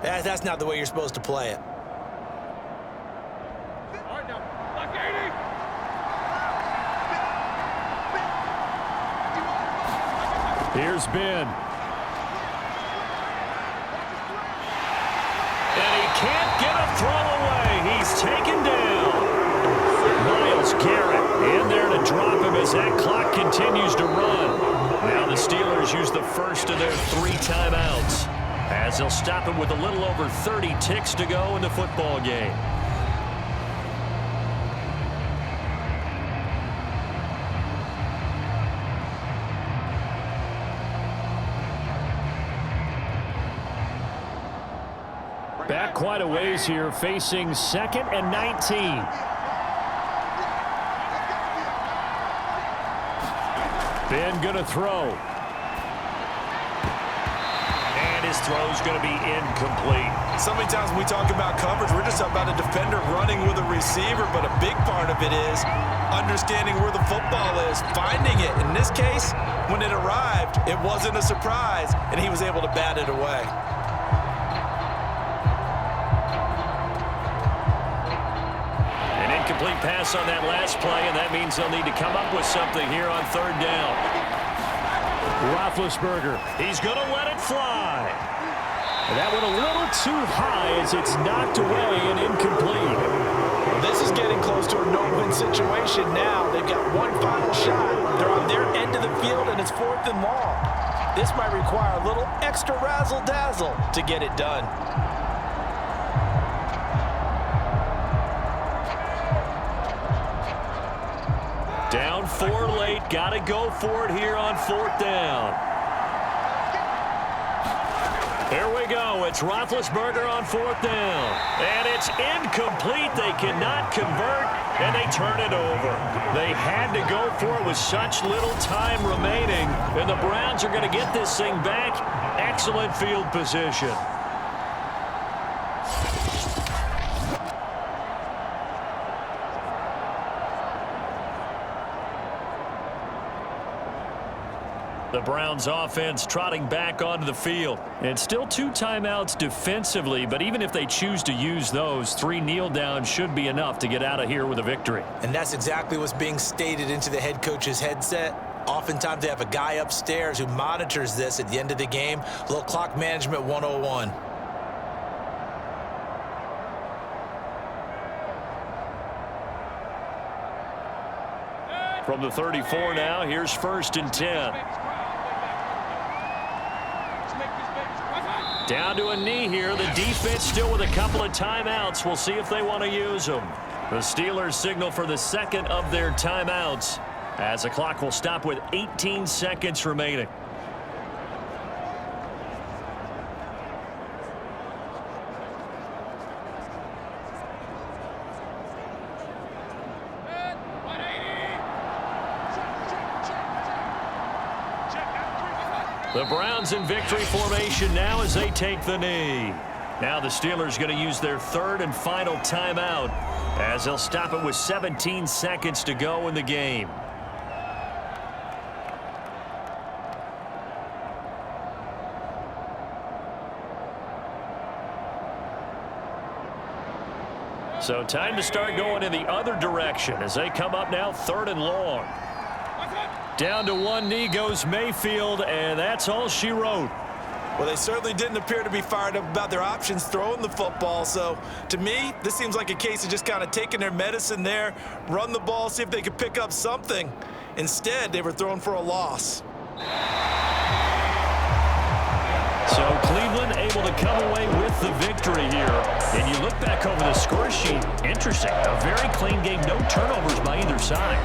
That's not the way you're supposed to play it. Here's Ben. Can't get a throw away. He's taken down. Myles Garrett in there to drop him as that clock continues to run. Now the Steelers use the first of their 3 timeouts as they'll stop him with a little over 30 ticks to go in the football game. Back quite a ways here, facing 2nd and 19. Ben gonna throw. And his throw's going to be incomplete. So many times when we talk about coverage, we're just talking about a defender running with a receiver, but a big part of it is understanding where the football is, finding it. In this case, when it arrived, it wasn't a surprise, and he was able to bat it away. Complete pass on that last play, and that means they'll need to come up with something here on 3rd down. Roethlisberger. He's going to let it fly. And that went a little too high as it's knocked away and incomplete. This is getting close to a no-win situation now. They've got one final shot. They're on their end of the field, and it's 4th and long. This might require a little extra razzle-dazzle to get it done. Down 4 late. Got to go for it here on 4th down. Here we go. It's Roethlisberger on 4th down. And it's incomplete. They cannot convert, and they turn it over. They had to go for it with such little time remaining, and the Browns are going to get this thing back. Excellent field position. The Browns offense trotting back onto the field. And still 2 timeouts defensively, but even if they choose to use those, 3 kneel downs should be enough to get out of here with a victory. And that's exactly what's being stated into the head coach's headset. Oftentimes they have a guy upstairs who monitors this at the end of the game. A little clock management 101. From the 34 now, here's 1st and 10. Down to a knee here. The defense still with a couple of timeouts. We'll see if they want to use them. The Steelers signal for the 2nd of their timeouts as the clock will stop with 18 seconds remaining. The Browns in victory formation now as they take the knee. Now the Steelers going to use their 3rd and final timeout as they'll stop it with 17 seconds to go in the game. So time to start going in the other direction as they come up now 3rd and long. Down to one knee goes Mayfield, and that's all she wrote. Well, they certainly didn't appear to be fired up about their options throwing the football. So, to me, this seems like a case of just kind of taking their medicine there, run the ball, see if they could pick up something. Instead, they were throwing for a loss. So Cleveland able to come away with the victory here. And you look back over the score sheet, interesting. A very clean game, no turnovers by either side.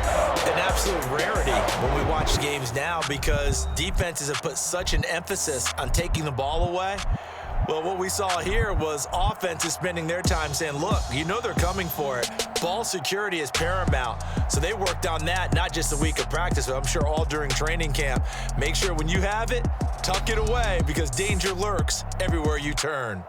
An absolute rarity when we watch games now because defenses have put such an emphasis on taking the ball away. Well, what we saw here was offenses spending their time saying, look, you know they're coming for it. Ball security is paramount. So they worked on that, not just a week of practice, but I'm sure all during training camp. Make sure when you have it, tuck it away because danger lurks everywhere you turn.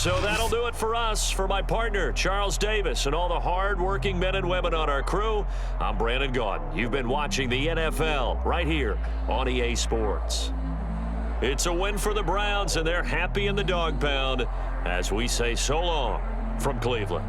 So that'll do it for us. For my partner, Charles Davis, and all the hard-working men and women on our crew, I'm Brandon Gaudin. You've been watching the NFL right here on EA Sports. It's a win for the Browns, and they're happy in the dog pound as we say so long from Cleveland.